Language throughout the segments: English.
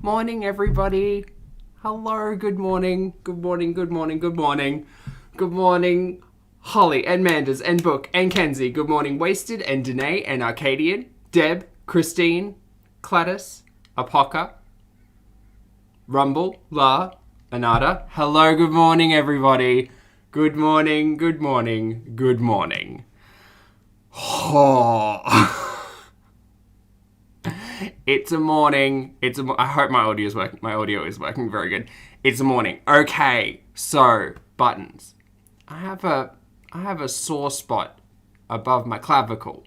Morning, everybody. Hello, good morning. Good morning, good morning, good morning. Good morning, Holly and Manders and Book and Kenzie. Good morning, Wasted and Danae and Arcadian. Deb, Christine, Gladys, Apoca, Rumble, La, Anada. Hello, good morning, everybody. Good morning, good morning, good morning. Oh. It's a morning. I hope my audio is working. My audio is working very good. It's a morning. Okay, so buttons. I have a sore spot above my clavicle.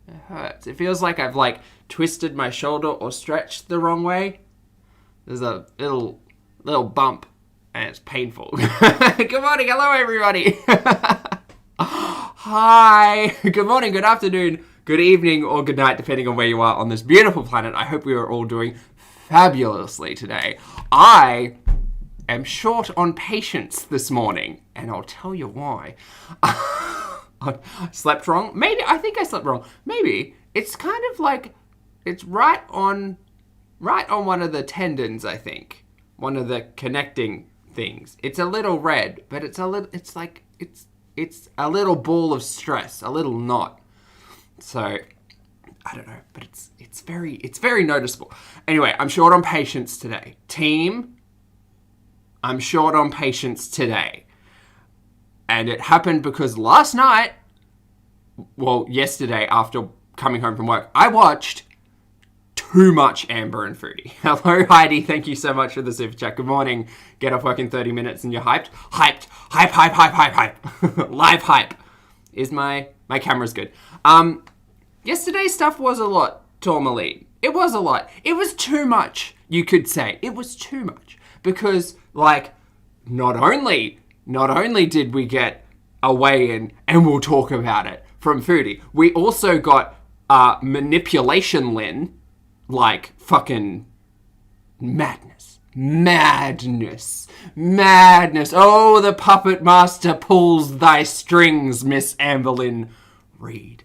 It hurts. It feels like I've twisted my shoulder or stretched the wrong way. There's a little bump, and it's painful. Good morning, hello everybody. Hi. Good morning, good afternoon, good evening, or good night, depending on where you are on this beautiful planet. I hope we are all doing fabulously today. I am short on patience this morning, and I'll tell you why. I slept wrong. Maybe, I think I slept wrong. Maybe it's kind of like, it's right on one of the tendons, I think. One of the connecting things. It's a little red, but it's a a little ball of stress, a little knot. So, I don't know, but it's very noticeable. Anyway, I'm short on patience today. Team, I'm short on patience today. And it happened because yesterday after coming home from work, I watched too much Amberlynn Foodie. Hello, Heidi. Thank you so much for the super chat. Good morning. Get off work in 30 minutes and you're hyped. Hype. Live hype. Is my camera's good. Yesterday's stuff was a lot, Tourmaline. It was a lot. It was too much, you could say. It was too much. Because, not only did we get a weigh-in, and we'll talk about it, from Foodie, we also got manipulation Lynn, fucking madness. Oh, the puppet master pulls thy strings, Miss Amberlynn Reid.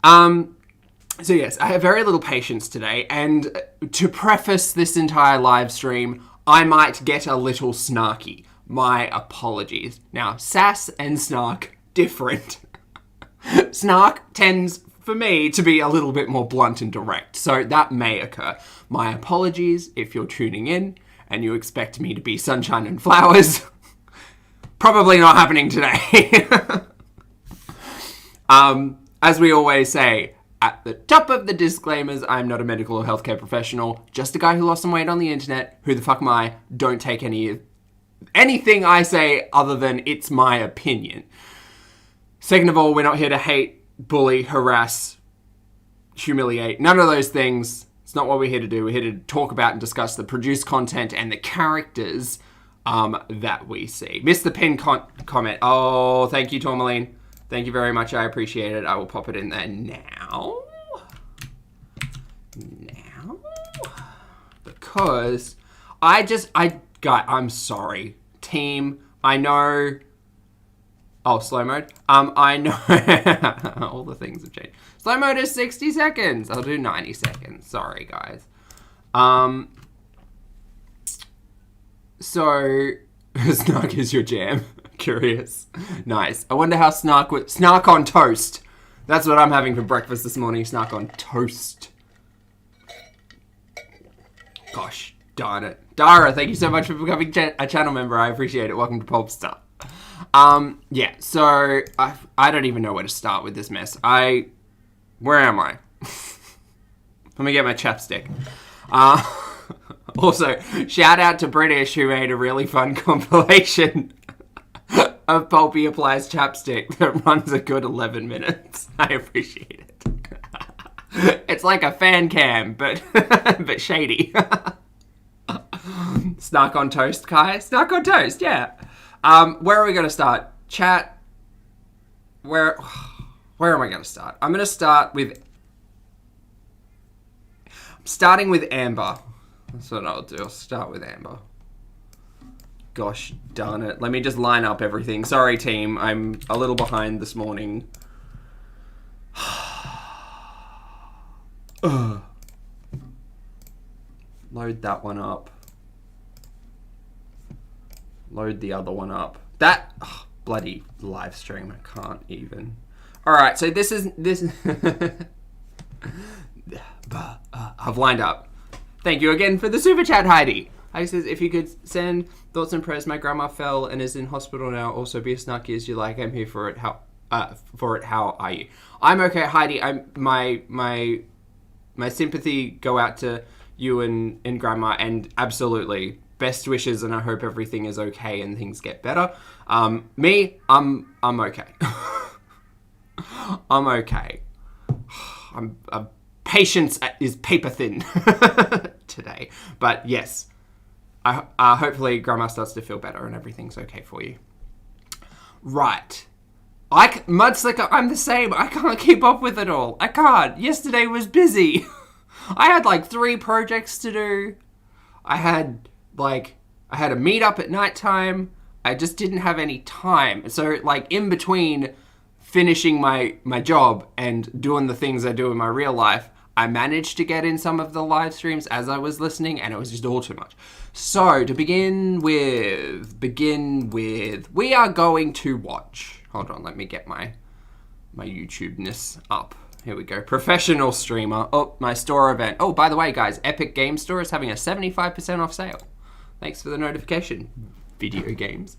So yes, I have very little patience today, and to preface this entire live stream, I might get a little snarky. My apologies. Now, sass and snark, different. Snark tends, for me, to be a little bit more blunt and direct, so that may occur. My apologies if you're tuning in and you expect me to be sunshine and flowers. Probably not happening today. As we always say, at the top of the disclaimers, I'm not a medical or healthcare professional, just a guy who lost some weight on the internet. Who the fuck am I? Don't take anything I say other than it's my opinion. Second of all, we're not here to hate, bully, harass, humiliate. None of those things. It's not what we're here to do. We're here to talk about and discuss the produced content and the characters that we see. Missed the pin comment. Oh, thank you, Tourmaline. Thank you very much. I appreciate it. I will pop it in there now. Because I'm sorry. Team, I know. Oh, slow mode. I know. All the things have changed. Slow mode is 60 seconds. I'll do 90 seconds. Sorry, guys. So, snark is your jam. Curious. Nice. I wonder how snark on toast. That's what I'm having for breakfast this morning. Snark on toast. Gosh darn it. Dara, thank you so much for becoming a channel member. I appreciate it. Welcome to Pulpstar. Yeah, so I don't even know where to start with this mess. Where am I? Let me get my chapstick. Also, shout out to British who made a really fun compilation of Pulpy Applies Chapstick that runs a good 11 minutes. I appreciate it. It's like a fan cam, but shady. Snark on toast, Kai? Snark on toast, yeah. Where are we going to start? Chat. Where am I going to start? I'm starting with Amber. That's what I'll do. I'll start with Amber. Gosh darn it. Let me just line up everything. Sorry, team. I'm a little behind this morning. Load that one up. Load the other one up. That bloody live stream. I can't even. All right, so this. I've lined up. Thank you again for the super chat, Heidi. Heidi says, if you could send thoughts and prayers. My grandma fell and is in hospital now. Also, be as snarky as you like. I'm here for it. How are you? I'm okay, Heidi. My sympathy go out to you and grandma, and absolutely best wishes, and I hope everything is okay and things get better. I'm okay. I'm okay. Patience is paper thin today, but yes, hopefully grandma starts to feel better and everything's okay for you. Right. Mudslicker, I'm the same. I can't keep up with it all. I can't. Yesterday was busy. I had like 3 projects to do. I had a meetup at nighttime. I just didn't have any time. So like in between finishing my job and doing the things I do in my real life, I managed to get in some of the live streams as I was listening, and it was just all too much. So to begin with, we are going to watch. Hold on, let me get my YouTube-ness up. Here we go. Professional streamer. Oh, my store event. Oh, by the way, guys, Epic Game Store is having a 75% off sale. Thanks for the notification. Video games.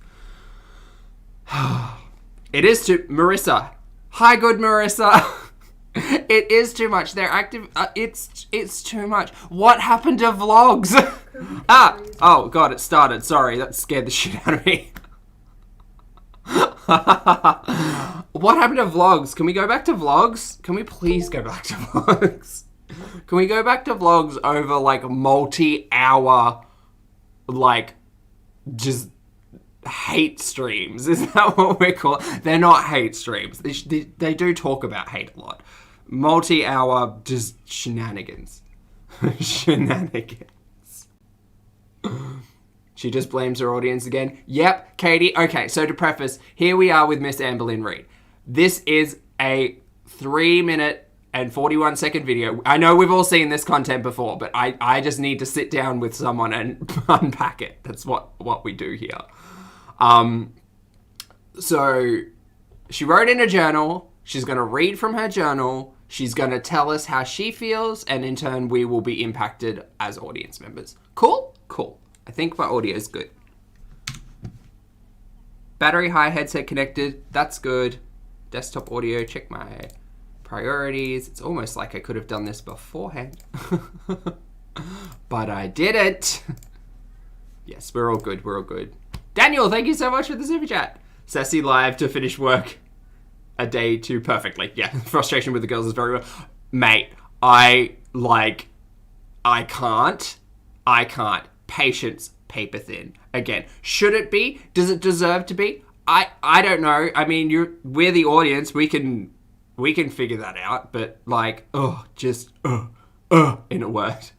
It is too... Marissa. Hi, good Marissa. It is too much. They're active. It's too much. What happened to vlogs? Oh, God, it started. Sorry, that scared the shit out of me. What happened to vlogs? Can we go back to vlogs? Can we please go back to vlogs? Can we go back to vlogs over like multi-hour, like just hate streams? Is that what we're called? They're not hate streams. They do talk about hate a lot. Multi-hour just shenanigans. Shenanigans. She just blames her audience again. Yep, Katie. Okay, so to preface, here we are with Miss Amberlynn Reid. This is a 3-minute and 41-second video. I know we've all seen this content before, but I just need to sit down with someone and unpack it. That's what we do here. So she wrote in a journal. She's going to read from her journal. She's going to tell us how she feels, and in turn, we will be impacted as audience members. Cool? Cool. I think my audio is good. Battery high, headset connected. That's good. Desktop audio. Check my priorities. It's almost like I could have done this beforehand. But I didn't. Yes, we're all good. We're all good. Daniel, thank you so much for the super chat. Sassy live to finish work a day too perfectly. Yeah, frustration with the girls is very real. Mate, I can't. Patience, paper thin. Again, should it be? Does it deserve to be? I don't know. I mean, we're the audience. We can figure that out. But like, in a word.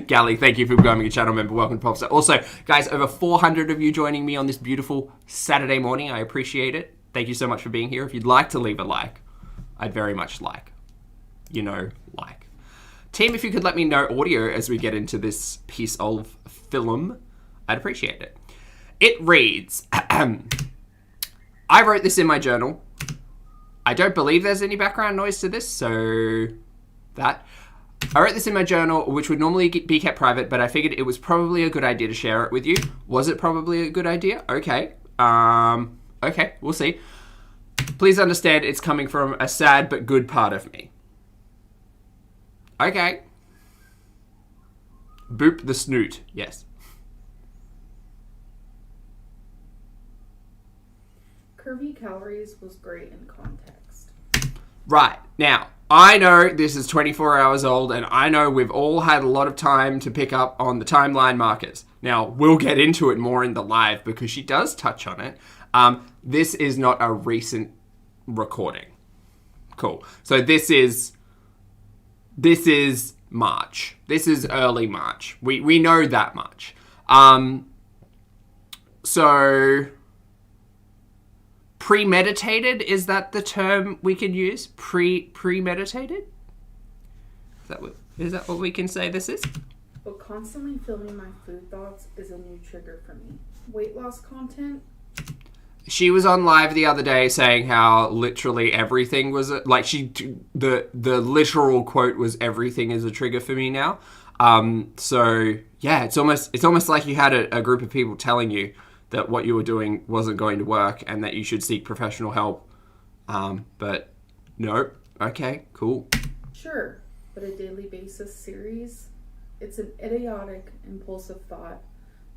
Gally, thank you for becoming a channel member. Welcome to Pulpy. Also, guys, over 400 of you joining me on this beautiful Saturday morning. I appreciate it. Thank you so much for being here. If you'd like to leave a like, I'd very much like. Team, if you could let me know audio as we get into this piece of film, I'd appreciate it. It reads, I wrote this in my journal. I don't believe there's any background noise to this, so that. I wrote this in my journal, which would normally be kept private, but I figured it was probably a good idea to share it with you. Was it probably a good idea? Okay. Okay, we'll see. Please understand it's coming from a sad but good part of me. Okay. Boop the snoot. Yes. Curvy calories was great in context. Right. Now, I know this is 24 hours old, and I know we've all had a lot of time to pick up on the timeline markers. Now, we'll get into it more in the live because she does touch on it. This is not a recent recording. Cool. So this is March. This is early March. We know that much. So premeditated, is that the term we can use? Premeditated? Is that what we can say this is? but constantly filming my food thoughts is a new trigger for me. Weight loss content. She was on live the other day saying how literally everything was like the literal quote was everything is a trigger for me now. So yeah, it's almost like you had a group of people telling you that what you were doing wasn't going to work and that you should seek professional help. But nope. Okay, cool. Sure, but a daily basis series. It's an idiotic, impulsive thought.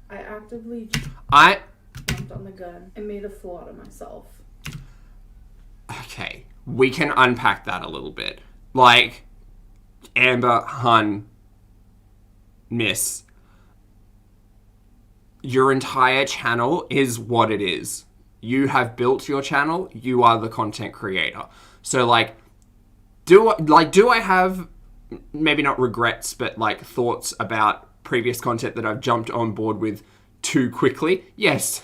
I actively jumped on the gun and made a fool out of myself. Okay, we can unpack that a little bit. Like, Amber, hun, miss, your entire channel is what it is. You have built your channel. You are the content creator. So, like, do I have maybe not regrets, but like thoughts about previous content that I've jumped on board with too quickly? Yes,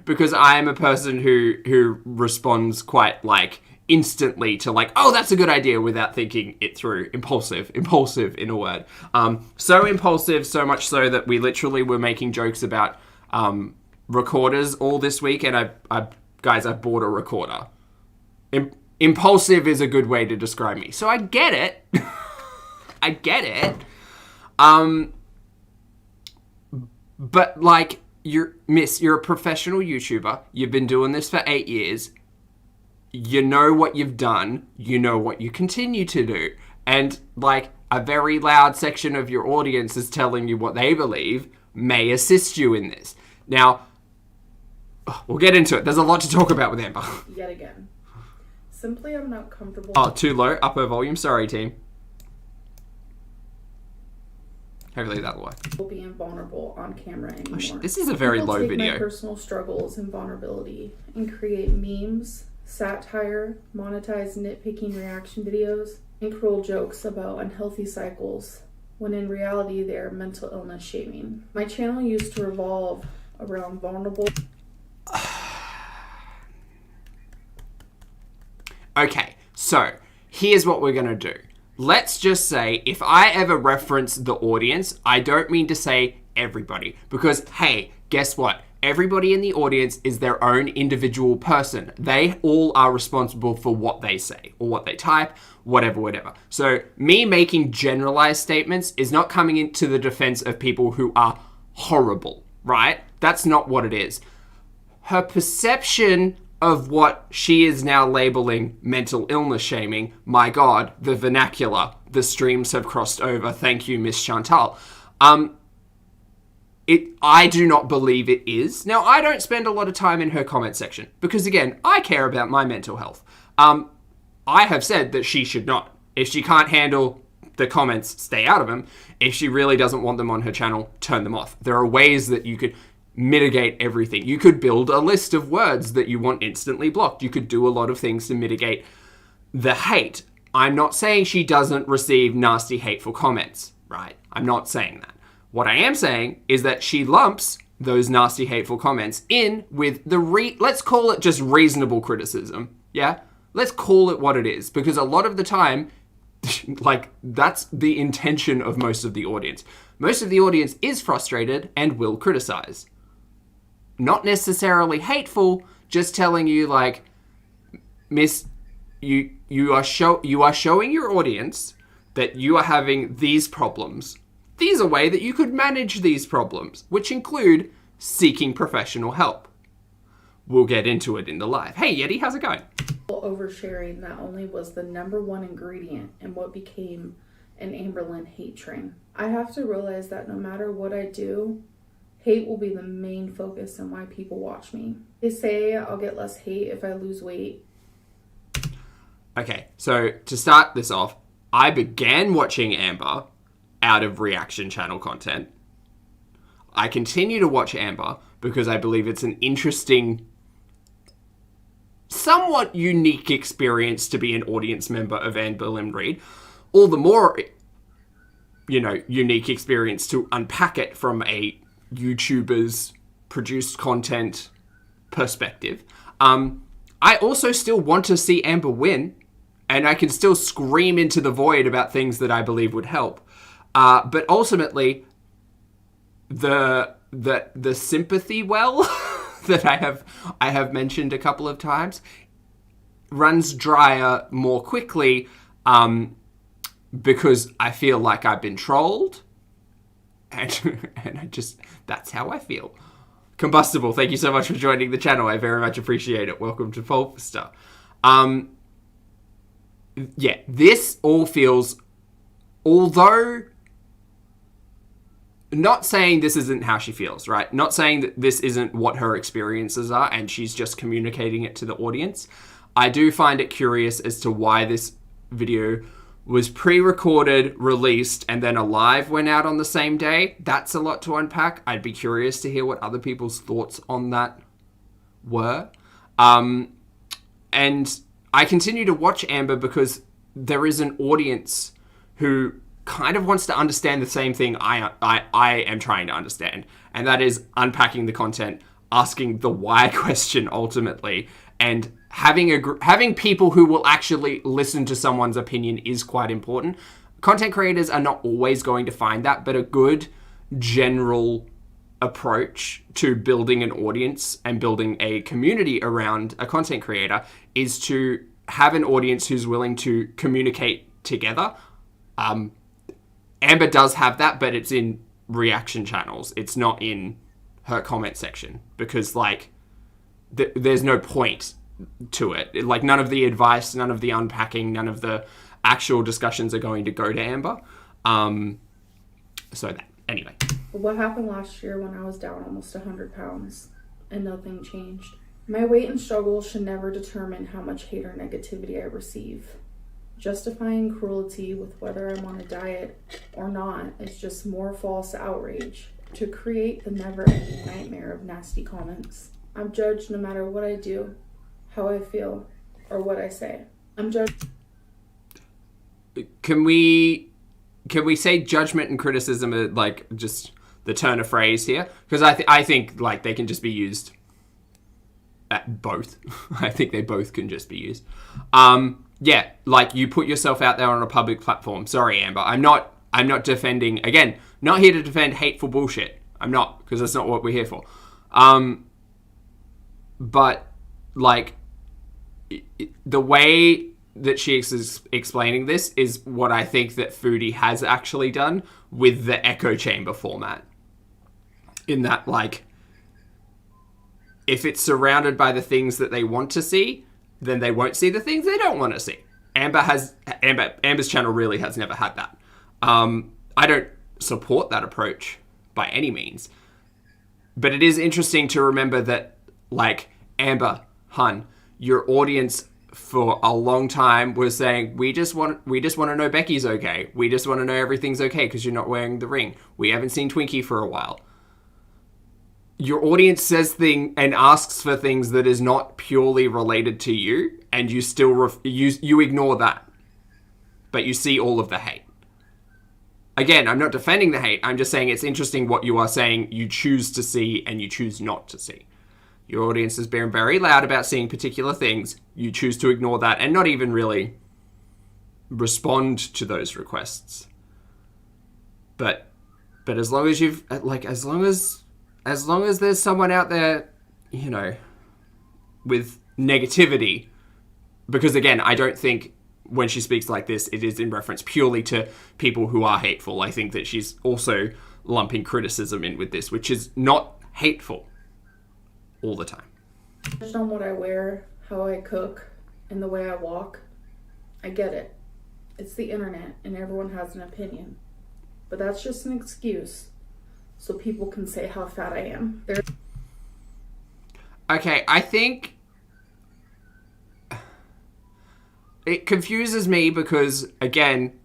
because I am a person who responds quite like instantly to like, oh, that's a good idea without thinking it through. Impulsive in a word. So impulsive, so much so that we literally were making jokes about recorders all this week, and I bought a recorder. Impulsive is a good way to describe me. So I get it. I get it. But like, you're a professional YouTuber. You've been doing this for 8 years. You know what you've done. You know what you continue to do. And like, a very loud section of your audience is telling you what they believe may assist you in this. Now, we'll get into it. There's a lot to talk about with Amber. Yet again. Simply, I'm not comfortable. Oh, too low. Up her volume. Sorry, team. Hopefully that'll work. Being vulnerable on camera anymore. This is a very People low take video. My personal struggles and vulnerability and create memes, satire, monetized nitpicking reaction videos, and cruel jokes about unhealthy cycles, when in reality they are mental illness shaming. My channel used to revolve around vulnerable. Okay, so here's what we're gonna do. Let's just say, if I ever reference the audience, I don't mean to say everybody. Because, hey, guess what? Everybody in the audience is their own individual person. They all are responsible for what they say, or what they type, whatever. So, me making generalized statements is not coming into the defense of people who are horrible, right? That's not what it is. Her perception of what she is now labeling mental illness shaming. My God, the vernacular, the streams have crossed over. Thank you, Miss Chantal. I do not believe it is. Now, I don't spend a lot of time in her comment section because, again, I care about my mental health. I have said that she should not. If she can't handle the comments, stay out of them. If she really doesn't want them on her channel, turn them off. There are ways that you could mitigate everything. You could build a list of words that you want instantly blocked. You could do a lot of things to mitigate the hate. I'm not saying she doesn't receive nasty, hateful comments, right? I'm not saying that. What I am saying is that she lumps those nasty, hateful comments in with let's call it just reasonable criticism, yeah? Let's call it what it is, because a lot of the time, like, that's the intention of most of the audience. Most of the audience is frustrated and will criticize. Not necessarily hateful, just telling you, like, miss, you are showing your audience that you are having these problems. These are ways that you could manage these problems, which include seeking professional help. We'll get into it in the live. Hey Yeti, how's it going? Oversharing that only was the #1 ingredient in what became an Amberlynn hate train. I have to realize that no matter what I do, hate will be the main focus in why people watch me. They say I'll get less hate if I lose weight. Okay, so to start this off, I began watching Amber out of reaction channel content. I continue to watch Amber because I believe it's an interesting, somewhat unique experience to be an audience member of Amberlynn Reid. All the more, unique experience to unpack it from a YouTuber's produced content perspective. I also still want to see Amber win, and I can still scream into the void about things that I believe would help. But ultimately, the sympathy well that I have mentioned a couple of times runs drier more quickly because I feel like I've been trolled, and that's how I feel. Combustible, thank you so much for joining the channel. I very much appreciate it. Welcome to Pulpy. Yeah, this all feels, although not saying this isn't how she feels, right? Not saying that this isn't what her experiences are and she's just communicating it to the audience. I do find it curious as to why this video was pre-recorded, released, and then a live went out on the same day. That's a lot to unpack. I'd be curious to hear what other people's thoughts on that were. And I continue to watch Amber because there is an audience who kind of wants to understand the same thing I am trying to understand. And that is unpacking the content, asking the why question ultimately, and having people who will actually listen to someone's opinion is quite important. Content creators are not always going to find that, but a good general approach to building an audience and building a community around a content creator is to have an audience who's willing to communicate together. Amber does have that, but it's in reaction channels. It's not in her comment section because, like, there's no point to it. Like, none of the advice, none of the unpacking, none of the actual discussions are going to go to Amber. So that, anyway. What happened last year when I was down almost 100 pounds and nothing changed? My weight and struggle should never determine how much hate or negativity I receive. Justifying cruelty with whether I'm on a diet or not is just more false outrage to create the never-ending nightmare of nasty comments. I'm judged no matter what I do, how I feel, or what I say. I'm judged. Can we say judgment and criticism are like just the turn of phrase here? Because I think like they can just be used at both. I think they both can just be used. Yeah, like you put yourself out there on a public platform. Sorry, Amber. I'm not defending, again, not here to defend hateful bullshit. I'm not, because that's not what we're here for. But like the way that she is explaining this is what I think that Foodie has actually done with the echo chamber format. In that, like, if it's surrounded by the things that they want to see, then they won't see the things they don't want to see. Amber's channel really has never had that. I don't support that approach by any means. But it is interesting to remember that, like, Amber, hun, your audience for a long time was saying, we just want to know Becky's okay. We just want to know everything's okay because you're not wearing the ring. We haven't seen Twinkie for a while. Your audience says things and asks for things that is not purely related to you, and you still you ignore that, but you see all of the hate. Again, I'm not defending the hate. I'm just saying it's interesting what you are saying you choose to see and you choose not to see. Your audience has been very loud about seeing particular things. You choose to ignore that and not even really respond to those requests. But as long as you've as long as there's someone out there, you know, with negativity, because again, I don't think when she speaks like this, it is in reference purely to people who are hateful. I think that she's also lumping criticism in with this, which is not hateful all the time. Based on what I wear, how I cook, and the way I walk, I get it. It's the internet and everyone has an opinion. But that's just an excuse so people can say how fat I am. Okay, I think it confuses me because, again,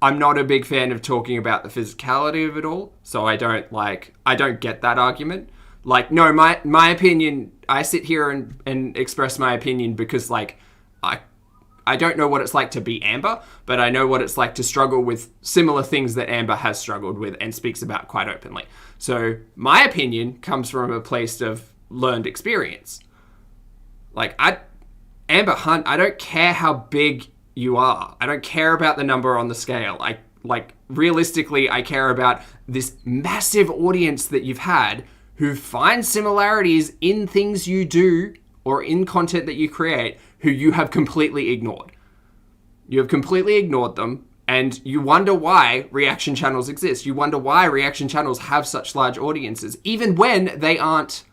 I'm not a big fan of talking about the physicality of it all, so I don't get that argument. Like, no, my opinion, I sit here and express my opinion because, like, I don't know what it's like to be Amber, but I know what it's like to struggle with similar things that Amber has struggled with and speaks about quite openly. So my opinion comes from a place of learned experience. Like, Amber Hunt, I don't care how big you are. I don't care about the number on the scale. like, realistically, I care about this massive audience that you've had who find similarities in things you do or in content that you create who you have completely ignored. You have completely ignored them, and you wonder why reaction channels exist. You wonder why reaction channels have such large audiences, even when they aren't,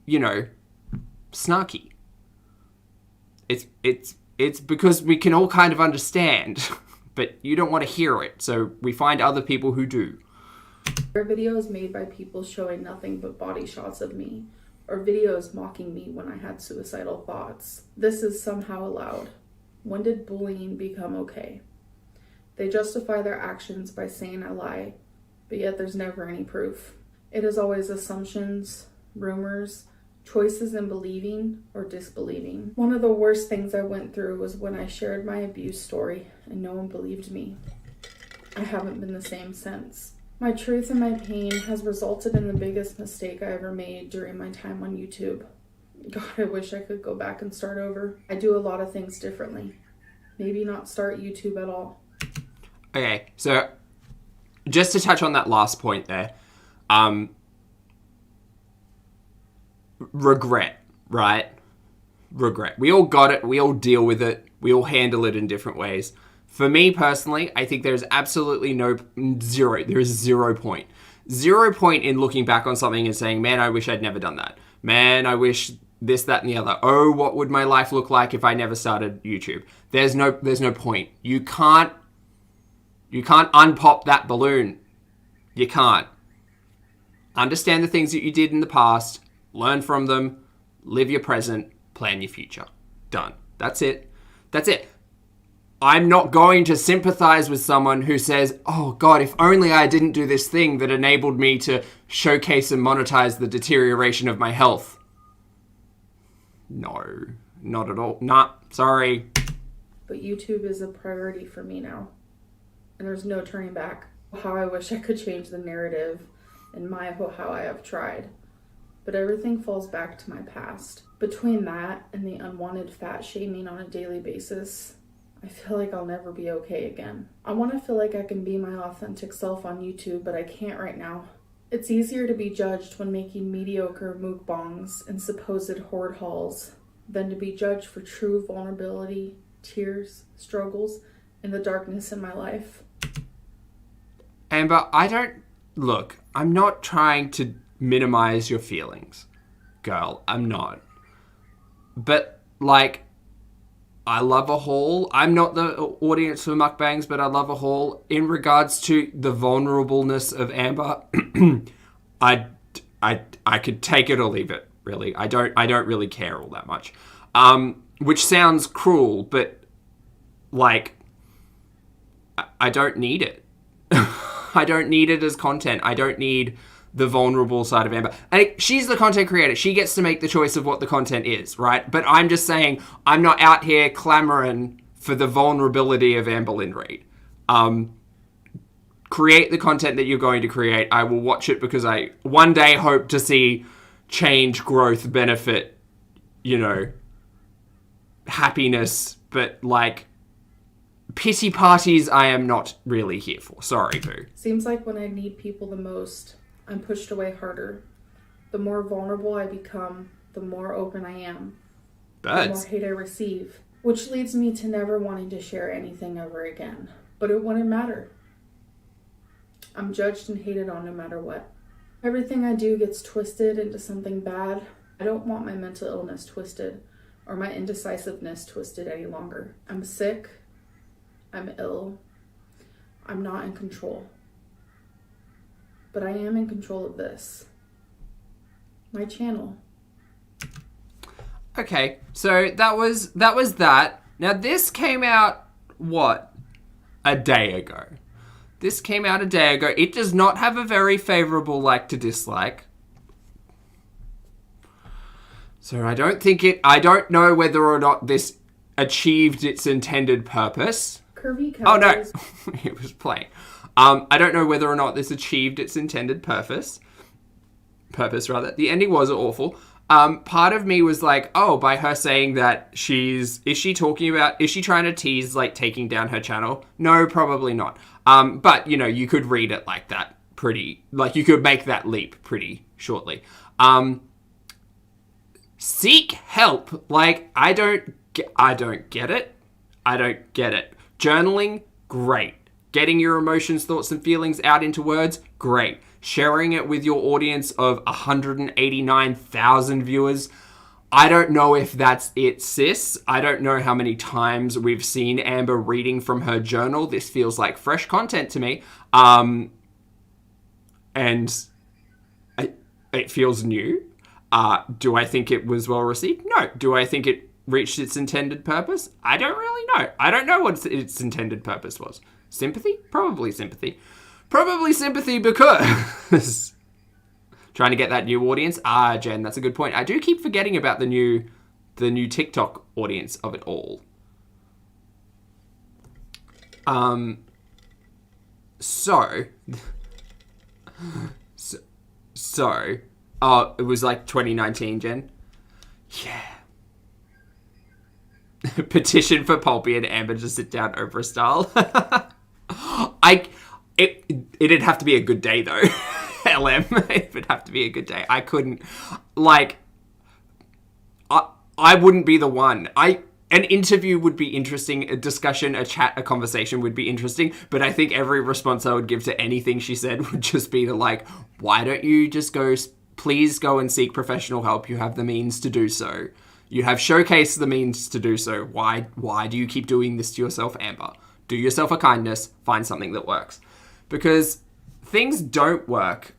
you know, snarky. It's because we can all kind of understand, but you don't want to hear it, so we find other people who do. There are videos made by people showing nothing but body shots of me, or videos mocking me when I had suicidal thoughts. This is somehow allowed. When did bullying become okay? They justify their actions by saying I lie, but yet there's never any proof. It is always assumptions, rumors, choices in believing or disbelieving. One of the worst things I went through was when I shared my abuse story and no one believed me. I haven't been the same since. My truth and my pain has resulted in the biggest mistake I ever made during my time on YouTube. God, I wish I could go back and start over. I do a lot of things differently. Maybe not start YouTube at all. Okay, so just to touch on that last point there, regret, right? Regret. We all got it. We all deal with it. We all handle it in different ways. For me personally, I think there's absolutely there is 0 point. 0 point in looking back on something and saying, man, I wish I'd never done that. Man, I wish this, that, and the other. Oh, what would my life look like if I never started YouTube? There's no point. You can't unpop that balloon. You can't. Understand the things that you did in the past, learn from them, live your present, plan your future. Done. That's it. That's it. I'm not going to sympathize with someone who says, oh God, if only I didn't do this thing that enabled me to showcase and monetize the deterioration of my health. No, not at all. Nah, sorry. But YouTube is a priority for me now. And there's no turning back. How I wish I could change the narrative and how I have tried. But everything falls back to my past. Between that and the unwanted fat shaming on a daily basis, I feel like I'll never be okay again. I want to feel like I can be my authentic self on YouTube, but I can't right now. It's easier to be judged when making mediocre mukbangs and supposed hoard hauls than to be judged for true vulnerability, tears, struggles, and the darkness in my life. Amber, I'm not trying to minimize your feelings, girl. I'm not. But, like, I love a haul. I'm not the audience for mukbangs, but I love a haul. In regards to the vulnerableness of Amber, I could take it or leave it, really. I don't really care all that much. Which sounds cruel, but, like, I don't need it. I don't need it as content. I don't need the vulnerable side of Amber. And she's the content creator. She gets to make the choice of what the content is, right? But I'm just saying, I'm not out here clamoring for the vulnerability of Amberlynn Reid. Create the content that you're going to create. I will watch it because I one day hope to see change, growth, benefit, happiness. But, like, pity parties I am not really here for. Sorry, boo. Seems like when I need people the most, I'm pushed away harder. The more vulnerable I become, the more open I am. Birds. The more hate I receive. Which leads me to never wanting to share anything ever again. But it wouldn't matter. I'm judged and hated on no matter what. Everything I do gets twisted into something bad. I don't want my mental illness twisted or my indecisiveness twisted any longer. I'm sick. I'm ill. I'm not in control. But I am in control of this. My channel. Okay, so that was that. Now this came out, a day ago. This came out a day ago. It does not have a very favorable like to dislike. So I don't know whether or not this achieved its intended purpose. Curvy cows. Oh no, it was playing. I don't know whether or not this achieved its intended purpose. The ending was awful. Part of me was like, oh, by her saying that is she trying to tease, like, taking down her channel? No, probably not. But, you know, you could read it like that you could make that leap pretty shortly. Seek help. Like, I don't get it. I don't get it. Journaling, great. Getting your emotions, thoughts, and feelings out into words, great. Sharing it with your audience of 189,000 viewers, I don't know if that's it, sis. I don't know how many times we've seen Amber reading from her journal. This feels like fresh content to me. And it feels new. Do I think it was well received? No. Do I think it reached its intended purpose? I don't really know. I don't know what its intended purpose was. Sympathy? Probably sympathy. Probably sympathy because trying to get that new audience. Jen, that's a good point. I do keep forgetting about the new TikTok audience of it all. So, it was like 2019, Jen. Yeah. Petition for Pulpy and Amber to sit down Oprah style. It'd have to be a good day though. LM, it would have to be a good day. I couldn't, like, I wouldn't be the one. An interview would be interesting, a discussion, a chat, a conversation would be interesting, but I think every response I would give to anything she said would just be to, like, why don't you just please go and seek professional help. You have the means to do so. You have showcased the means to do so. Why do you keep doing this to yourself, Amber? Do yourself a kindness, find something that works. Because things don't work,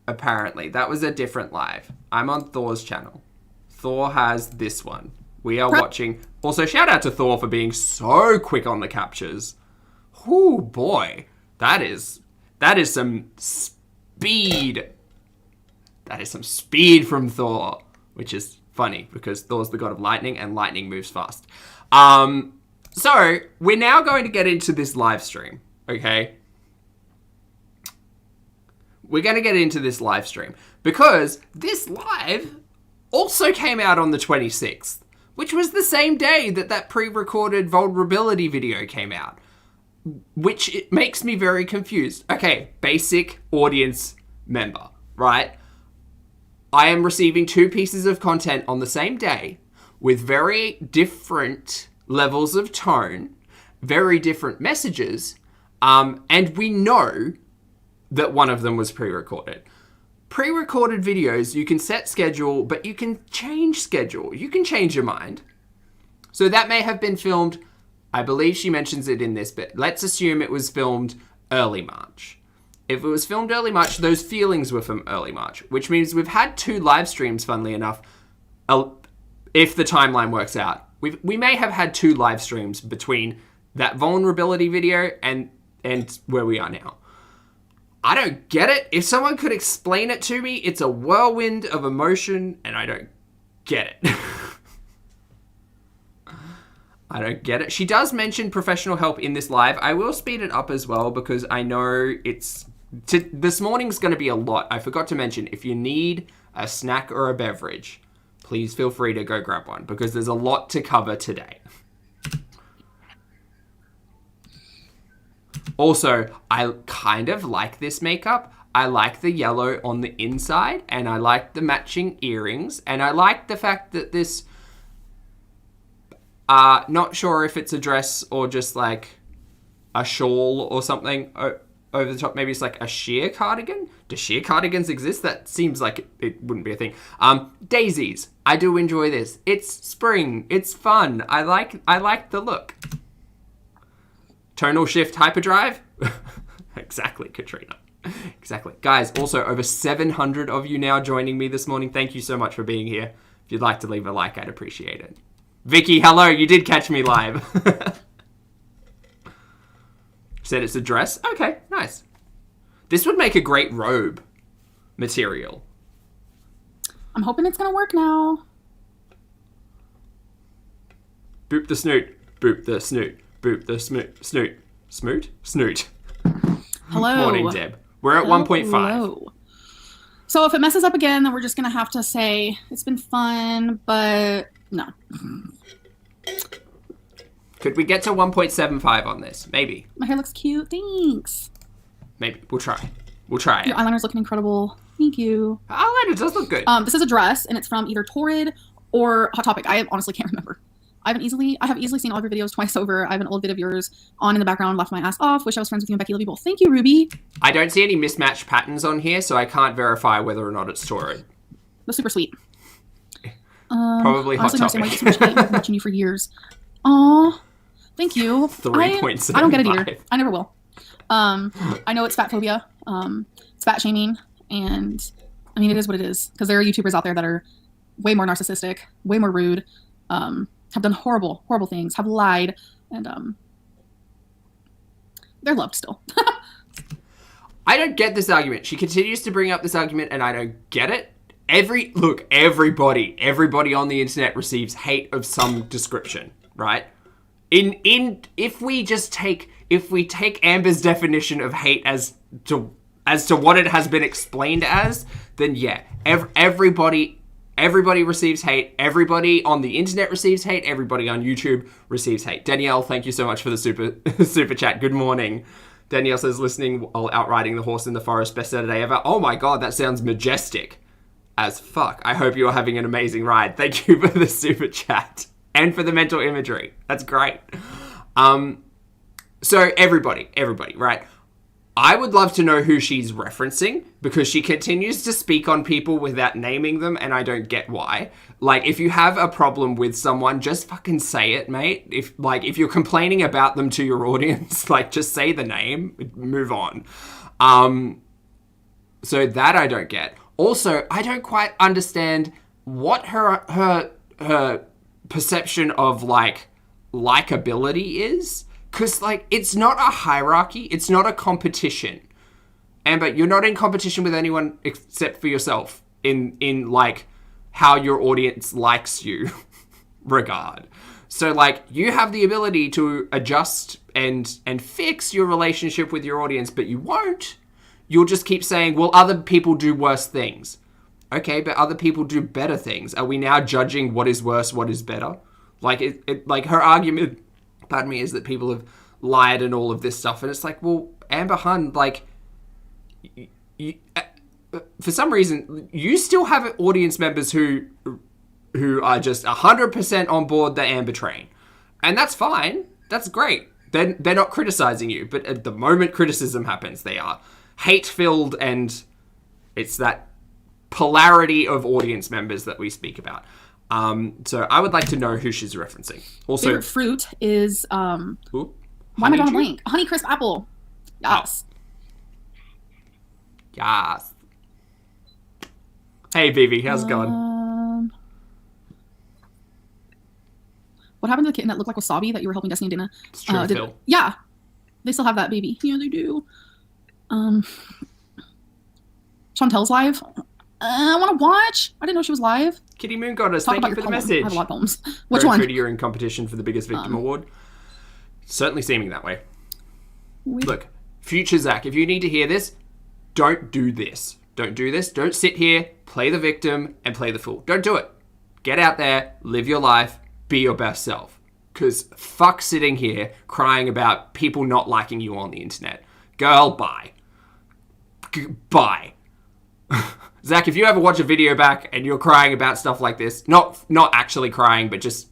apparently. That was a different live. I'm on Thor's channel. Thor has this one. We are watching. Also, shout out to Thor for being so quick on the captures. Oh boy. That is some speed. That is some speed from Thor, which is funny because Thor's the god of lightning and lightning moves fast. So we're now going to get into this live stream, okay? We're going to get into this live stream because this live also came out on the 26th, which was the same day that pre-recorded vulnerability video came out, which it makes me very confused. Okay, basic audience member, right? I am receiving 2 pieces of content on the same day with very different levels of tone, very different messages, and we know that one of them was pre-recorded. Pre-recorded videos, you can set schedule, but you can change schedule. You can change your mind. So that may have been filmed, I believe she mentions it in this bit. Let's assume it was filmed early March. If it was filmed early March, those feelings were from early March, which means we've had 2 live streams, funnily enough, if the timeline works out. We may have had 2 live streams between that vulnerability video and where we are now. I don't get it. If someone could explain it to me, it's a whirlwind of emotion, and I don't get it. I don't get it. She does mention professional help in this live. I will speed it up as well because I know this morning's going to be a lot. I forgot to mention, if you need a snack or a beverage, please feel free to go grab one because there's a lot to cover today. Also, I kind of like this makeup. I like the yellow on the inside, and I like the matching earrings, and I like the fact that this, not sure if it's a dress or just like a shawl or something over the top. Maybe it's like a sheer cardigan. Do sheer cardigans exist? That seems like it wouldn't be a thing. Daisies. I do enjoy this. It's spring. It's fun. I like the look. Tonal shift hyperdrive. Exactly, Katrina. Exactly. Guys, also over 700 of you now joining me this morning. Thank you so much for being here. If you'd like to leave a like, I'd appreciate it. Vicky, hello. You did catch me live. Said it's a dress. Okay, nice. This would make a great robe material. I'm hoping it's going to work now. Boop the snoot. Boop the snoot. Boop the snoot. Snoot? Snoot. Hello. Morning, Deb. We're at 1.5. So if it messes up again, then we're just going to have to say it's been fun, but no. Could we get to 1.75 on this? Maybe. My hair looks cute. Thanks. Maybe. We'll try. We'll try it. Your eyeliner's looking incredible. Thank you. Eyeliner does look good. This is a dress, and it's from either Torrid or Hot Topic. I honestly can't remember. I have easily seen all of your videos twice over. I have an old bit of yours on in the background, laughed my ass off. Wish I was friends with you and Becky. Love you both. Thank you, Ruby. I don't see any mismatched patterns on here, so I can't verify whether or not it's Torrid. That's super sweet. Probably Hot Topic. I've been watching you for years. Aw, thank you. 3.75. I don't get it either. I never will. I know it's fat phobia. It's fat shaming, and I mean, it is what it is. Because there are YouTubers out there that are way more narcissistic, way more rude, have done horrible, horrible things, have lied, and they're loved still. I don't get this argument. She continues to bring up this argument, and I don't get it. Everybody on the internet receives hate of some description, right? If we take Amber's definition of hate as to what it has been explained as, then yeah, everybody receives hate. Everybody on the internet receives hate. Everybody on YouTube receives hate. Danielle, thank you so much for the super chat. Good morning. Danielle says, listening while out riding the horse in the forest, best Saturday ever. Oh my god, that sounds majestic as fuck. I hope you're having an amazing ride. Thank you for the super chat and for the mental imagery. That's great. So everybody, right? I would love to know who she's referencing, because she continues to speak on people without naming them, and I don't get why. Like, if you have a problem with someone, just fucking say it, mate. If you're complaining about them to your audience, like, just say the name, move on. So that I don't get. Also, I don't quite understand what her perception of, like, likability is. Because, like, it's not a hierarchy. It's not a competition. Amber, you're not in competition with anyone except for yourself in like, how your audience likes you regard. So, like, you have the ability to adjust and fix your relationship with your audience, but you won't. You'll just keep saying, well, other people do worse things. Okay, but other people do better things. Are we now judging what is worse, what is better? Like, like, her argument... pardon me, is that people have lied and all of this stuff. And it's like, well, Amber Hun, like, for some reason, you still have audience members who are just 100% on board the Amber train. And that's fine. That's great. They're not criticizing you. But at the moment criticism happens, they are hate-filled, and it's that polarity of audience members that we speak about. So I would like to know who she's referencing. Also, favorite fruit is why am I drawing a blank? Honey crisp apple. Yes. Oh. Yes. Hey, Vivi, how's it going? What happened to the kitten that looked like wasabi that you were helping Destiny and Dana? It's true, Phil. Yeah, they still have that baby. Yeah, they do. Chantel's live. I want to watch. I didn't know she was live. Kitty Moon Goddess, thank you for the message. I have a lot of poems. Which Very one? Pretty, you're in competition for the biggest victim award. Certainly seeming that way. Look, future Zach, if you need to hear this, don't do this. Don't do this. Don't sit here, play the victim, and play the fool. Don't do it. Get out there, live your life, be your best self. Because fuck sitting here crying about people not liking you on the internet. Girl, bye. Bye. Zach, if you ever watch a video back and you're crying about stuff like this, not actually crying, but just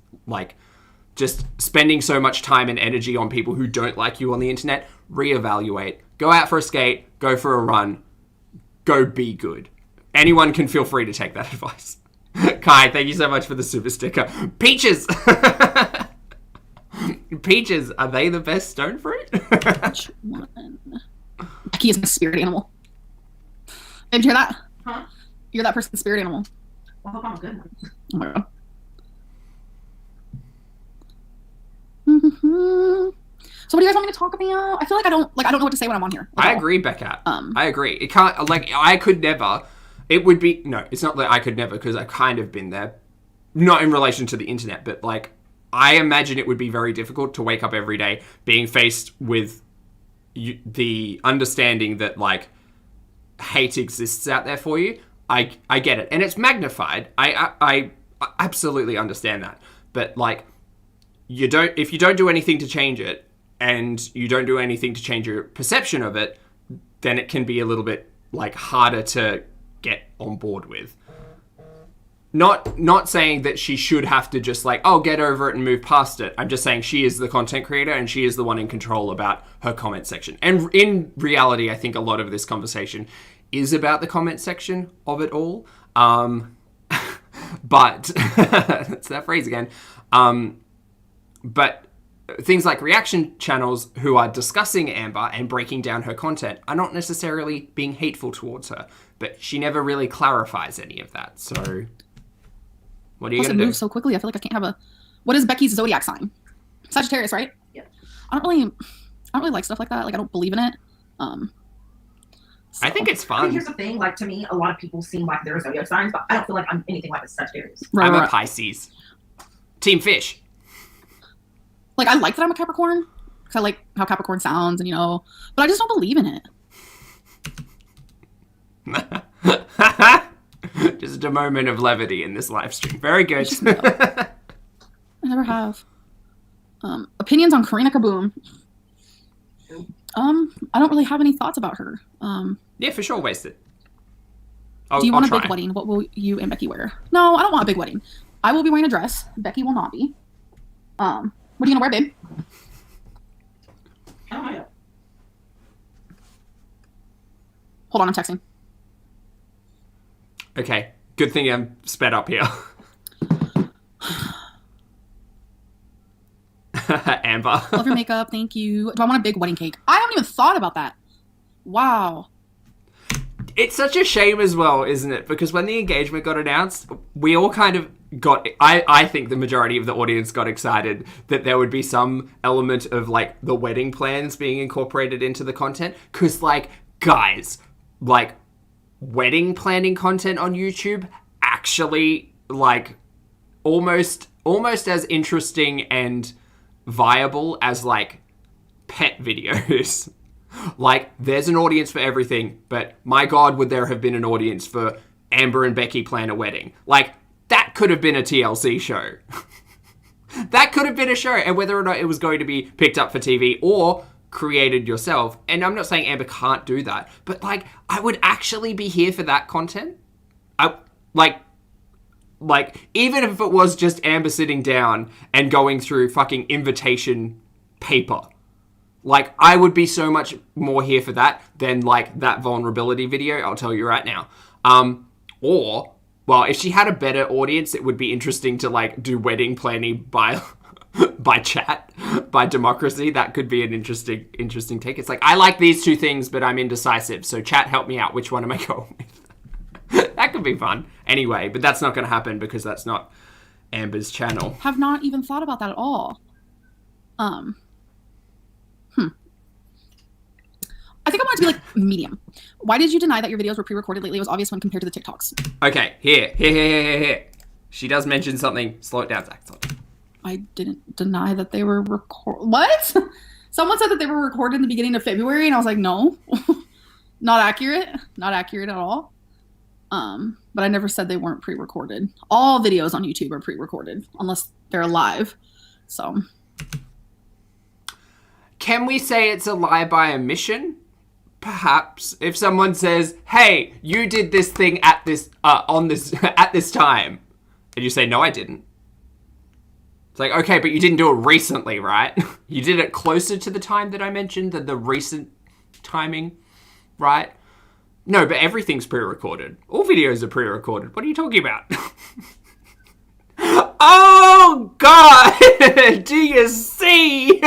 spending so much time and energy on people who don't like you on the internet, reevaluate. Go out for a skate, go for a run, go be good. Anyone can feel free to take that advice. Kai, thank you so much for the super sticker. Peaches! Peaches, are they the best stone fruit? Which one? Becky is my spirit animal. Did you hear that? Huh? You're that person's spirit animal. I hope I'm a good one. Oh my god. So what do you guys want me to talk about? I feel like I don't know what to say when I'm on here. I agree, Becca. I agree. It can't, like, I could never. It would be, no, it's not that I could never, because I've kind of been there. Not in relation to the internet, but, like, I imagine it would be very difficult to wake up every day being faced with the understanding that, like, hate exists out there for you. I get it. And it's magnified. I absolutely understand that. But, like, if you don't do anything to change it, and you don't do anything to change your perception of it, then it can be a little bit, like, harder to get on board with. Not saying that she should have to just, like, oh, get over it and move past it. I'm just saying she is the content creator and she is the one in control about her comment section. And in reality, I think a lot of this conversation is about the comment section of it all. But that's that phrase again. But things like reaction channels who are discussing Amber and breaking down her content are not necessarily being hateful towards her, but she never really clarifies any of that. So what are you going to do? It moves so quickly. I feel like I can't have a... What is Becky's zodiac sign? Sagittarius, right? Yeah. I don't really like stuff like that. Like, I don't believe in it. I think it's fun. I think here's the thing. Like, to me, a lot of people seem like they're zodiac signs, but I don't feel like I'm anything like a Sagittarius. I'm a Pisces. Team Fish. Like, I like that I'm a Capricorn, because I like how Capricorn sounds, and, you know, but I just don't believe in it. Just a moment of levity in this live stream. Very good. I never have. Opinions on Karina Kaboom. I don't really have any thoughts about her. Yeah, for sure, wasted. Do you want a big wedding? What will you and Becky wear? No, I don't want a big wedding. I will be wearing a dress. Becky will not be. What are you gonna wear, babe? I don't know. Hold on, I'm texting. Okay, good thing I'm sped up here. Amber. Love your makeup, thank you. Do I want a big wedding cake? I haven't even thought about that. Wow. It's such a shame as well, isn't it? Because when the engagement got announced, we all kind of got... I think the majority of the audience got excited that there would be some element of, like, the wedding plans being incorporated into the content. Because, like, guys, like, wedding planning content on YouTube actually, like, almost as interesting and viable as, like, pet videos. Like, there's an audience for everything, but my God, would there have been an audience for Amber and Becky plan a wedding? Like, that could have been a TLC show. That could have been a show, and whether or not it was going to be picked up for TV or created yourself, and I'm not saying Amber can't do that, but, like, I would actually be here for that content. Like, even if it was just Amber sitting down and going through fucking invitation paper. Like, I would be so much more here for that than, like, that vulnerability video, I'll tell you right now. Or, well, if she had a better audience, it would be interesting to, like, do wedding planning by by chat, by democracy. That could be an interesting take. It's like, I like these two things, but I'm indecisive, so chat, help me out. Which one am I going with? That could be fun. Anyway, but that's not going to happen because that's not Amber's channel. Have not even thought about that at all. I think I want it to be like medium. Why did you deny that your videos were pre-recorded lately? It was obvious when compared to the TikToks. Okay, here. She does mention something. Slow it down, Zach. I didn't deny that they were What? Someone said that they were recorded in the beginning of February, and I was like, no. Not accurate. Not accurate at all. But I never said they weren't pre-recorded. All videos on YouTube are pre-recorded, unless they're live. So... Can we say it's a lie by omission? Perhaps. If someone says, hey, you did this thing at this at this time. And you say, no, I didn't. It's like, okay, but you didn't do it recently, right? You did it closer to the time that I mentioned than the recent timing, right? No, but everything's pre-recorded. All videos are pre-recorded. What are you talking about? Oh, God! Do you see?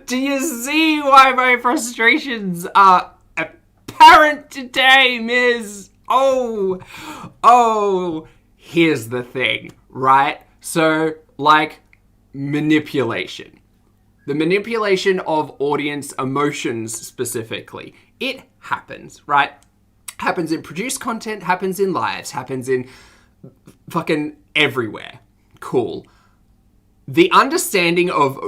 Do you see why my frustrations are apparent today, Ms.? Oh, here's the thing, right? So, like, manipulation. The manipulation of audience emotions specifically. It happens, right? Happens in produced content, happens in lives, happens in fucking everywhere. Cool. The understanding of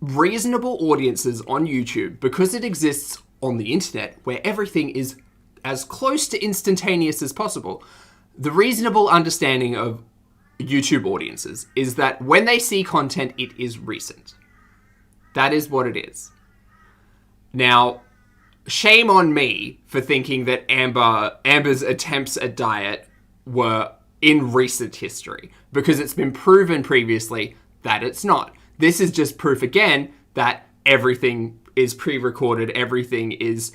reasonable audiences on YouTube, because it exists on the internet where everything is as close to instantaneous as possible. The reasonable understanding of YouTube audiences is that when they see content, it is recent. That is what it is. Now, shame on me for thinking that Amber's attempts at diet were in recent history, because it's been proven previously that it's not. This is just proof again that everything is pre-recorded, everything is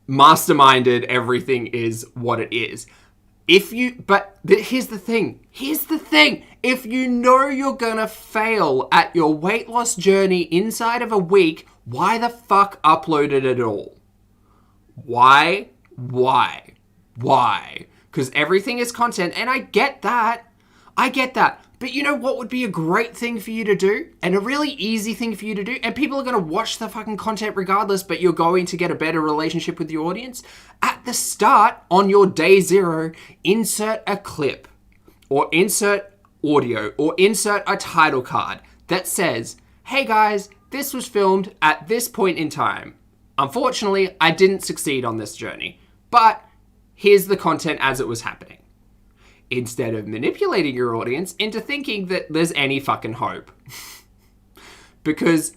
masterminded, everything is what it is. Here's the thing. If you know you're gonna fail at your weight loss journey inside of a week, why the fuck upload it at all? Why? Because everything is content, and I get that. But you know what would be a great thing for you to do? And a really easy thing for you to do? And people are going to watch the fucking content regardless, but you're going to get a better relationship with your audience? At the start, on your day 0, insert a clip, or insert audio, or insert a title card that says, hey guys, this was filmed at this point in time. Unfortunately, I didn't succeed on this journey, but here's the content as it was happening. Instead of manipulating your audience into thinking that there's any fucking hope. Because,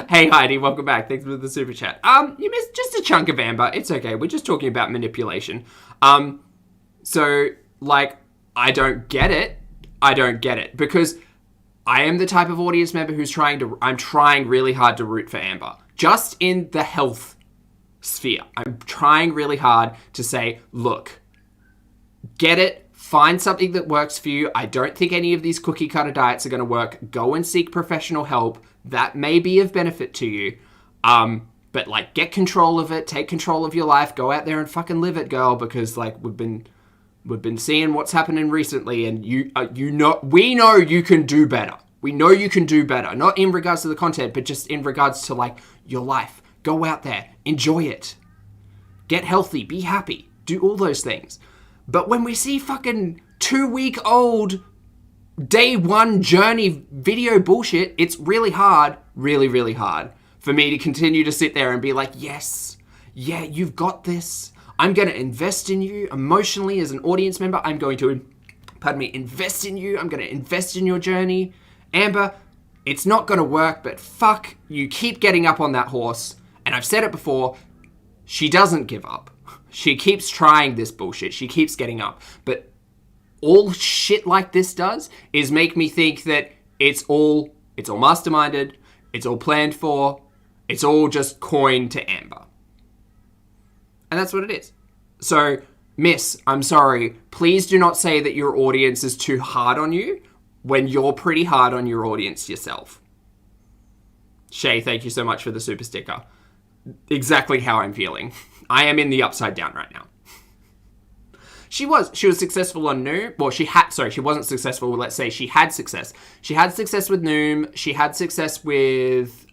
hey Heidi, welcome back. Thanks for the super chat. You missed just a chunk of Amber. It's okay. We're just talking about manipulation. So, like, I don't get it. Because I am the type of audience member I'm trying really hard to root for Amber. Just in the health sphere. I'm trying really hard to say, look, get it, find something that works for you. I don't think any of these cookie cutter diets are going to work. Go and seek professional help. That may be of benefit to you. But like, get control of it, take control of your life, go out there and fucking live it, girl, because like we've been seeing what's happening recently, and we know you can do better. We know you can do better, not in regards to the content, but just in regards to like your life. Go out there, enjoy it. Get healthy, be happy, do all those things. But when we see fucking 2-week-old day 1 journey video bullshit, it's really hard, really hard for me to continue to sit there and be like, yes, yeah, you've got this. I'm going to invest in you emotionally as an audience member. I'm going to, invest in you. I'm going to invest in your journey. Amber, it's not going to work, but fuck, you keep getting up on that horse. And I've said it before, she doesn't give up. She keeps trying this bullshit. She keeps getting up. But all shit like this does is make me think that it's all masterminded, it's all planned for, it's all just coin to Amber. And that's what it is. So, miss, I'm sorry. Please do not say that your audience is too hard on you when you're pretty hard on your audience yourself. Shay, thank you so much for the super sticker. Exactly how I'm feeling. I am in the upside down right now. She was successful on Noom. Well, she wasn't successful. Let's say she had success. She had success with Noom. She had success with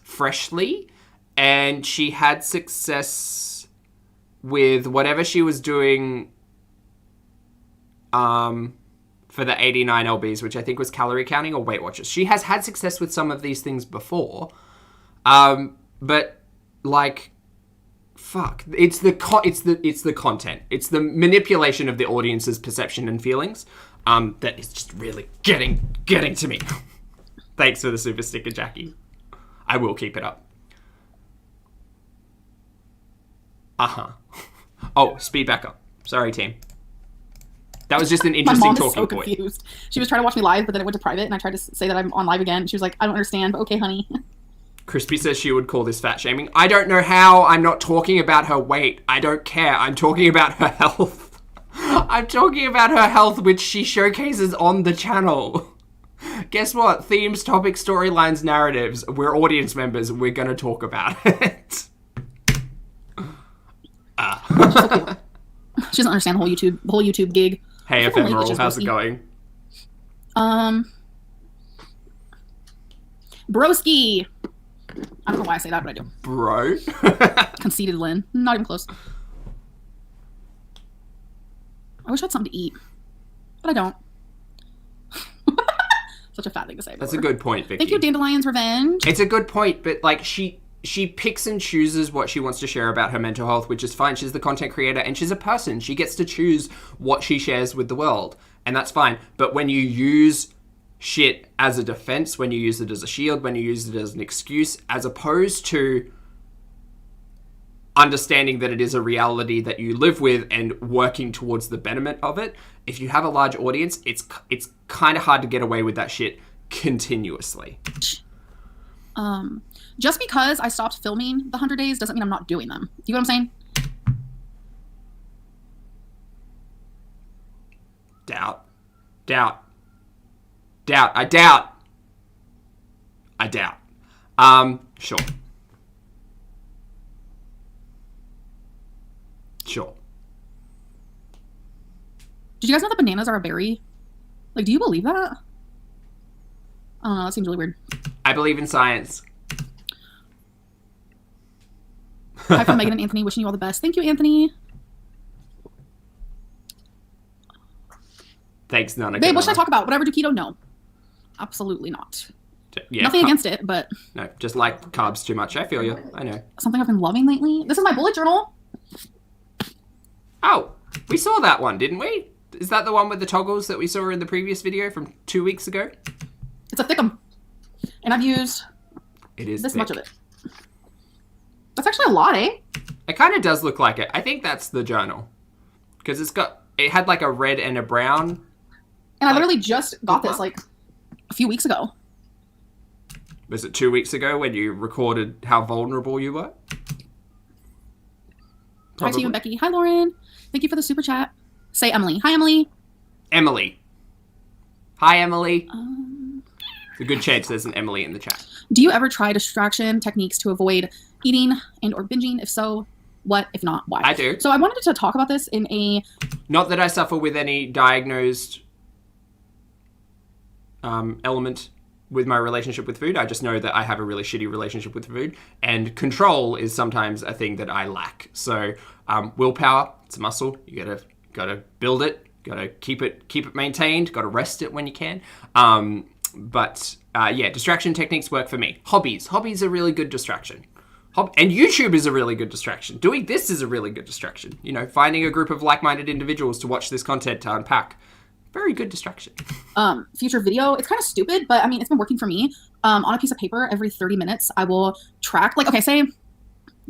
Freshly. And she had success with whatever she was doing for the 89 lbs, which I think was calorie counting or Weight Watchers. She has had success with some of these things before. But like, fuck, it's the content. It's the manipulation of the audience's perception and feelings that is just really getting to me. Thanks for the super sticker, Jackie. I will keep it up. Oh, speed back up. Sorry, team. That was just an interesting talking point. My mom is so confused. She was trying to watch me live, but then it went to private, and I tried to say that I'm on live again. She was like, I don't understand, but okay, honey. Crispy says she would call this fat shaming. I don't know how. I'm not talking about her weight. I don't care. I'm talking about her health. I'm talking about her health, which she showcases on the channel. Guess what? Themes, topics, storylines, narratives. We're audience members. We're going to talk about it. She doesn't understand the whole YouTube gig. Hey, Ephemeral, how's it going? Broski. I don't know why I say that, but I do. Bro? Conceited Lynn. Not even close. I wish I had something to eat, but I don't. Such a fat thing to say. That's a good point, Vicky. Thank you, Dandelion's Revenge. It's a good point, but like she picks and chooses what she wants to share about her mental health, which is fine. She's the content creator and she's a person. She gets to choose what she shares with the world, and that's fine. But when you use shit as a defense, when you use it as a shield, when you use it as an excuse, as opposed to understanding that it is a reality that you live with and working towards the betterment of it, if you have a large audience, it's kind of hard to get away with that shit continuously. Just because I stopped filming the 100 days doesn't mean I'm not doing them. You know what I'm saying? Doubt. I doubt. Sure. Did you guys know that bananas are a berry? Like, do you believe that? I don't know. That seems really weird. I believe in science. Hi from Megan and Anthony, wishing you all the best. Thank you, Anthony. Thanks, Nana. Babe, what should I talk about? Whatever do keto? No. Absolutely not. Yeah, nothing against it, but... No, just like carbs too much. I feel you. I know. Something I've been loving lately. This is my bullet journal. Oh, we saw that one, didn't we? Is that the one with the toggles that we saw in the previous video from 2 weeks ago? It's a thickum. And I've used this thick. much of it. That's actually a lot, eh? It kind of does look like it. I think that's the journal. Because it had like a red and a brown. And I literally just got this like a few weeks ago. Was it 2 weeks ago when you recorded how vulnerable you were? Probably. Hi to you and Becky. Hi, Lauren. Thank you for the super chat. Say Emily. Hi, Emily. Emily. Hi, Emily. It's a good chance there's an Emily in the chat. Do you ever try distraction techniques to avoid eating and or binging? If so, what? If not, why? I do. So I wanted to talk about this in a... Not that I suffer with any diagnosed element with my relationship with food. I just know that I have a really shitty relationship with food, and control is sometimes a thing that I lack. So willpower, it's a muscle. You gotta build it. Gotta keep it maintained. Gotta rest it when you can. But distraction techniques work for me. Hobbies are really good distraction. And YouTube is a really good distraction. Doing this is a really good distraction. You know, finding a group of like-minded individuals to watch this content to unpack. Very good distraction. Future video, it's kind of stupid, but I mean, it's been working for me. On a piece of paper, every 30 minutes, I will track, like, okay, say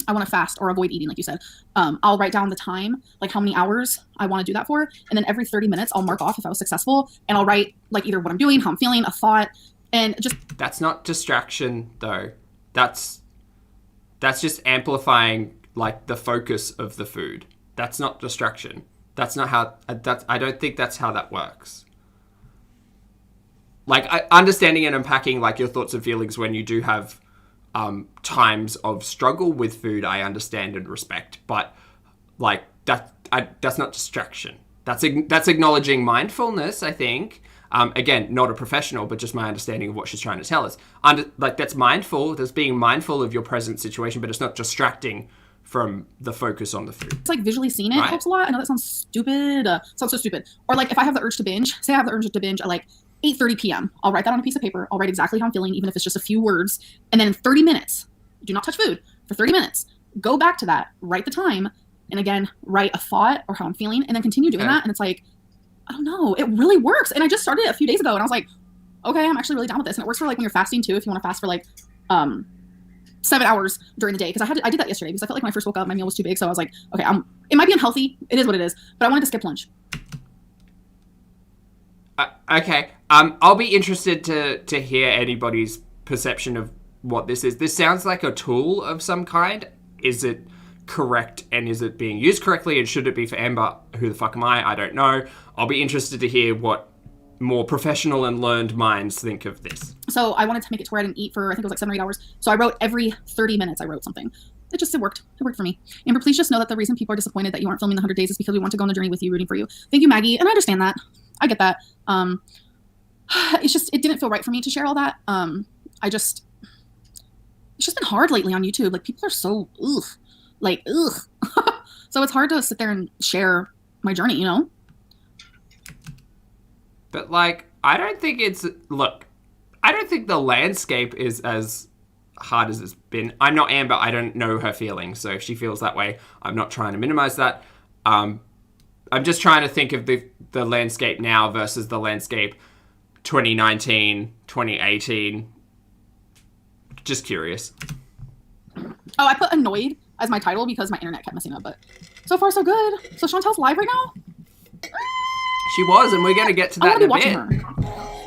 I want to fast or avoid eating, like you said. I'll write down the time, like how many hours I want to do that for. And then every 30 minutes, I'll mark off if I was successful. And I'll write like either what I'm doing, how I'm feeling, a thought, and just... That's not distraction, though. That's just amplifying, like, the focus of the food. That's not distraction. That's not how... I don't think that's how that works. Like, understanding and unpacking, like, your thoughts and feelings when you do have times of struggle with food, I understand and respect. But, like, that's not distraction. That's acknowledging mindfulness, I think. Again, not a professional, but just my understanding of what she's trying to tell us. That's mindful. That's being mindful of your present situation, but it's not distracting from the focus on the food. It's like visually seeing it helps a lot. I know that sounds stupid. Sounds so stupid. Or like if I have the urge to binge, say I have the urge to binge at like 8:30 p.m. I'll write that on a piece of paper. I'll write exactly how I'm feeling, even if it's just a few words. And then in 30 minutes, do not touch food for 30 minutes. Go back to that, write the time, and again, write a thought or how I'm feeling, and then continue doing that. And it's like, I don't know, it really works. And I just started it a few days ago, and I was like, okay, I'm actually really down with this. And it works for like when you're fasting too, if you want to fast for like 7 hours during the day. Because I did that yesterday because I felt like when I first woke up, my meal was too big. So I was like, okay, it might be unhealthy. It is what it is. But I wanted to skip lunch. Okay. I'll be interested to hear anybody's perception of what this is. This sounds like a tool of some kind. Is it correct, and is it being used correctly, and should it be for Amber? Who the fuck am I? I don't know. I'll be interested to hear what more professional and learned minds think of this. So I wanted to make it to where I didn't eat for, I think it was like 7 or 8 hours. So I wrote every 30 minutes, I wrote something. It worked. It worked for me. Amber, please just know that the reason people are disappointed that you aren't filming the 100 days is because we want to go on the journey with you, rooting for you. Thank you, Maggie. And I understand that. I get that. It didn't feel right for me to share all that. It's just been hard lately on YouTube. Like, people are so, So it's hard to sit there and share my journey, you know? But, like, I don't think the landscape is as hard as it's been. I'm not Amber. I don't know her feelings. So if she feels that way, I'm not trying to minimize that. I'm just trying to think of the landscape now versus the landscape 2019, 2018. Just curious. Oh, I put annoyed as my title because my internet kept messing up, but so far so good. So Chantal's live right now? She was, and we're going to get to that in a bit. Her.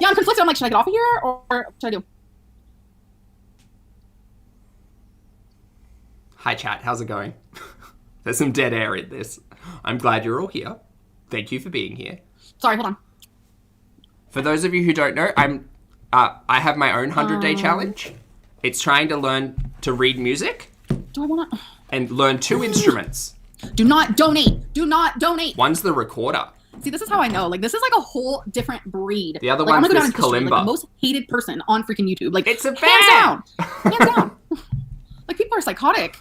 Yeah, I'm conflicted. I'm like, should I get off of here or what should I do? Hi, chat. How's it going? There's some dead air in this. I'm glad you're all here. Thank you for being here. Sorry, hold on. For those of you who don't know, I have my own 100-day challenge. It's trying to learn to read music. Do I want to? And learn 2 instruments. Do not donate. Do not donate. One's the recorder. See, this is how I know. Like, this is like a whole different breed. The other like, one's this history, kalimba. like, the most hated person on freaking YouTube. Like, it's a band. Hands down. Hands down. Like, people are psychotic.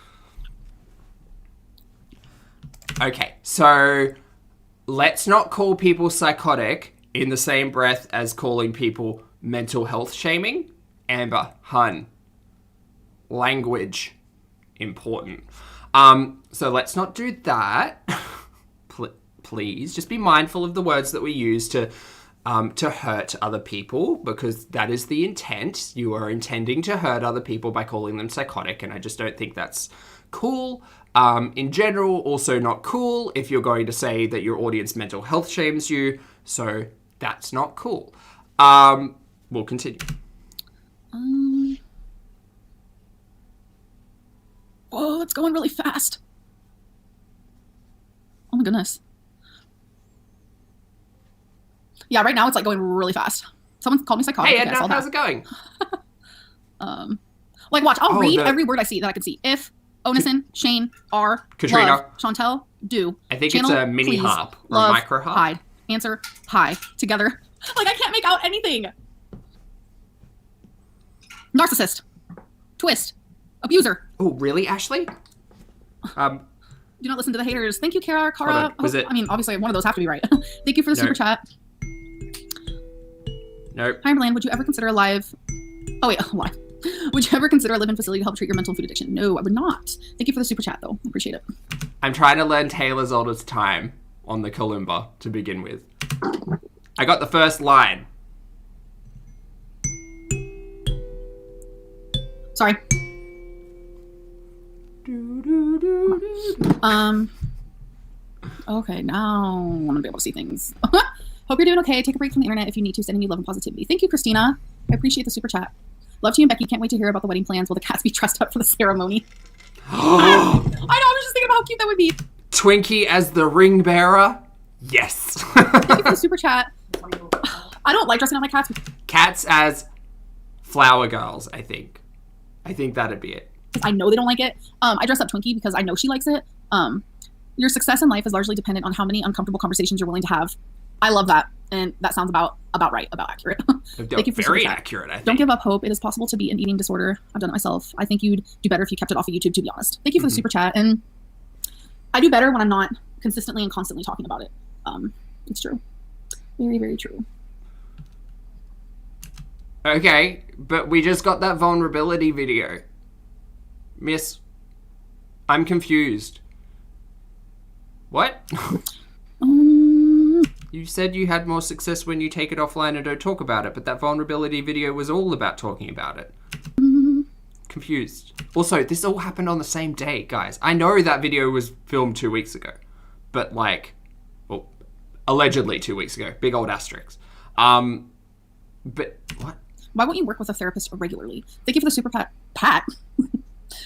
Okay, so let's not call people psychotic in the same breath as calling people mental health shaming. Amber, hun. Language. Important. So let's not do that. Please, just be mindful of the words that we use to hurt other people, because that is the intent. You are intending to hurt other people by calling them psychotic, and I just don't think that's cool. In general, also not cool if you're going to say that your audience mental health shames you, so that's not cool. We'll continue. Whoa, it's going really fast. Oh my goodness. Yeah, right now it's like going really fast. Someone called me psychotic. Hey, Edna, how's it going? Like, watch, I'll read every word I see that I can see. If, Onison, Shane, R, Katrina, love, Chantal, do. I think Channel, it's a mini please, harp or love, a micro harp. hide, answer, hi, together. Like, I can't make out anything. Narcissist, twist, abuser. Oh, really, Ashley? Do not listen to the haters. Thank you, Kara. Was it? I mean, obviously, one of those have to be right. Thank you for the super chat. Nope. Hi, Amberlynn. Would you ever consider a live? Oh wait, live. Would you ever consider a live-in facility to help treat your mental and food addiction? No, I would not. Thank you for the super chat, though. I appreciate it. I'm trying to learn Taylor's oldest time on the kalimba to begin with. I got the first line. Sorry. Okay, now I'm gonna be able to see things. Hope you're doing okay. Take a break from the internet if you need to. Sending you love and positivity. Thank you, Christina. I appreciate the super chat. Love to you and Becky. Can't wait to hear about the wedding plans. Will the cats be dressed up for the ceremony? I know. I was just thinking about how cute that would be. Twinkie as the ring bearer. Yes. Thank you for the super chat. I don't like dressing up my cats. Cats as flower girls, I think. I think that'd be it. I know they don't like it. I dress up Twinkie because I know she likes it. Your success in life is largely dependent on how many uncomfortable conversations you're willing to have. I love that. And that sounds about right, about accurate. Thank you for very super chat. accurate, I think. Don't give up hope. It is possible to beat an eating disorder. I've done it myself. I think you'd do better if you kept it off of YouTube, to be honest. Thank you for the super chat. And I do better when I'm not consistently and constantly talking about it. It's true. Very, very true. Okay, but we just got that vulnerability video. Miss, I'm confused. What? You said you had more success when you take it offline and don't talk about it, but that vulnerability video was all about talking about it. Confused. Also, this all happened on the same day, guys. I know that video was filmed 2 weeks ago, but like, well, allegedly 2 weeks ago. Big old asterisks. But what? Why won't you work with a therapist regularly? Thank you for the super Pat.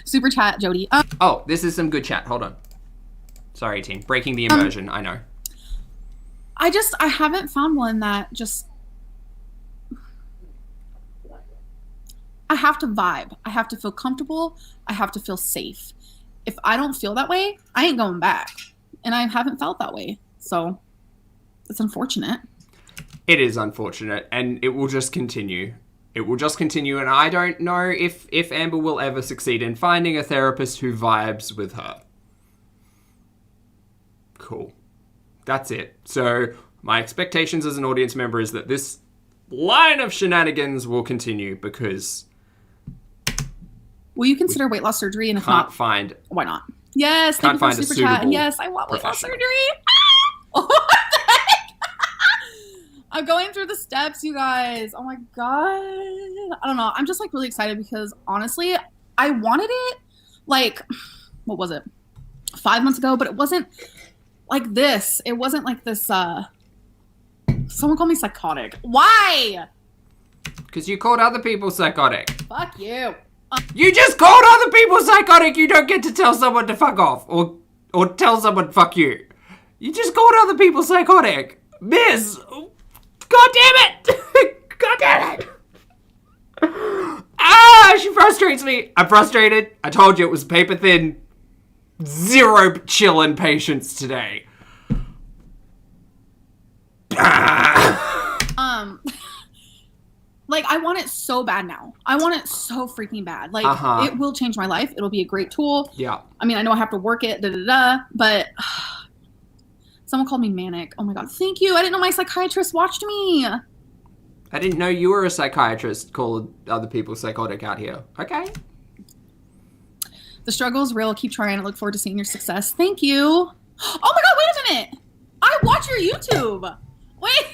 Super chat, Jody. Oh, this is some good chat. Hold on. Sorry, team. Breaking the immersion. I know. I haven't found one that just... I have to vibe. I have to feel comfortable. I have to feel safe. If I don't feel that way, I ain't going back. And I haven't felt that way. So it's unfortunate. It is unfortunate. And it will just continue. It will just continue. And I don't know if Amber will ever succeed in finding a therapist who vibes with her. Cool. That's it. So my expectations as an audience member is that this line of shenanigans will continue because Will you consider weight loss surgery? And if Can't not, find. why not? Yes, Can't thank you for find the a super chat. And suitable yes, I want weight loss professional. surgery. Ah! What the heck? I'm going through the steps, you guys. Oh my god. I don't know. I'm just like really excited because honestly, I wanted it like, what was it? 5 months ago, but it wasn't like this. It wasn't like this. Someone called me psychotic. Why? Because you called other people psychotic. Fuck you. You just called other people psychotic. You don't get to tell someone to fuck off or tell someone fuck you. You just called other people psychotic. Miss. God damn it. God damn it. Ah, she frustrates me. I'm frustrated. I told you it was paper thin. Zero chill and patience today. Like, I want it so bad now. I want it so freaking bad. Like, it will change my life. It'll be a great tool. Yeah. I mean, I know I have to work it, but someone called me manic. Oh my god, thank you. I didn't know my psychiatrist watched me. I didn't know you were a psychiatrist. Called other people psychotic out here. Okay. The struggle is real. Keep trying. I look forward to seeing your success. Thank you. Oh my god, wait a minute. I watch your YouTube. Wait.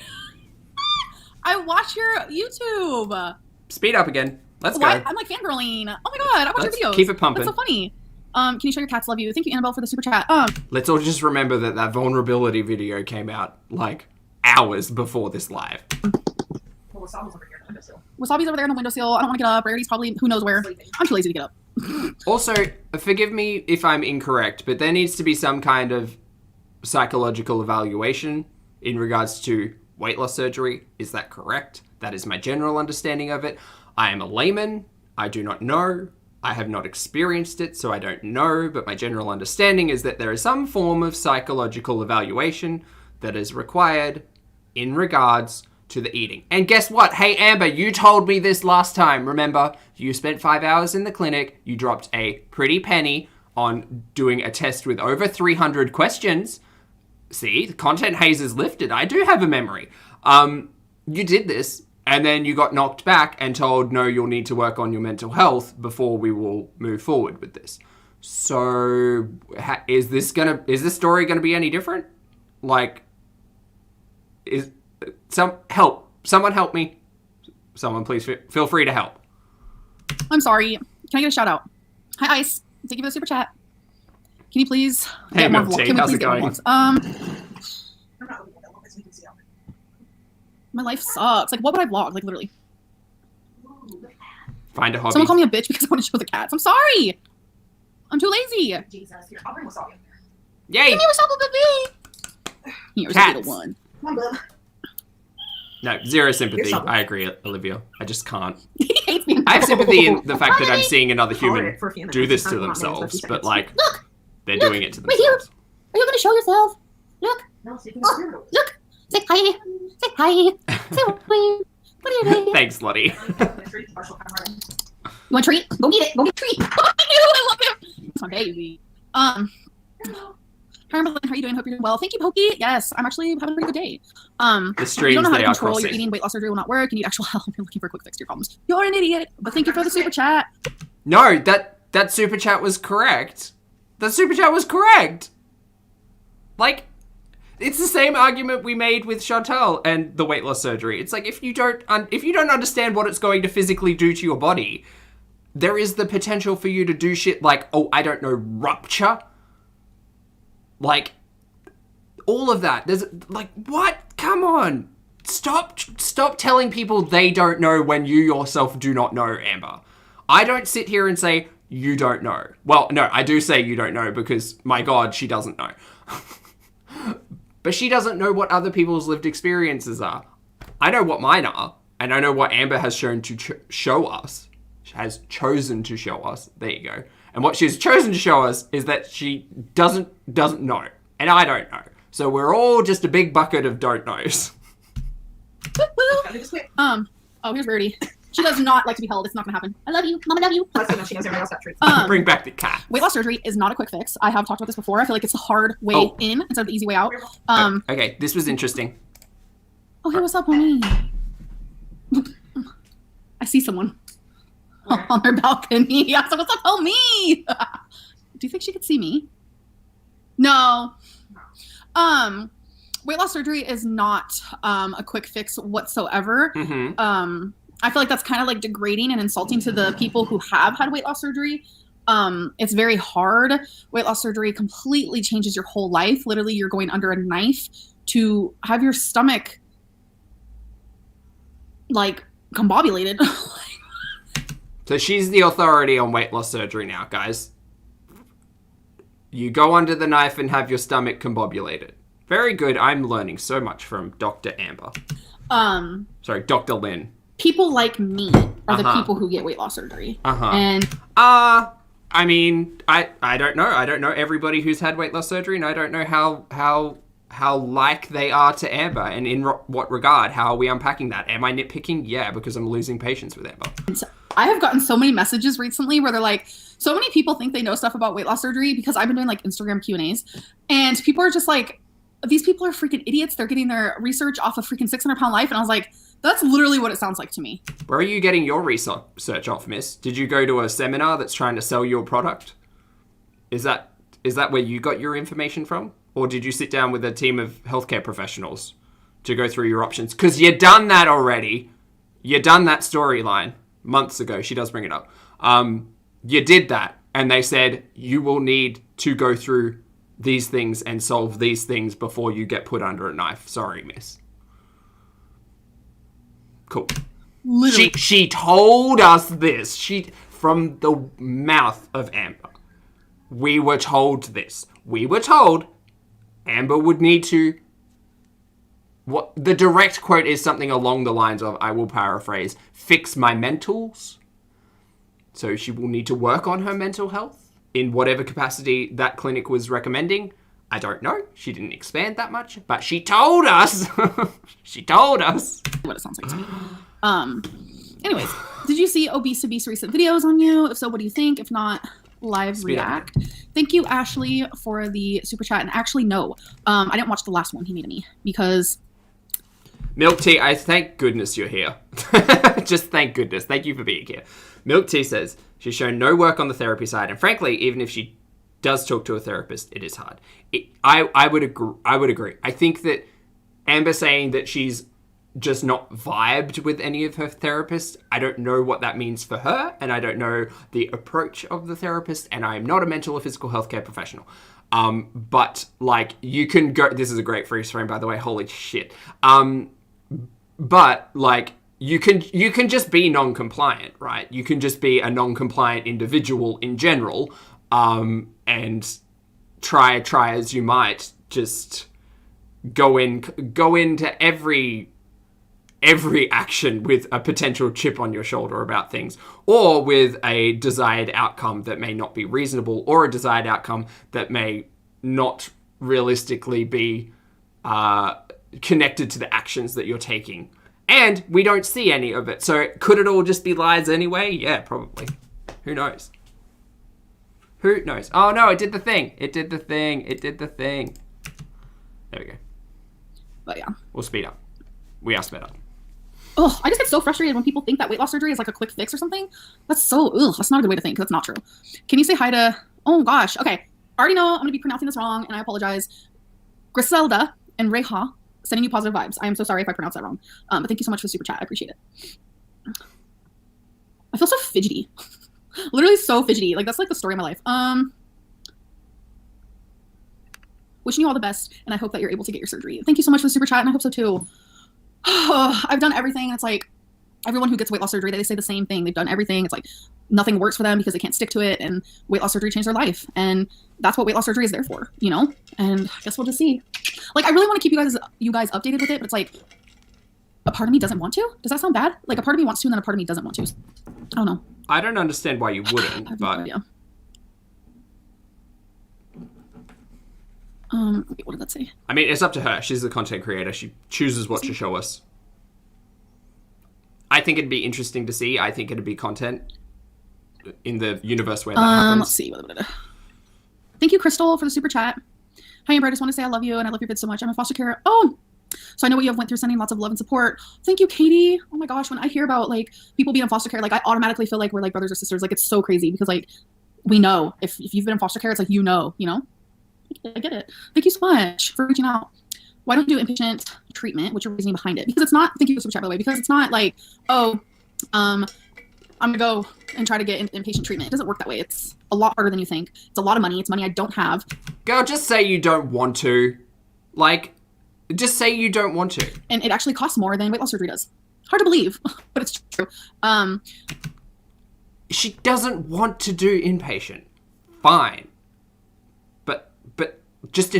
I watch your YouTube. Speed up again. Let's go. I'm like fangirling. Oh my god, I watch your videos. Keep it pumping. That's so funny. Can you show your cats love you? Thank you, Annabelle, for the super chat. Let's all just remember that vulnerability video came out like hours before this live. Well, Wasabi's over here on the windowsill. Wasabi's over there on the windowsill. I don't want to get up. Rarity's probably who knows where. Sleeping. I'm too lazy to get up. Also, forgive me if I'm incorrect, but there needs to be some kind of psychological evaluation in regards to weight loss surgery. Is that correct? That is my general understanding of it. I am a layman. I do not know. I have not experienced it, so I don't know, but my general understanding is that there is some form of psychological evaluation that is required in regards to the eating. And guess what? Hey, Amber, you told me this last time. Remember, you spent 5 hours in the clinic. You dropped a pretty penny on doing a test with over 300 questions. See, the content haze is lifted. I do have a memory. You did this, and then you got knocked back and told, no, you'll need to work on your mental health before we will move forward with this. So, is this story gonna be any different? Like, someone help me. Someone please feel free to help. I'm sorry. Can I get a shout out? Hi, Ice. Thank you for the super chat. Can you please Hey, get more Milty, Can we how's please it get more going? vlogs? I'm not looking at that one because we can see on My life sucks. Like, what would I vlog? Like, literally. Find a hobby. Someone called me a bitch because I want to show the cats. I'm sorry. I'm too lazy. Jesus, here, I'll bring Wasabi up there. Yay! Give me a baby. Here's a Cats. little one. Come on, bub. No, zero sympathy. You're shovel. I agree, Olivia. I just can't. He hates me. I have sympathy in the fact that I'm seeing another human Tolerant for a few minutes. do this to I'm not managed for a themselves, few but seconds. like, Look, they're look, doing it to right here. themselves. are you going to show yourself? Look, No, so you can Oh, hear it. look. Say hi. Say hi. Say what are you doing? Thanks, Lottie. You want a treat? Go get it. Go get a treat. I love him. It's my baby. Amberlynn, how are you doing? Hope you're doing well. Thank you, Pulpy. Yes, I'm actually having a pretty good day. The You streams don't know how they to are control your crossing. eating. Weight loss surgery will not work. You need actual help. You're looking for a quick fix to your problems. You're an idiot. But thank you for the super chat. No, that super chat was correct. The super chat was correct. Like, it's the same argument we made with Chantal and the weight loss surgery. It's like if you don't understand what it's going to physically do to your body, there is the potential for you to do shit like, oh, I don't know, rupture. Like, all of that. There's like, what? Come on. Stop telling people they don't know when you yourself do not know, Amber. I don't sit here and say, you don't know. Well, no, I do say you don't know because, my God, she doesn't know. But she doesn't know what other people's lived experiences are. I know what mine are, and I know what Amber has shown to show us. She has chosen to show us. There you go. And what she's chosen to show us is that she doesn't know. And I don't know. So we're all just a big bucket of don't knows. Gotta do this quick. Oh, here's Rarity. She does not like to be held. It's not gonna happen. I love you. Mama, love you. Plus, you know, she knows everybody else got treats. Bring back the cat. Weight loss surgery is not a quick fix. I have talked about this before. I feel like it's a hard way Oh. in instead of the easy way out. Okay, this was interesting. Oh, hey, what's up, homie? I see someone. on her balcony. I was like, what's up, tell me? Do you think she could see me? No. Weight loss surgery is not a quick fix whatsoever. Mm-hmm. I feel like that's kind of like degrading and insulting to the people who have had weight loss surgery. It's very hard. Weight loss surgery completely changes your whole life. Literally, you're going under a knife to have your stomach like combobulated. So she's the authority on weight loss surgery now, guys. You go under the knife and have your stomach combobulated. Very good. I'm learning so much from Dr. Amber. Sorry, Dr. Lynn. People like me are the people who get weight loss surgery. And I mean, I don't know. I don't know everybody who's had weight loss surgery, and I don't know how like they are to Amber, and in what regard. How are we unpacking that? Am I nitpicking? Yeah, because I'm losing patience with Amber. I have gotten so many messages recently where they're like, so many people think they know stuff about weight loss surgery because I've been doing like Instagram Q&As, and people are just like, these people are freaking idiots. They're getting their research off of freaking 600-pound life. And I was like, that's literally what it sounds like to me. Where are you getting your research off, miss? Did you go to a seminar that's trying to sell your product? Is that where you got your information from? Or did you sit down with a team of healthcare professionals to go through your options? Because you done that already. You done that storyline months ago. She does bring it up. You did that. And they said, you will need to go through these things and solve these things before you get put under a knife. Sorry, miss. Cool. Literally. She told us this. From the mouth of Amber. We were told this. We were told Amber would need to... What the direct quote is something along the lines of, I will paraphrase, fix my mentals. So she will need to work on her mental health in whatever capacity that clinic was recommending. I don't know. She didn't expand that much, but she told us. She told us. What it sounds like to me. Anyways, did you see Obese recent videos on you? If so, what do you think? If not, live react. Thank you, Ashley, for the super chat. And actually, no, I didn't watch the last one he made of me because... Milk Tea, I thank goodness you're here. Just thank goodness. Thank you for being here. Milk Tea says she's shown no work on the therapy side, and frankly, even if she does talk to a therapist, it is hard. I would agree. I think that Amber saying that she's just not vibed with any of her therapists, I don't know what that means for her, and I don't know the approach of the therapist, and I'm not a mental or physical healthcare professional. But like you can go. This is a great freeze frame, by the way. Holy shit. But like you can just be non-compliant, right? You can just be a non-compliant individual in general, and try as you might, just go into every action with a potential chip on your shoulder about things, or with a desired outcome that may not be reasonable, or a desired outcome that may not realistically be connected to the actions that you're taking. And we don't see any of it. So could it all just be lies anyway? Yeah, probably. Who knows? Who knows? Oh no, it did the thing. It did the thing. There we go. But yeah. We'll speed up. We are sped up. Oh, I just get so frustrated when people think that weight loss surgery is like a quick fix or something. That's not a good way to think, because that's not true. Can you say hi to, oh gosh, okay. I already know I'm going to be pronouncing this wrong, and I apologize. Griselda and Reha, sending you positive vibes. I am so sorry if I pronounced that wrong. But thank you so much for the super chat. I appreciate it. I feel so fidgety. Literally so fidgety. Like, that's like the story of my life. Wishing you all the best, and I hope that you're able to get your surgery. Thank you so much for the super chat, and I hope so too. I've done everything. It's like everyone who gets weight loss surgery, they say the same thing. They've done everything. It's like nothing works for them because they can't stick to it, and weight loss surgery changed their life. And that's what weight loss surgery is there for, you know? And I guess we'll just see. Like, I really want to keep you guys updated with it, but it's like a part of me doesn't want to. Does that sound bad? Like, a part of me wants to, and then a part of me doesn't want to. I don't know. I don't understand why you wouldn't, but... idea. Wait, what did that say? I mean, it's up to her. She's the content creator. She chooses what to show us. I think it'd be interesting to see. I think it'd be content in the universe where that happens. Let's see. Thank you, Crystal, for the super chat. Hi, Amber. I just want to say I love you, and I love your vids so much. I'm a foster care. Oh, So I know what you have went through, sending lots of love and support. Thank you, Katie. Oh my gosh, when I hear about like people being in foster care, like I automatically feel like we're like brothers or sisters. Like it's so crazy because like we know if you've been in foster care, it's like, you know. I get it. Thank you so much for reaching out. Why don't you do inpatient treatment? What's your reasoning behind it? Because it's not, thank you for super chat, by the way, because it's not like, oh, I'm gonna go and try to get inpatient treatment. It doesn't work that way. It's a lot harder than you think. It's a lot of money. It's money I don't have. Girl, just say you don't want to. Like, just say you don't want to. And it actually costs more than weight loss surgery does. Hard to believe, but it's true. She doesn't want to do inpatient. Fine. But just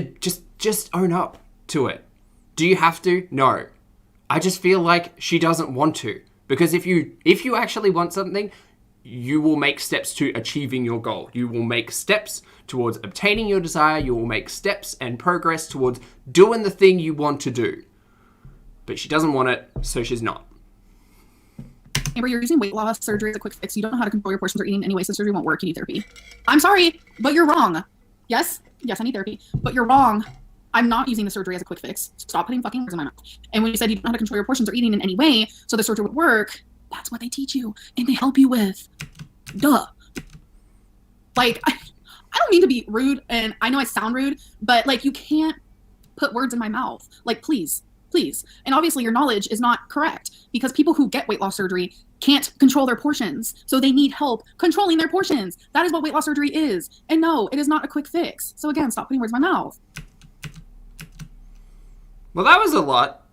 own up to it. Do you have to? No. I just feel like she doesn't want to. Because if you actually want something, you will make steps to achieving your goal. You will make steps towards obtaining your desire. You will make steps and progress towards doing the thing you want to do. But she doesn't want it, so she's not. Amber, you're using weight loss surgery as a quick fix. You don't know how to control your portions or eating anyway, so surgery won't work. You need therapy. I'm sorry, but you're wrong. Yes, I need therapy, but you're wrong. I'm not using the surgery as a quick fix. Stop putting fucking words in my mouth. And when you said you don't know how to control your portions or eating in any way, so the surgery would work, that's what they teach you and they help you with. Duh. Like, I don't mean to be rude, and I know I sound rude, but like, you can't put words in my mouth. Like, please. And obviously your knowledge is not correct because people who get weight loss surgery can't control their portions. So they need help controlling their portions. That is what weight loss surgery is. And no, it is not a quick fix. So again, stop putting words in my mouth. Well, that was a lot.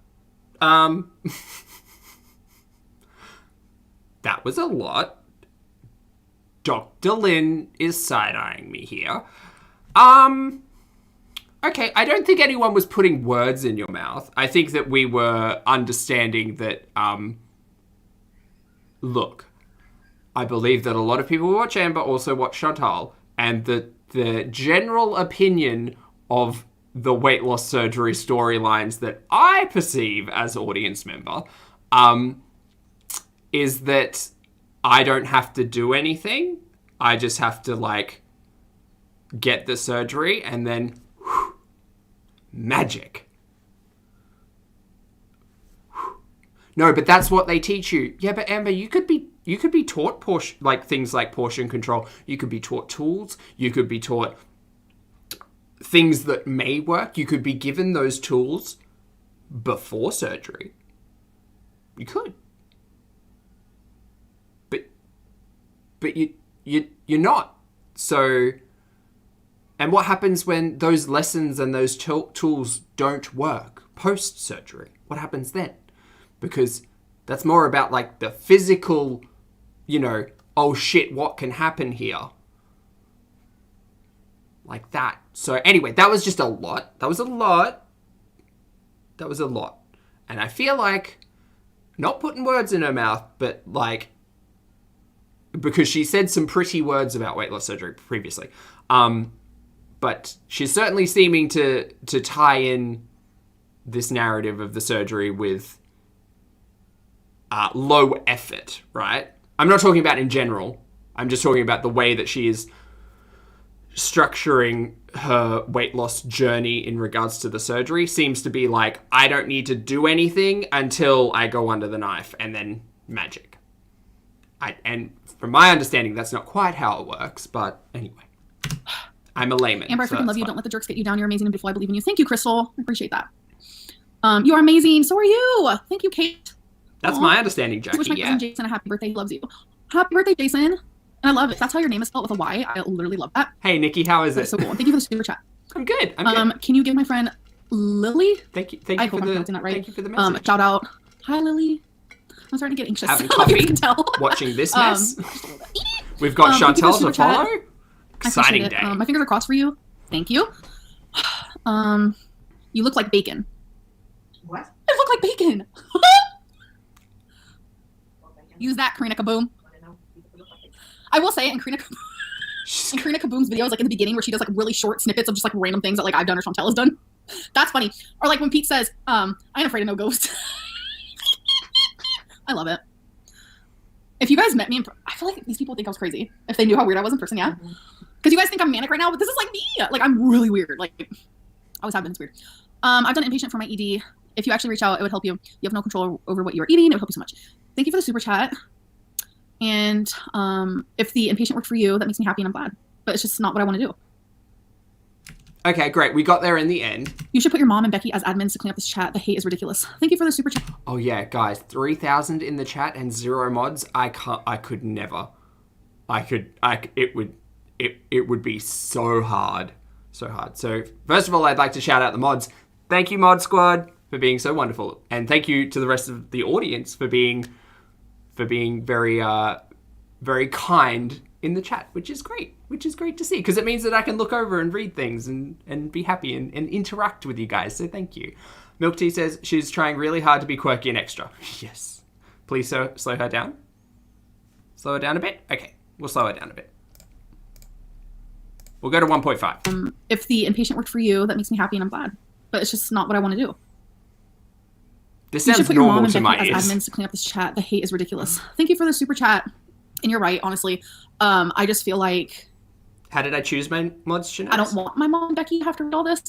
That was a lot. Dr. Lynn is side-eyeing me here. Okay, I don't think anyone was putting words in your mouth. I think that we were understanding that, look, I believe that a lot of people who watch Amber also watch Chantal, and the general opinion of the weight loss surgery storylines that I perceive as audience member, is that I don't have to do anything. I just have to, like, get the surgery and then magic. No, but that's what they teach you. Yeah, but Amber, you could be taught things like portion control. You could be taught tools. You could be taught things that may work. You could be given those tools before surgery. You could. But you're not. So, and what happens when those lessons and those tools don't work post-surgery? What happens then? Because that's more about like the physical, oh shit, what can happen here? Like that. So anyway, that was just a lot. That was a lot. And I feel like, not putting words in her mouth, but like, because she said some pretty words about weight loss surgery previously. But she's certainly seeming to tie in this narrative of the surgery with low effort, right? I'm not talking about in general. I'm just talking about the way that she is structuring her weight loss journey in regards to the surgery. Seems to be like, I don't need to do anything until I go under the knife and then magic. And from my understanding, that's not quite how it works, but anyway. I'm a layman. Amber, I freaking love you. Don't let the jerks get you down. You're amazing, and beautiful. I believe in you. Thank you, Crystal. I appreciate that. You are amazing. So are you. Thank you, Kate. That's my understanding, Jackie. Wish my cousin Jason a happy birthday. He loves you. Happy birthday, Jason. And I love it. That's how your name is spelled with a Y. I literally love that. Hey, Nikki, how is it? That's so cool. Thank you for the super chat. I'm good. I'm good. Can you give my friend Lily? Thank you I for hope I'm the pronouncing that right. Thank you for the message. Shout out. Hi, Lily. I'm starting to get anxious. Having coffee, you can tell. watching this mess. We've got Chantal to follow. Exciting day. My fingers are crossed for you. Thank you. You look like bacon. What? I look like bacon. Use that, Karina Kaboom. I will say, in Karina Kaboom's videos, like in the beginning, where she does like really short snippets of just like random things that like I've done or Chantal has done. That's funny. Or like when Pete says, I ain't afraid of no ghosts. I love it. If you guys met me, I feel like these people think I was crazy. If they knew how weird I was in person, yeah? Because you guys think I'm manic right now, but this is like me. Like, I'm really weird. Like, I always have been. It's weird. I've done inpatient for my ED If you actually reach out, it would help you. You have no control over what you are eating. It would help you so much. Thank you for the super chat. And if the inpatient worked for you, that makes me happy and I'm glad. But it's just not what I want to do. Okay, great. We got there in the end. You should put your mom and Becky as admins to clean up this chat. The hate is ridiculous. Thank you for the super chat. Oh yeah, guys, 3,000 in the chat and 0 mods. I could never. It would be so hard. So hard. So first of all, I'd like to shout out the mods. Thank you, Mod Squad, for being so wonderful. And thank you to the rest of the audience for being very very kind in the chat, which is great to see, because it means that I can look over and read things and be happy and interact with you guys. So thank you. Milk Tea says she's trying really hard to be quirky and extra. Yes. Please slow her down. Slow her down a bit? Okay, we'll slow her down a bit. We'll go to 1.5. If the inpatient worked for you, that makes me happy and I'm glad. But it's just not what I want to do. This You should sounds put your mom normal and to my Becky as ears. admins to clean up this chat. The hate is ridiculous. Thank you for the super chat. And you're right, honestly. I just feel like How did I choose my mods, Chanel? I don't want my mom and Becky to have to read all this.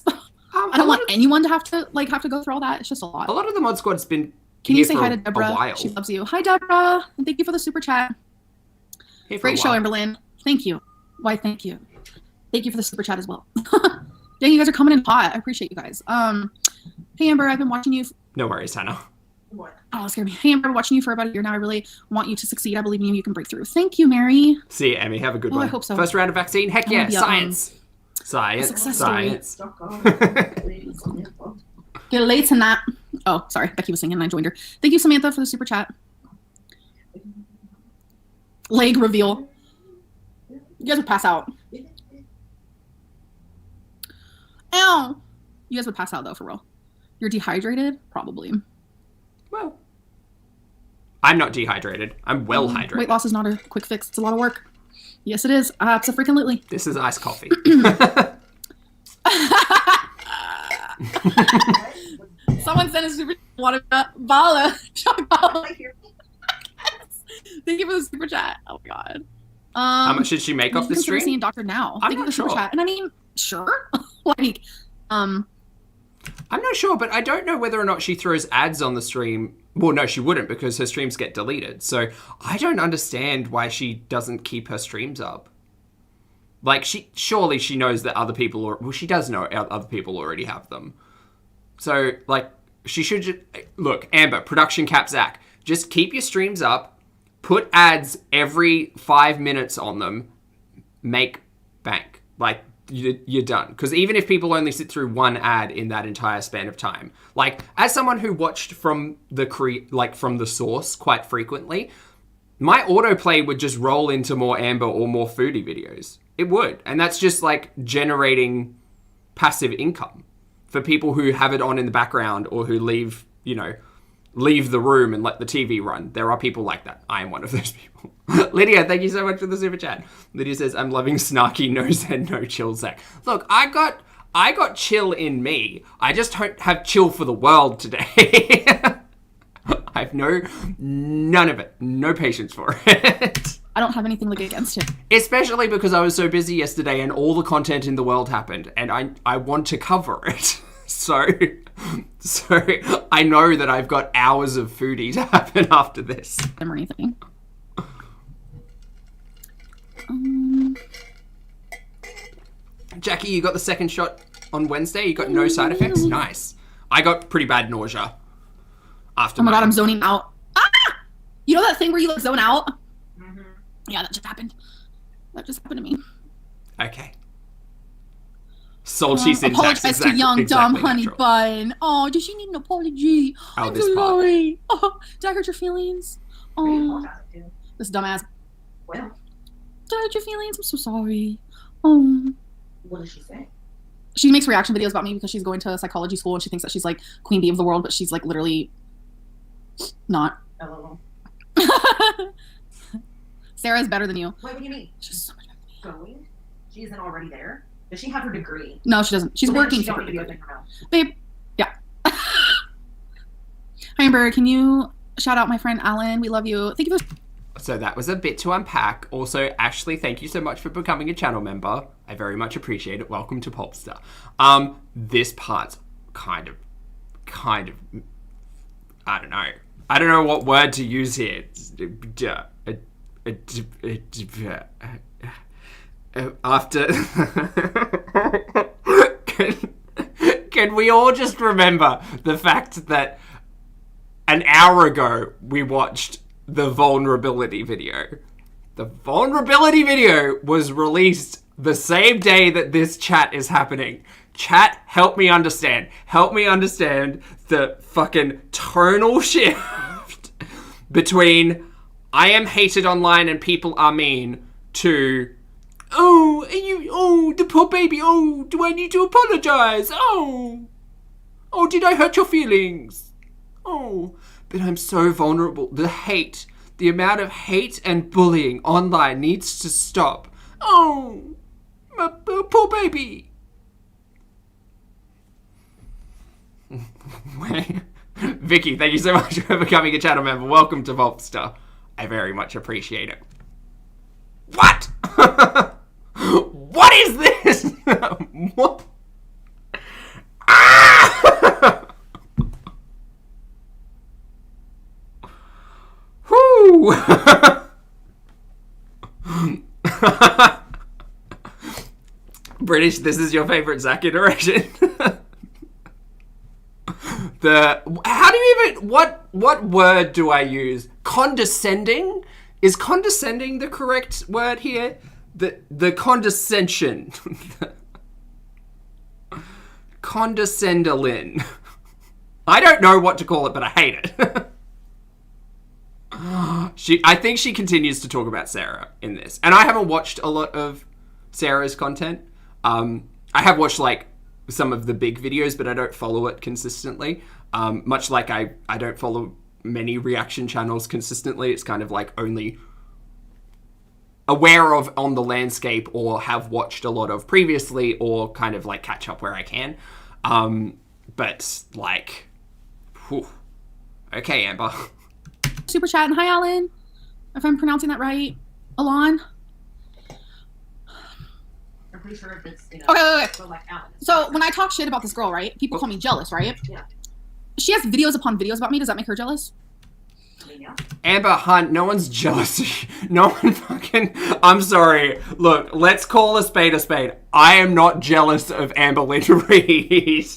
I don't want anyone to have to go through all that. It's just a lot. A lot of the mod squad's been Can here you say for hi to a Deborah? while. She loves you. Hi, Deborah. And thank you for the super chat. Here for a Great show, while. Amberlynn. Thank you. Why, thank you. Thank you for the super chat as well. Dang, you guys are coming in hot. I appreciate you guys. Hey, Amber, I've been watching you. No worries, Hannah. What? Oh, scare me. Hey, Amber, watching you for about a year now. I really want you to succeed. I believe in you. You can break through. Thank you, Mary. See you, Emmy. Have a good Oh, one. I hope so. First round of vaccine? Heck I yeah. wanna be a, Science. Science. success story. Science. Get late tonight. Oh, sorry. Becky was singing and I joined her. Thank you, Samantha, for the super chat. Leg reveal. You guys would pass out. Ow. You guys would pass out, though, for real. You're dehydrated? Probably. Well, I'm not dehydrated. I'm well hydrated. Weight loss is not a quick fix. It's a lot of work. Yes, it is. Absolutely. This is iced coffee. Someone sent a super water bala. Thank you for the super chat. Oh my god. How much did she make off the Consider stream? seeing Doctor Now. I'm Thank you for not the super sure. chat. And I mean, sure. Like, I'm not sure, but I don't know whether or not she throws ads on the stream. Well, no, she wouldn't, because her streams get deleted. So I don't understand why she doesn't keep her streams up. Like, surely she knows that other people, well, she does know other people already have them. So, like, she should just, look, Amber, production cap Zach, just keep your streams up, put ads every 5 minutes on them, make bank. Like, you're done. Because even if people only sit through one ad in that entire span of time, like, as someone who watched from from the source quite frequently, my autoplay would just roll into more Amber or more foodie videos. It would. And that's just like generating passive income for people who have it on in the background or who leave the room and let the TV run. There are people like that. I am one of those people. Lydia, thank you so much for the super chat. Lydia says, I'm loving snarky no zen, no chill Zach. Look, I got chill in me. I just don't have chill for the world today. I have none of it. No patience for it. I don't have anything like against him. Especially because I was so busy yesterday and all the content in the world happened and I want to cover it. So I know that I've got hours of foodie to happen after this. Or anything. Jackie, you got the second shot on Wednesday. You got no side effects. Nice. I got pretty bad nausea after. Oh my god, mine. I'm zoning out. Ah! You know that thing where you like zone out? Mm-hmm. Yeah, that just happened. That just happened to me. Okay. Salty syntax. Apologize to young, dumb honey bun. Oh, does she need an apology? Oh, I'm this so part. sorry. Oh, did I hurt your feelings? Oh, this dumbass. Well, Did I hurt your feelings? I'm so sorry. Oh. what did she say? She makes reaction videos about me because she's going to psychology school and she thinks that she's like queen bee of the world, but she's like literally not. LOL. Sarah is better than you. Wait, what do you mean? She's so much better than me. Going? She isn't already there? Does she have her degree? No, she doesn't. She's Well, then working she for don't her need to degree. open her mouth. Babe, yeah. Hi, Amber, can you shout out my friend Alan? We love you. Thank you for... So that was a bit to unpack. Also, Ashley, thank you so much for becoming a channel member. I very much appreciate it. Welcome to Popstar. This part's kind of kind of, I don't know what word to use here. After can we all just remember the fact that an hour ago we watched the vulnerability video? The vulnerability video was released the same day that this chat is happening. Chat, help me understand. Help me understand the fucking tonal shift between I am hated online and people are mean to the poor baby, do I need to apologize? Did I hurt your feelings? But I'm so vulnerable. The amount of hate and bullying online needs to stop. My poor baby. Vicky, thank you so much for becoming a channel member. Welcome to Volpster. I very much appreciate it. What? What is this? What? Ah! Whoo! British, this is your favorite Zach iteration. How do you even, what word do I use? Condescending? Is condescending the correct word here? The condescension. Condescendalin. I don't know what to call it, but I hate it. I think she continues to talk about Sarah in this. And I haven't watched a lot of Sarah's content. I have watched like some of the big videos, but I don't follow it consistently. Much like I don't follow many reaction channels consistently. It's kind of like only aware of on the landscape or have watched a lot of previously or kind of like catch up where I can. But like, whew. Okay, Amber. Super chat, and hi, Alan. If I'm pronouncing that right. Alon. I'm pretty sure if it's, Okay. so like Alan. So when I talk shit about this girl, right, people call me jealous, right? Yeah. She has videos upon videos about me. Does that make her jealous? I mean, yeah. Amber Hunt, no one's jealous. No one fucking... I'm sorry. Look, let's call a spade a spade. I am not jealous of Amberlynn Reid.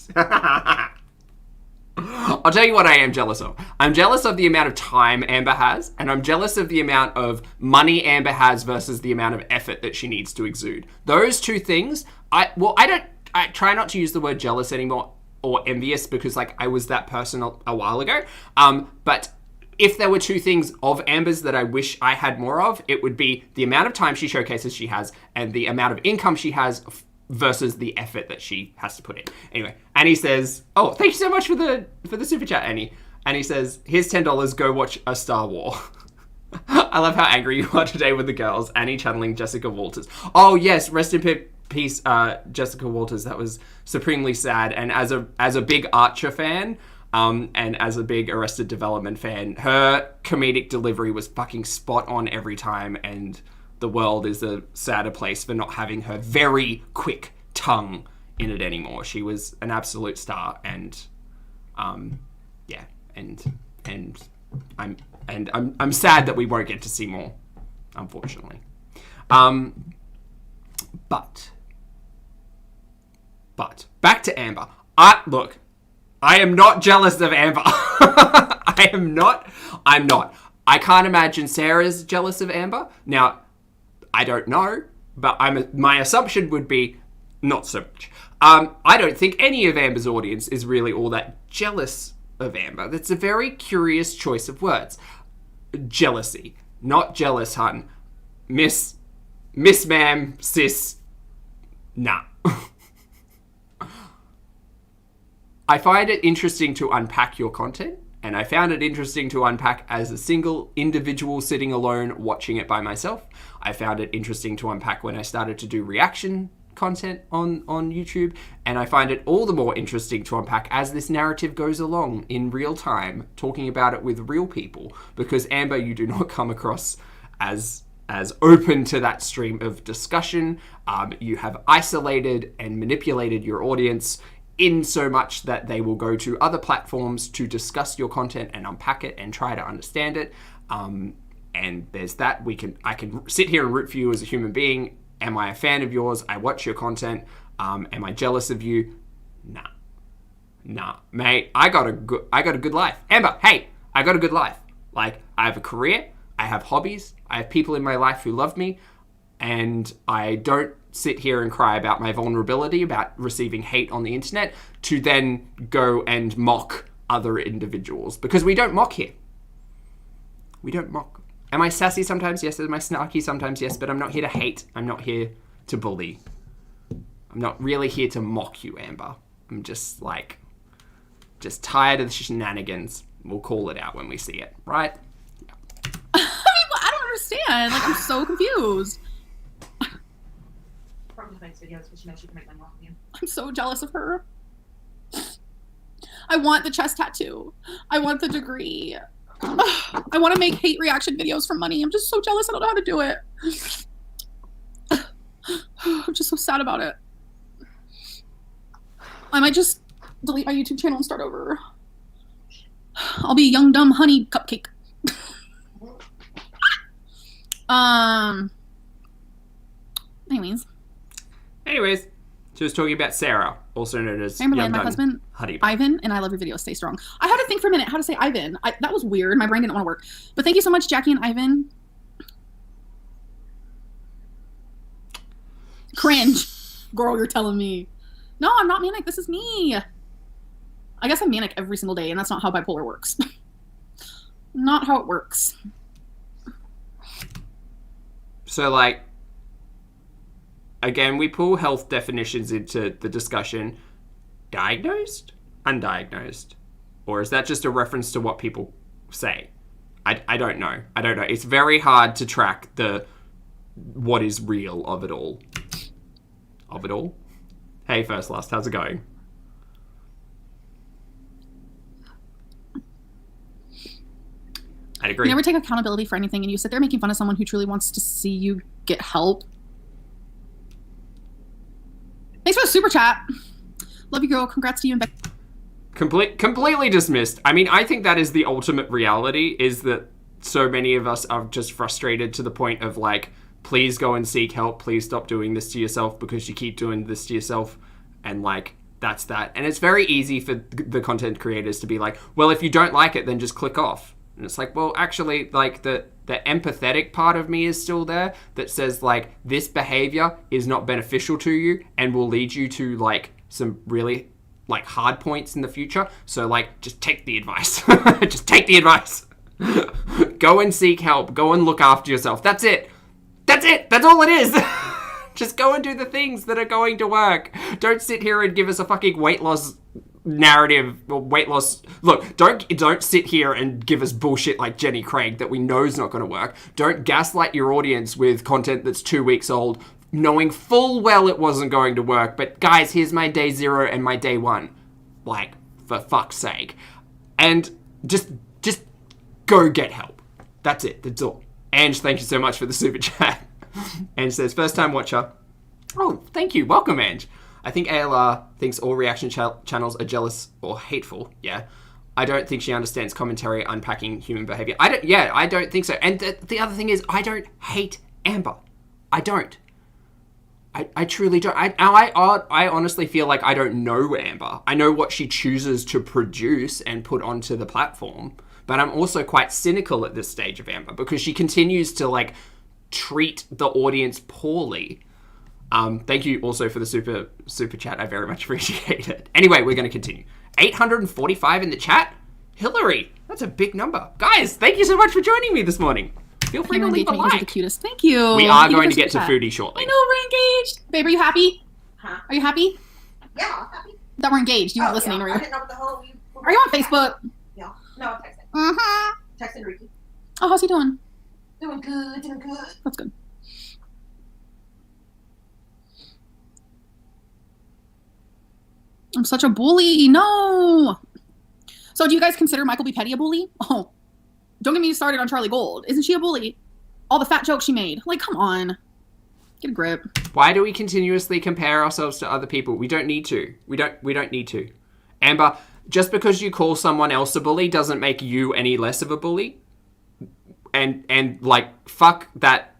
I'll tell you what I am jealous of. I'm jealous of the amount of time Amber has, and I'm jealous of the amount of money Amber has versus the amount of effort that she needs to exude. Those two things, I try not to use the word jealous anymore, or envious, because like I was that person a while ago. But if there were two things of Amber's that I wish I had more of, it would be the amount of time she showcases she has and the amount of income she has versus the effort that she has to put in. Anyway, Annie says, oh, thank you so much for the super chat, Annie. Annie says, here's $10, go watch A Star War. I love how angry you are today with the girls. Annie channeling Jessica Walters. Oh yes, rest in peace, Jessica Walters. That was supremely sad. And as a big Archer fan, and as a big Arrested Development fan, her comedic delivery was fucking spot on every time, and the world is a sadder place for not having her very quick tongue in it anymore. She was an absolute star, and yeah, and I'm sad that we won't get to see more, unfortunately. But back to Amber. Look, I am not jealous of Amber. I'm not. I can't imagine Sarah's jealous of Amber. Now, I don't know, but my assumption would be not so much. I don't think any of Amber's audience is really all that jealous of Amber. That's a very curious choice of words. Jealousy, not jealous, hun. Miss ma'am, sis, nah. I find it interesting to unpack your content, and I found it interesting to unpack as a single individual sitting alone watching it by myself. I found it interesting to unpack when I started to do reaction content on YouTube, and I find it all the more interesting to unpack as this narrative goes along in real time, talking about it with real people, because Amber, you do not come across as open to that stream of discussion. You have isolated and manipulated your audience in so much that they will go to other platforms to discuss your content and unpack it and try to understand it. And there's that. I can sit here and root for you as a human being. Am I a fan of yours? I watch your content. Am I jealous of you? Nah, mate. I got a good life. Amber, hey, I got a good life. Like, I have a career. I have hobbies. I have people in my life who love me, and I don't sit here and cry about my vulnerability, about receiving hate on the internet, to then go and mock other individuals, because we don't mock here. We don't mock. Am I sassy sometimes? Yes. Am I snarky sometimes? Yes. But I'm not here to hate. I'm not here to bully. I'm not really here to mock you, Amber. I'm just tired of the shenanigans. We'll call it out when we see it, right? I mean, I don't understand. Like, I'm so confused. Probably makes videos because she knows she can make money off of you. I'm so jealous of her. I want the chest tattoo. I want the degree. I want to make hate reaction videos for money. I'm just so jealous. I don't know how to do it. I'm just so sad about it. I might just delete my YouTube channel and start over. I'll be young, dumb, honey cupcake. Anyways, she was talking about Sarah, also known as Amberlynn, my husband, Honey. Ivan, and I love your video. Stay strong. I had to think for a minute how to say Ivan. That was weird. My brain didn't want to work. But thank you so much, Jackie and Ivan. Cringe. Girl, you're telling me. No, I'm not manic. This is me. I guess I'm manic every single day, and that's not how bipolar works. Not how it works. So, like, again, we pull health definitions into the discussion. Diagnosed? Undiagnosed? Or is that just a reference to what people say? I don't know. I don't know. It's very hard to track what is real of it all. Of it all? Hey, First Last, how's it going? I'd agree. You never take accountability for anything, and you sit there making fun of someone who truly wants to see you get help. Thanks for the super chat. Love you, girl. Congrats to you and Becky. Completely dismissed. I mean, I think that is the ultimate reality, is that so many of us are just frustrated to the point of, like, please go and seek help. Please stop doing this to yourself because you keep doing this to yourself. And, like, that's that. And it's very easy for the content creators to be like, well, if you don't like it, then just click off. And it's like, well, actually, like, the empathetic part of me is still there that says, like, this behavior is not beneficial to you and will lead you to, like, some really, like, hard points in the future. So, like, just take the advice. Just take the advice. Go and seek help. Go and look after yourself. That's it. That's it. That's all it is. Just go and do the things that are going to work. Don't sit here and give us a fucking weight loss narrative or weight loss. Look, don't sit here and give us bullshit like Jenny Craig that we know is not going to work. Don't gaslight your audience with content that's 2 weeks old, knowing full well it wasn't going to work. But guys, here's my day 0 and my day 1. Like, for fuck's sake. And just go get help. That's it. That's all. Ange, thank you so much for the super chat. Ange says, first time watcher. Oh, thank you. Welcome, Ange. I think ALR thinks all reaction channels are jealous or hateful. Yeah. I don't think she understands commentary unpacking human behavior. I don't think so. And the other thing is, I don't hate Amber. I don't. I truly don't. I honestly feel like I don't know Amber. I know what she chooses to produce and put onto the platform. But I'm also quite cynical at this stage of Amber because she continues to, like, treat the audience poorly. Thank you also for the super chat. I very much appreciate it. Anyway, we're going to continue. 845 in the chat. Hillary, that's a big number. Guys, thank you so much for joining me this morning. Feel free to leave a like. The cutest. Thank you. We are going to get to foodie shortly. I know, we're engaged. Babe, are you happy? Huh? Are you happy? Yeah, I'm happy. That we're engaged. You weren't listening, were you? I didn't know what the hell Are you on Facebook? Yeah. No, I'm texting. Texting Ricky. Oh, how's he doing? Doing good, doing good. That's good. I'm such a bully. No. So do you guys consider Michael B. Petty a bully? Oh, don't get me started on Charlie Gold. Isn't she a bully? All the fat jokes she made. Like, come on. Get a grip. Why do we continuously compare ourselves to other people? We don't need to. We don't need to. Amber, just because you call someone else a bully doesn't make you any less of a bully. And like, fuck, that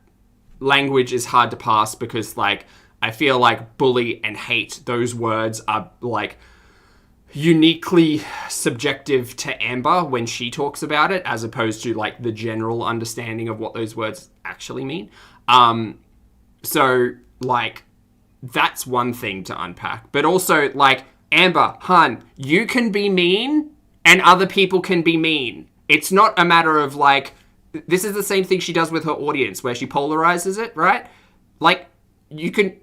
language is hard to pass because, like, I feel like bully and hate, those words are, like, uniquely subjective to Amber when she talks about it, as opposed to, like, the general understanding of what those words actually mean. So, like, that's one thing to unpack. But also, like, Amber, hun, you can be mean and other people can be mean. It's not a matter of, like, this is the same thing she does with her audience where she polarizes it, right? Like, you can...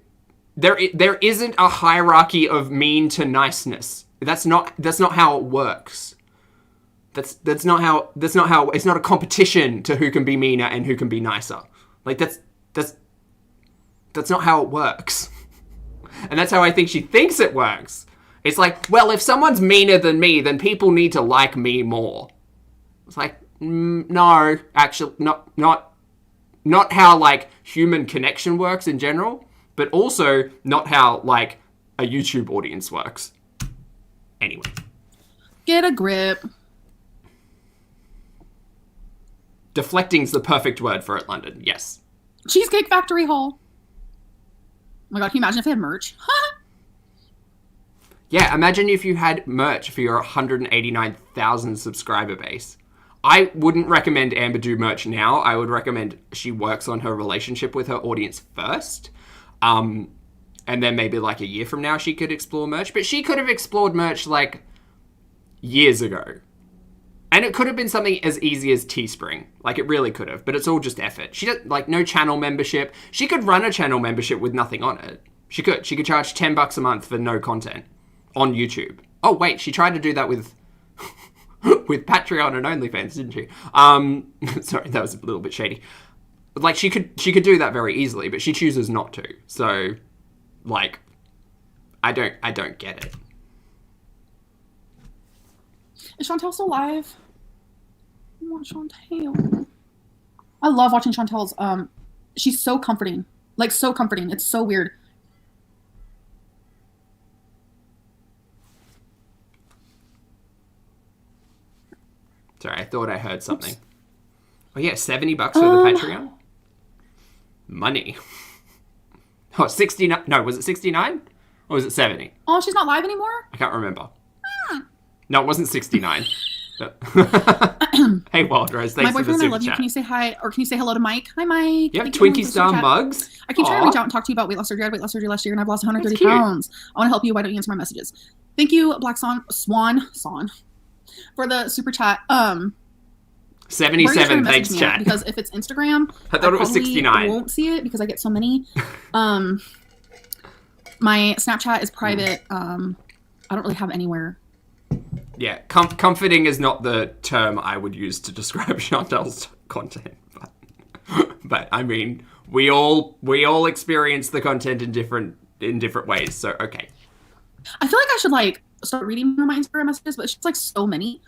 There isn't a hierarchy of mean to niceness. That's not how it works. That's not how it's not a competition to who can be meaner and who can be nicer. Like, that's not how it works. And that's how I think she thinks it works. It's like, well, if someone's meaner than me, then people need to like me more. It's like, no, actually, not how, like, human connection works in general, but also not how, like, a YouTube audience works. Anyway. Get a grip. Deflecting's the perfect word for it, London. Yes. Cheesecake Factory haul. Oh my god, can you imagine if they had merch? Yeah, imagine if you had merch for your 189,000 subscriber base. I wouldn't recommend Amber do merch now. I would recommend she works on her relationship with her audience first. And then maybe like a year from now she could explore merch. But she could have explored merch like years ago. And it could have been something as easy as Teespring. Like, it really could have. But it's all just effort. She does, like, no channel membership. She could run a channel membership with nothing on it. She could. She could charge $10 a month for no content on YouTube. Oh, wait. She tried to do that with with Patreon and OnlyFans, didn't she? Sorry, that was a little bit shady. Like, she could do that very easily, but she chooses not to. So, like, I don't get it. Is Chantal still alive? I want Chantal. I love watching Chantal's. She's so comforting. Like, so comforting. It's so weird. Sorry, I thought I heard something. Oops. Oh yeah, $70 for the Patreon? Money. Oh, 69. No, was it 69? Or was it 70? Oh, she's not live anymore? I can't remember. No, it wasn't 69. Hey, Wild Rose, thanks My for the boyfriend, super I love you. chat. Can you say hi, or can you say hello to Mike? Hi, Mike. You have Twinkie Star mugs? I keep trying to Aww. reach out and talk to you about weight loss surgery. I had weight loss surgery last year, and I've lost 130 pounds. I want to help you. Why don't you answer my messages? Thank you, Black Swan, for the super chat. 77, thanks, chat. Because if it's Instagram, I thought it was 69. I won't see it because I get so many. My Snapchat is private. I don't really have anywhere. Yeah, comforting is not the term I would use to describe Chantal's content, but I mean, we all experience the content in different ways. So okay. I feel like I should like start reading my Instagram messages, but it's just like so many.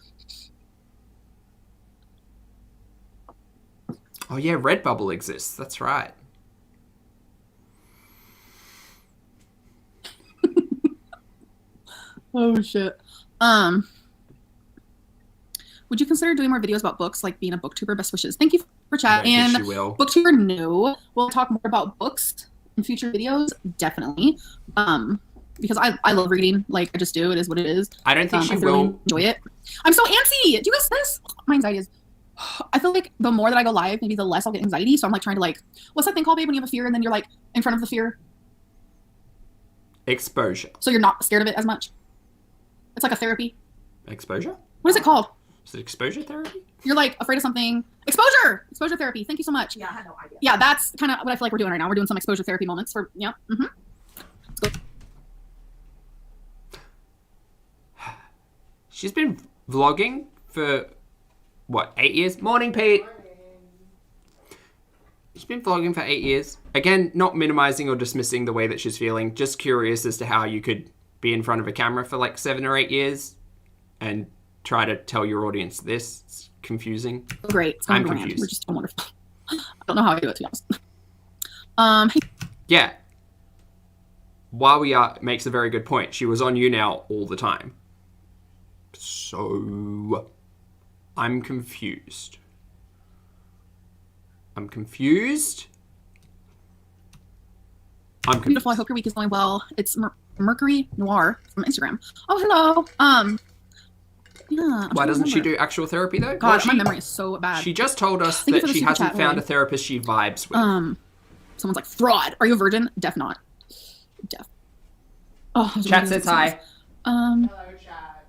Oh yeah, Redbubble exists. That's right. Oh shit. Would you consider doing more videos about books, like being a booktuber? Best wishes. Thank you for chat. And booktuber, no. We'll talk more about books in future videos, definitely. Because I love reading. Like, I just do. It is what it is. I don't think she I thoroughly will enjoy it. I'm so antsy. Do you guys see this? My anxiety is. I feel like the more that I go live, maybe the less I'll get anxiety. So I'm like trying to like, what's that thing called, babe, when you have a fear and then you're like in front of the fear? Exposure. So you're not scared of it as much. It's like a therapy. Exposure? What is it called? Is it exposure therapy? You're like afraid of something. Exposure therapy. Thank you so much. Yeah, I had no idea. Yeah, that's kind of what I feel like we're doing right now. We're doing some exposure therapy moments for, yeah. Mm-hmm. Let's go. She's been vlogging for, what, 8 years? Morning, Pete. She's been vlogging for 8 years. Again, not minimizing or dismissing the way that she's feeling. Just curious as to how you could be in front of a camera for like 7 or 8 years and try to tell your audience this. It's confusing. Great. I'm confused. We're just so wonderful. I don't know how I do it, to be honest. Hey, Yeah. While we are makes a very good point. She was on You Now all the time. So I'm confused. I'm confused. Beautiful. I hope your week is going well. It's Mercury Noir from Instagram. Oh, hello. Yeah. Why doesn't she do actual therapy though? God, my memory is so bad. She just told us that she hasn't found a therapist she vibes with. Someone's like, fraud. Are you a virgin? Def not. Def. Oh, Chat says hi. Hello, chat.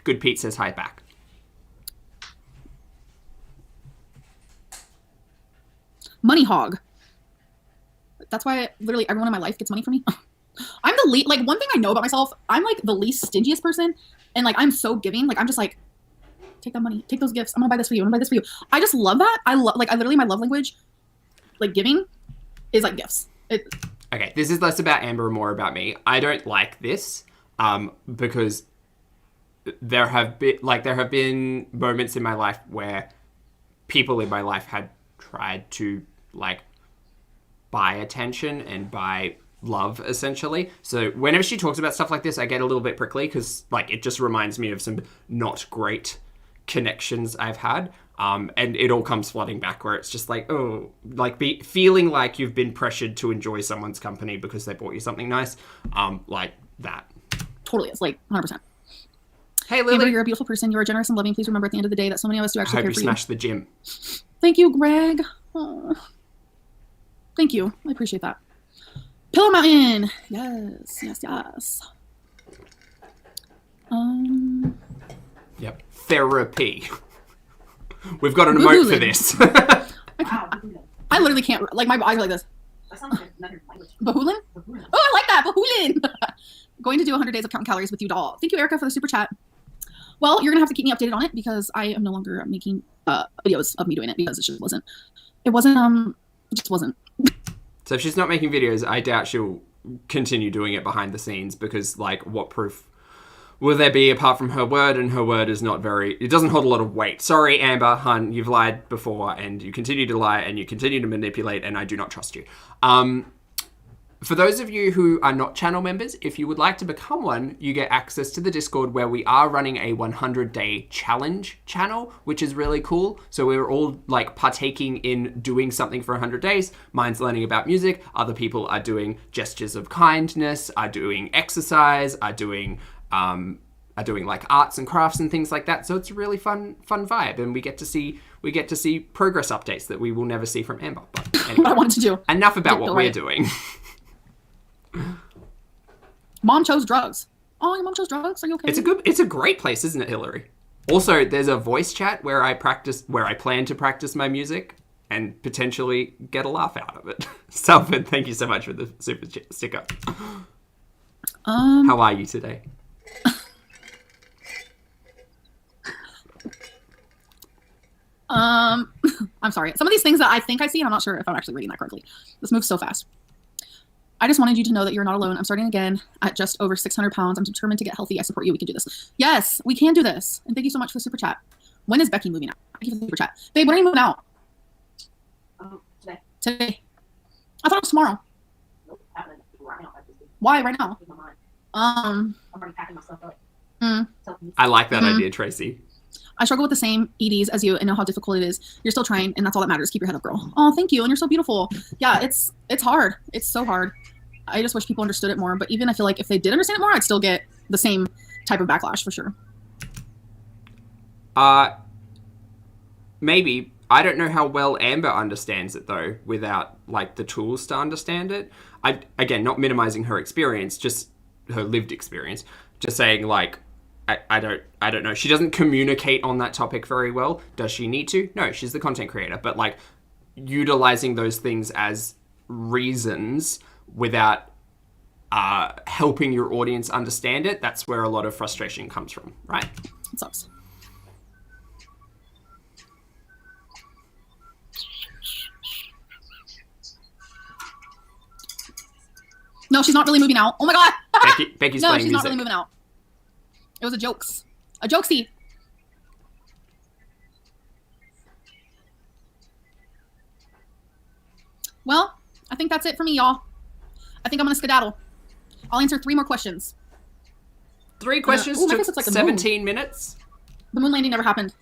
Good Pete says hi back. Money hog. That's why literally everyone in my life gets money from me. I'm the least, like, one thing I know about myself, I'm like the least stingiest person, and like I'm so giving. Like I'm just like, take that money, take those gifts. I'm gonna buy this for you. I'm gonna buy this for you. I just love that. I literally my love language, like giving, is like gifts. Okay, this is less about Amber and more about me. I don't like this because there have been moments in my life where people in my life had tried to like buy attention and buy love, essentially. So whenever she talks about stuff like this, I get a little bit prickly because like it just reminds me of some not great connections I've had. And it all comes flooding back where it's just like, oh, like feeling like you've been pressured to enjoy someone's company because they bought you something nice. Like that. Totally. It's like 100%. Hey, Lily. Amber, you're a beautiful person. You are generous and loving. Please remember at the end of the day that so many of us do actually care for you. I hope you smash the gym. Thank you, Greg. Thank you. I appreciate that. Pillow Mountain. Yes, yes, yes. Yep. Therapy. We've got an emote for this. I literally can't. Like my eyes are like this. That sounds like another language. Bahulin? Oh, I like that. Bahulin. Going to do 100 days of counting calories with you, doll. Thank you, Erica, for the super chat. Well, you're gonna have to keep me updated on it because I am no longer making videos of me doing it because it just wasn't. It just wasn't. So if she's not making videos, I doubt she'll continue doing it behind the scenes because, like, what proof will there be apart from her word? And her word is not very... It doesn't hold a lot of weight. Sorry, Amber, hun, you've lied before and you continue to lie and you continue to manipulate and I do not trust you. For those of you who are not channel members, if you would like to become one, you get access to the Discord where we are running a 100-day challenge channel, which is really cool. So we're all like partaking in doing something for 100 days. Mine's learning about music. Other people are doing gestures of kindness, are doing exercise, are doing like arts and crafts and things like that. So it's a really fun vibe, and we get to see progress updates that we will never see from Amber. But anyway, what I wanted to do. Enough about what we're doing. Mom chose drugs. Oh, your mom chose drugs? Are you okay? It's a great place, isn't it, Hillary? Also, there's a voice chat where I plan to practice my music and potentially get a laugh out of it. Salford, thank you so much for the super sticker. How are you today? I'm sorry. Some of these things that I think I see, and I'm not sure if I'm actually reading that correctly. This moves so fast. I just wanted you to know that you're not alone. I'm starting again at just over 600 pounds. I'm determined to get healthy. I support you. We can do this. Yes, we can do this. And thank you so much for the super chat. When is Becky moving out? Thank you for the super chat. Babe, when are you moving out? Today. Today. I thought it was tomorrow. Nope, right now. Why right now? I'm already packing myself up. I like that idea, Tracy. I struggle with the same EDs as you and know how difficult it is. You're still trying, and that's all that matters. Keep your head up, girl. Oh, thank you. And you're so beautiful. Yeah, it's hard. It's so hard. I just wish people understood it more. But even I feel like if they did understand it more, I'd still get the same type of backlash for sure. Maybe. I don't know how well Amber understands it though, without like the tools to understand it. Again, not minimizing her experience, just her lived experience. Just saying like, I don't know. She doesn't communicate on that topic very well. Does she need to? No, she's the content creator. But like utilizing those things as reasons without helping your audience understand it, that's where a lot of frustration comes from, right? It sucks. No, she's not really moving out. Oh my god! Becky's no, playing she's music. not really moving out. It was a jokes. A jokesy. Well, I think that's it for me, y'all. I think I'm gonna skedaddle. I'll answer 3 more questions. 3 questions Ooh, my took face looks like a 17 minutes. The moon landing never happened.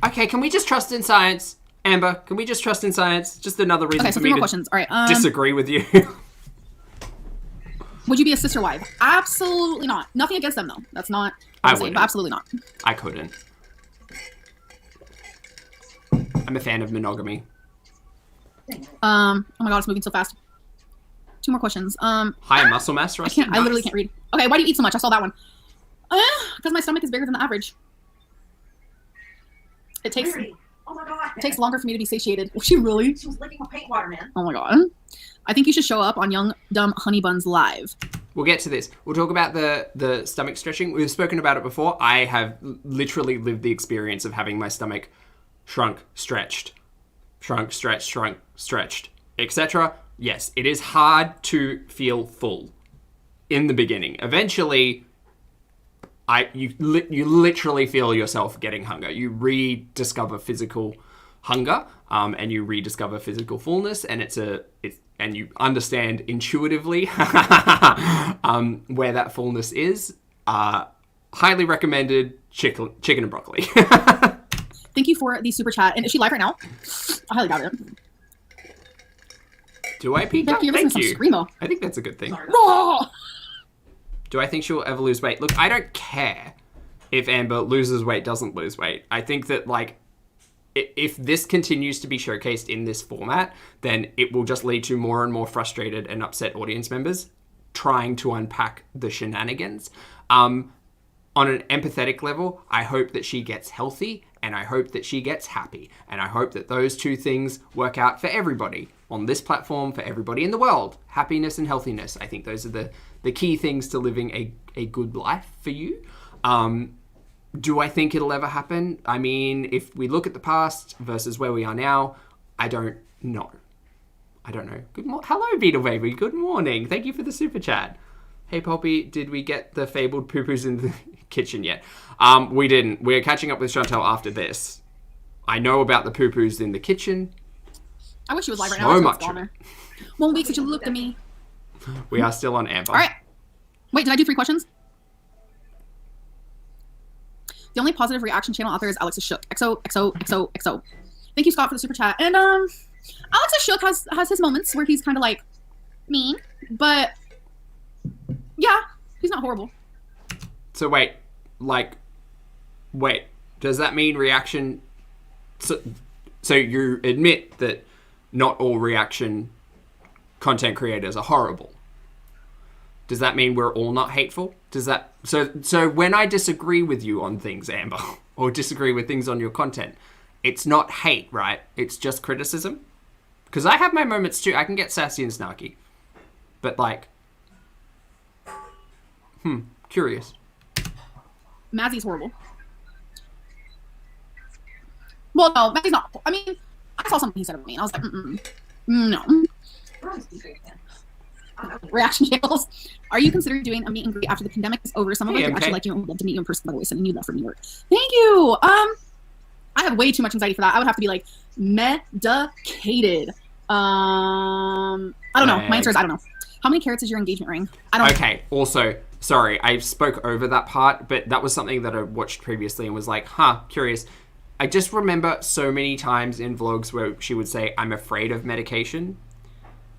Okay, can we just trust in science? Amber, can we just trust in science? Just another reason Okay, so for 3 me more to questions. All right. disagree with you. Would you be a sister wife? Absolutely not. Nothing against them, though. That's not what I I'm saying, wouldn't. but absolutely not. I couldn't. I'm a fan of monogamy. Oh my god, it's moving so fast. 2 more questions. Higher muscle mass, I Rusty? can't. I literally can't read. Okay, why do you eat so much? I saw that one. Because my stomach is bigger than the average. It takes Oh my god. longer for me to be satiated. Was she really? She was licking my paint water, man. Oh my god. I think you should show up on Young Dumb Honey Buns Live. We'll get to this. We'll talk about the stomach stretching. We've spoken about it before. I have literally lived the experience of having my stomach shrunk, stretched, etc. Yes, it is hard to feel full in the beginning. Eventually, you literally feel yourself getting hunger. You rediscover physical hunger, and you rediscover physical fullness, and and you understand intuitively where that fullness is. Highly recommended chicken and broccoli. Thank you for the super chat. And is she live right now? I highly doubt it. Do I peek up? Becky, you're listening Thank to you. some screamo. I think that's a good thing. Oh! Do I think she'll ever lose weight? Look, I don't care if Amber loses weight, doesn't lose weight. I think that, like, if this continues to be showcased in this format, then it will just lead to more and more frustrated and upset audience members trying to unpack the shenanigans. On an empathetic level, I hope that she gets healthy, and I hope that she gets happy. And I hope that those 2 things work out for everybody on this platform, for everybody in the world. Happiness and healthiness. I think those are the key things to living a good life for you. Do I think it'll ever happen? I mean, if we look at the past versus where we are now, I don't know. Hello, Beetle Baby. Good morning. Thank you for the super chat. Hey, Pulpy, did we get the fabled poo-poos in the kitchen yet? We didn't. We're catching up with Chantal after this. I know about the poo-poos in the kitchen. I wish she was live right So now. much of it. 1 week since you looked at me. We are still on Amber. All right. Wait, did I do 3 questions? The only positive reaction channel out there is Alex is Shook. XO. Thank you, Scott, for the super chat. And Alex is Shook has his moments where he's kind of like mean, but yeah, he's not horrible. So wait, does that mean reaction? So you admit that not all reaction content creators are horrible. Does that mean we're all not hateful? Does that so when I disagree with you on things, Amber, or disagree with things on your content, it's not hate, right? It's just criticism. Because I have my moments too. I can get sassy and snarky, but like, curious. Mazzy's horrible. Well, no, Mazzy's not. I mean, I saw something he said about me, and I was like, no. Reaction channels. Are you considering doing a meet and greet after the pandemic is over? Some of us would actually like you and would love to meet you in person, by the way, sending you love from New York. Thank you. I have way too much anxiety for that. I would have to be like medicated. I don't know. My answer is I don't know. How many carats is your engagement ring? I don't know. Okay, also, sorry, I spoke over that part, but that was something that I watched previously and was like, curious. I just remember so many times in vlogs where she would say, I'm afraid of medication.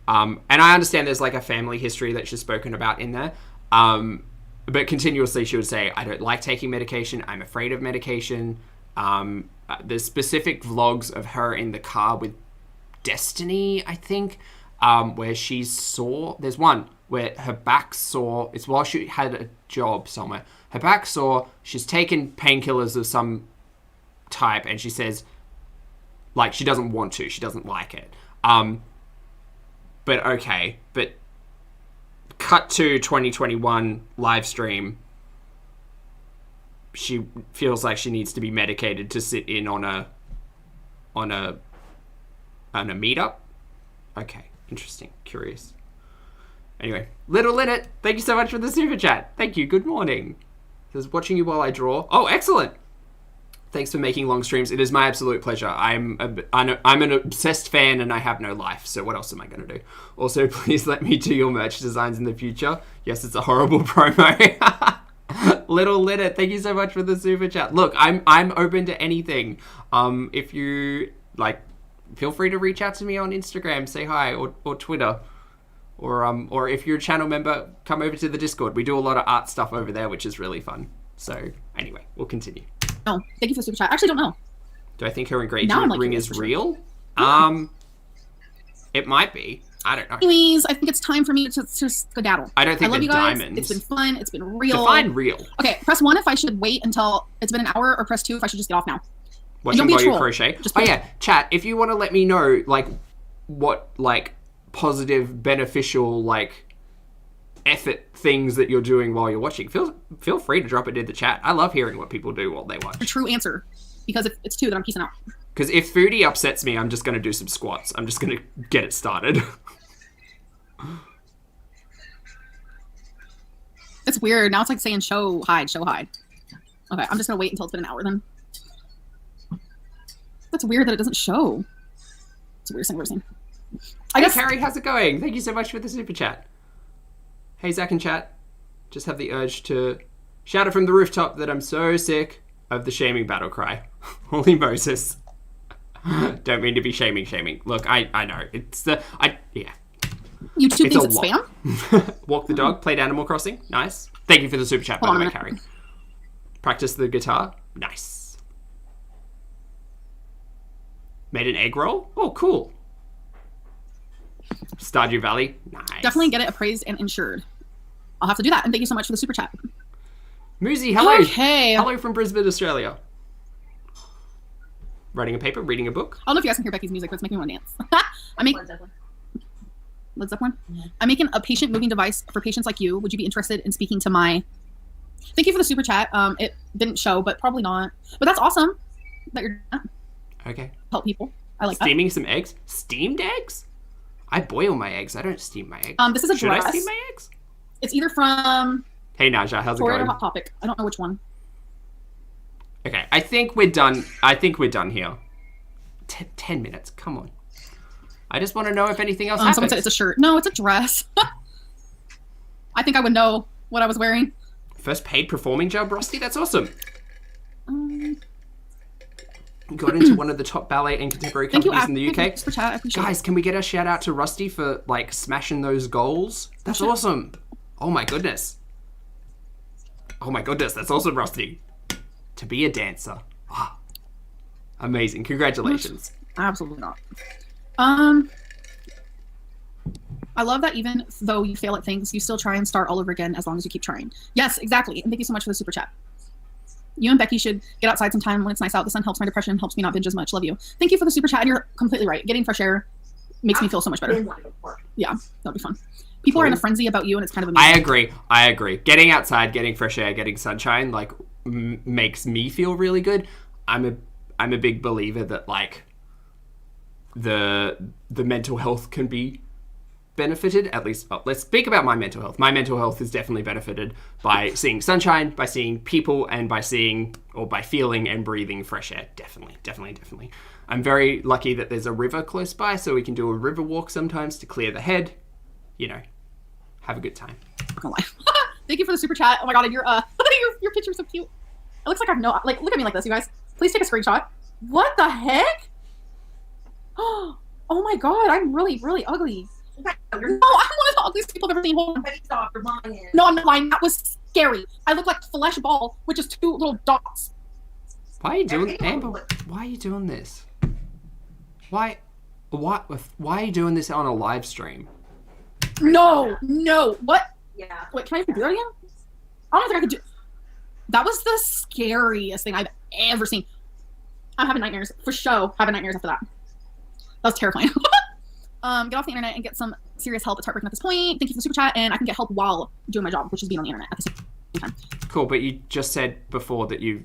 And I understand there's like a family history that she's spoken about in there. But continuously she would say, I don't like taking medication. I'm afraid of medication. There's specific vlogs of her in the car with Destiny, I think, where she's sore. There's one where her back's sore. It's while she had a job somewhere. Her back's sore. She's taken painkillers of some type, and she says, like, she doesn't want to. She doesn't like it. But okay. But cut to 2021 live stream. She feels like she needs to be medicated to sit in on a meetup. Okay, interesting, curious. Anyway, Little Linnet, thank you so much for the super chat. Thank you. Good morning. Says watching you while I draw. Oh, excellent. Thanks for making long streams. It is my absolute pleasure. I'm an obsessed fan and I have no life, so what else am I going to do? Also, please let me do your merch designs in the future. Yes, it's a horrible promo. Little Litter, thank you so much for the super chat. Look, I'm open to anything. If you like, feel free to reach out to me on Instagram, say hi, or Twitter. Or if you're a channel member, come over to the Discord. We do a lot of art stuff over there, which is really fun. So anyway, we'll continue. Oh, thank you for the super chat. I actually don't know. Do I think her engagement ring is real? It might be. I don't know. Anyways, I think it's time for me to skedaddle. I don't think love they're you guys. diamonds. It's been fun. It's been real. Define real. Okay, press 1 if I should wait until it's been an hour, or press 2 if I should just get off now. Watching while you crochet. Just oh yeah, chat. If you want to let me know, like, what like positive, beneficial, like effort things that you're doing while you're watching, feel free to drop it in the chat. I love hearing what people do while they watch. A true answer, because if it's 2, then I'm peacing out. Because if Foodie upsets me, I'm just going to do some squats. I'm just going to get it started. It's weird. Now it's like saying show hide. Okay, I'm just going to wait until it's been an hour then. That's weird that it doesn't show. It's a weird thing. I guess. Hey, Carrie, how's it going? Thank you so much for the super chat. Hey, Zach and chat. Just have the urge to shout it from the rooftop that I'm so sick of the shaming battle cry. Holy Moses. Don't mean to be shaming. Look, I know. It's yeah. YouTube thinks it's spam? Walk the dog, played Animal Crossing. Nice. Thank you for the super chat, by the way, Carrie. Practice the guitar. Nice. Made an egg roll? Oh, cool. Stardew Valley. Nice. Definitely get it appraised and insured. I'll have to do that. And thank you so much for the super chat. Muzi, hello. Okay. Hello from Brisbane, Australia. Writing a paper, reading a book. I don't know if you guys can hear Becky's music, but it's making me want to dance. Led Zeppelin. I'm making a patient moving device for patients like you. Would you be interested in speaking to my... Thank you for the super chat. It didn't show, but probably not. But that's awesome that you're... Okay. Help people. I like Steaming some eggs? Steamed eggs? I boil my eggs. I don't steam my eggs. This is a Should dress. I steam my eggs? It's either from... Hey, Naja, how's it going? Or Hot Topic. I don't know which one. Okay, I think we're done. Here. 10 minutes. Come on. I just want to know if anything else happens. Someone said it's a shirt. No, it's a dress. I think I would know what I was wearing. First paid performing job, Rusty? That's awesome. Got into one of the top ballet and contemporary companies in the UK. Guys, can we get a shout out to Rusty for like smashing those goals? That's awesome. Oh my goodness. That's awesome, Rusty. To be a dancer. Ah. Amazing. Congratulations. Absolutely not. I love that even though you fail at things, you still try and start all over again as long as you keep trying. Yes, exactly. And thank you so much for the super chat. You and Becky should get outside sometime when it's nice out. The sun helps my depression, helps me not binge as much. Love you. Thank you for the super chat. And you're completely right. Getting fresh air makes me feel so much better. Yeah, that'd be fun. People are in a frenzy about you, and it's kind of amazing. I agree. Getting outside, getting fresh air, getting sunshine, like, makes me feel really good. I'm a big believer that, like, the mental health can be benefited, at least. Well, let's speak about my mental health. My mental health is definitely benefited by seeing sunshine, by seeing people, and by feeling and breathing fresh air. Definitely. I'm very lucky that there's a river close by, so we can do a river walk sometimes to clear the head. You know, have a good time. Thank you for the super chat. Oh my god, and your picture's so cute. It looks like I've look at me like this, you guys. Please take a screenshot. What the heck? Oh my god, I'm really, really ugly. No, I'm one of the ugliest people I've ever seen. No, I'm not lying. That was scary. I look like flesh ball with just 2 little dots. Why are you doing, Amber? Why are you doing this? Why are you doing this on a live stream? No. What? Yeah. Wait, can I do that again? I don't think I could do. That was the scariest thing I've ever seen. I'm having nightmares for show. Having nightmares after that. That was terrifying. Get off the internet and get some serious help. It's heartbreaking at this point. Thank you for the super chat, and I can get help while doing my job, which is being on the internet at the same time. Cool, but you just said before that you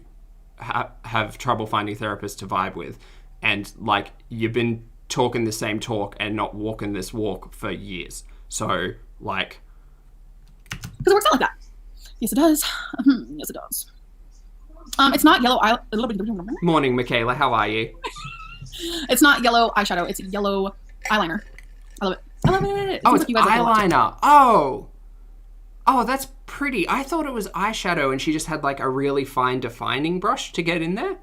have trouble finding therapists to vibe with, and like you've been talking the same talk and not walking this walk for years. So like, because it works out like that. Yes, it does. Yes, it does. It's not yellow eye. Morning, Michaela. How are you? It's not yellow eyeshadow. It's yellow eyeliner. I love it. I love it. It Oh, seems it's like you guys like it a lot, too. eyeliner. Oh, that's pretty. I thought it was eyeshadow and she just had like a really fine defining brush to get in there.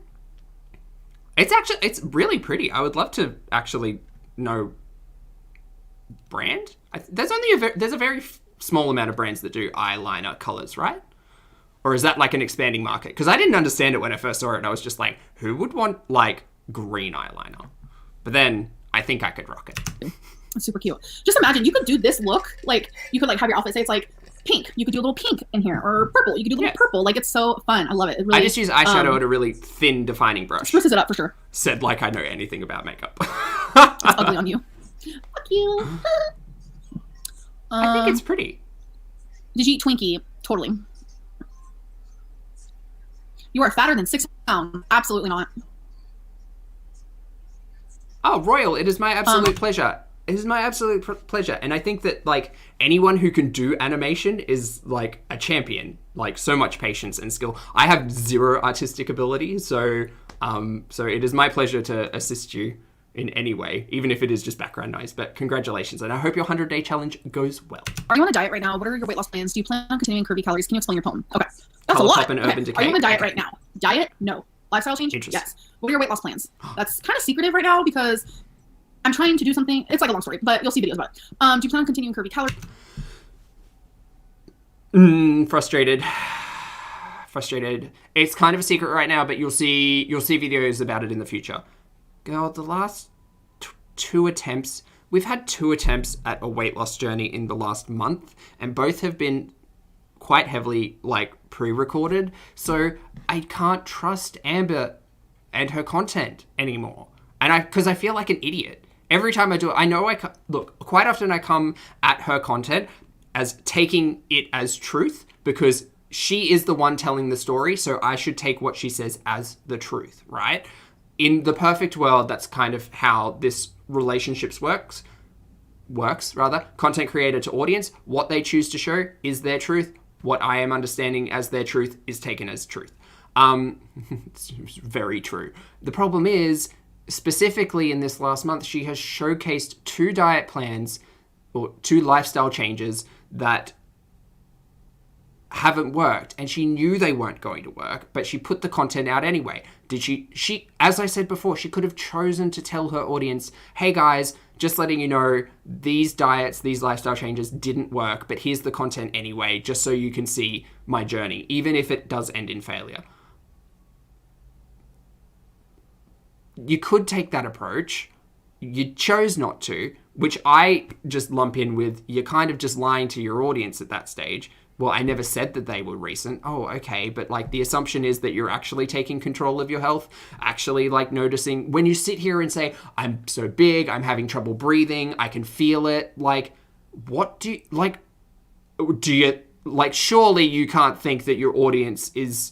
It's really pretty. I would love to actually know brand. There's a very small amount of brands that do eyeliner colors, right? Or is that like an expanding market? Because I didn't understand it when I first saw it. And I was just like, who would want like green eyeliner? But then I think I could rock it. It's super cute. Just imagine you could do this look. Like you could like have your outfit say it's like pink. You could do a little pink in here, or purple. You could do a little purple. Like it's so fun. I love it. It really, I just use eyeshadow at a really thin defining brush. spruces it up for sure. Said like I know anything about makeup. It's ugly on you. Fuck you. I think it's pretty. Did you eat Twinkie? Totally. You are fatter than 6 pounds. Absolutely not. Oh, Royal, it is my absolute pleasure. It is my absolute pleasure. And I think that, like, anyone who can do animation is, like, a champion. Like, so much patience and skill. I have zero artistic ability, so it is my pleasure to assist you in any way, even if it is just background noise. But congratulations, and I hope your 100-day challenge goes well. Are you on a diet right now? What are your weight loss plans? Do you plan on continuing curvy calories? Can you explain your poem? Okay. That's Colourpop a lot. and Okay. Urban Decay. Are you on a diet Okay. right now? Diet? No. Lifestyle change? Interesting. Yes. What are your weight loss plans? That's kind of secretive right now because I'm trying to do something. It's like a long story, but you'll see videos about it. Do you plan on continuing curvy calories? Frustrated. It's kind of a secret right now, but you'll see videos about it in the future. Girl, the last two attempts, we've had 2 attempts at a weight loss journey in the last month, and both have been quite heavily like pre-recorded, so I can't trust Amber and her content anymore. And because I feel like an idiot every time I do it. I know look, quite often I come at her content as taking it as truth because she is the one telling the story, so I should take what she says as the truth, right? In the perfect world, that's kind of how this relationships works, content creator to audience. What they choose to show is their truth. What I am understanding as their truth is taken as truth. It's very true. The problem is, specifically in this last month, she has showcased 2 diet plans or 2 lifestyle changes that haven't worked, and she knew they weren't going to work, but she put the content out anyway. Did she, as I said before, she could have chosen to tell her audience, hey guys, just letting you know, these diets, these lifestyle changes didn't work, but here's the content anyway, just so you can see my journey, even if it does end in failure. You could take that approach. You chose not to, which I just lump in with, you're kind of just lying to your audience at that stage. Well, I never said that they were recent. Oh, okay. But like the assumption is that you're actually taking control of your health, actually like noticing when you sit here and say, I'm so big, I'm having trouble breathing, I can feel it. Like, what do you, surely you can't think that your audience is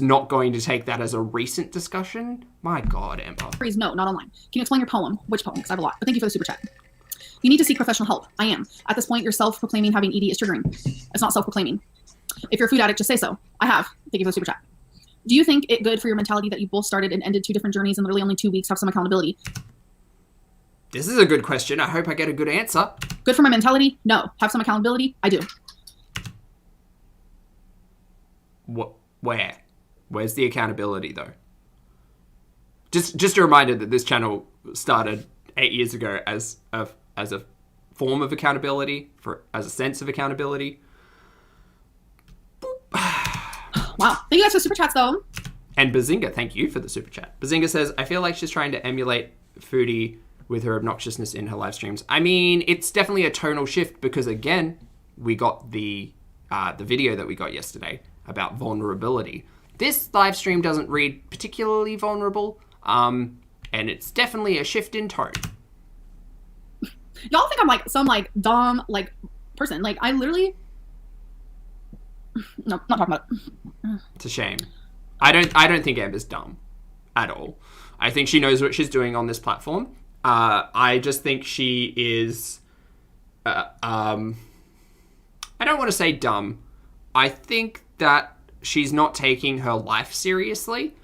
not going to take that as a recent discussion? My God, Amber. No, not online. Can you explain your poem? Which poem? Because I have a lot. But thank you for the super chat. You need to seek professional help. I am. At this point, you're self-proclaiming having ED is triggering. It's not self-proclaiming. If you're a food addict, just say so. I have. Thank you for the super chat. Do you think it good for your mentality that you both started and ended 2 different journeys in literally only 2 weeks? Have some accountability. This is a good question. I hope I get a good answer. Good for my mentality? No. Have some accountability? I do. Where? Where's the accountability, though? Just a reminder that this channel started 8 years ago as a form of accountability, as a sense of accountability. Wow. Thank you guys for super chats, though. And Bazinga, thank you for the super chat. Bazinga says, I feel like she's trying to emulate Foodie with her obnoxiousness in her live streams. I mean, it's definitely a tonal shift because, again, we got the video that we got yesterday about vulnerability. This live stream doesn't read particularly vulnerable, and it's definitely a shift in tone. Y'all think I'm like some like dumb like person. Like I literally no, not talking about it. It's a shame. I don't think Amber's dumb at all. I think she knows what she's doing on this platform. I just think she is I don't want to say dumb. I think that she's not taking her life seriously.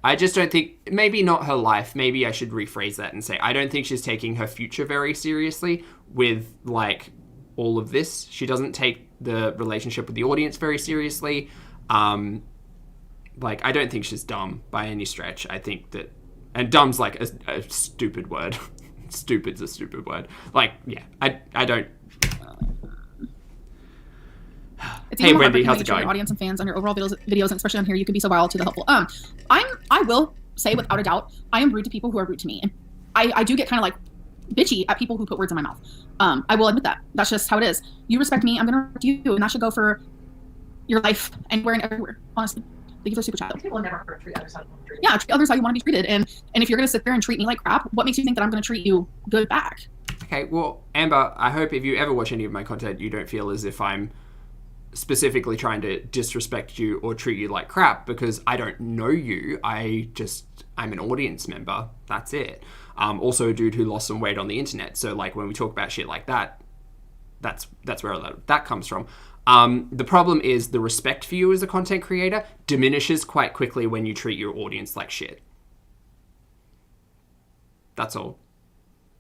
I just don't think, maybe not her life, maybe I should rephrase that and say, I don't think she's taking her future very seriously with, like, all of this. She doesn't take the relationship with the audience very seriously. Like, I don't think she's dumb by any stretch. I think that, and dumb's like a stupid word. Stupid's a stupid word. Like, yeah, I don't. It's Hey even Wendy, heartbreaking how's when it you show your going? audience and fans on your overall videos, and especially on here, you can be so viral to the helpful. I will say without a doubt, I am rude to people who are rude to me. And I do get kind of like bitchy at people who put words in my mouth. I will admit that. That's just how it is. You respect me, I'm gonna respect you, and that should go for your life anywhere and everywhere. Honestly, thank you for the super chat. People never treat others how you want to be treated. Yeah, treat others how you want to be treated. And if you're gonna sit there and treat me like crap, what makes you think that I'm gonna treat you good back? Okay, well, Amber, I hope if you ever watch any of my content, you don't feel as if I'm specifically trying to disrespect you or treat you like crap, because I don't know you. I'm an audience member. That's it. Also a dude who lost some weight on the internet. So, like, when we talk about shit like that, that's where a lot of that comes from. The problem is the respect for you as a content creator diminishes quite quickly when you treat your audience like shit. That's all.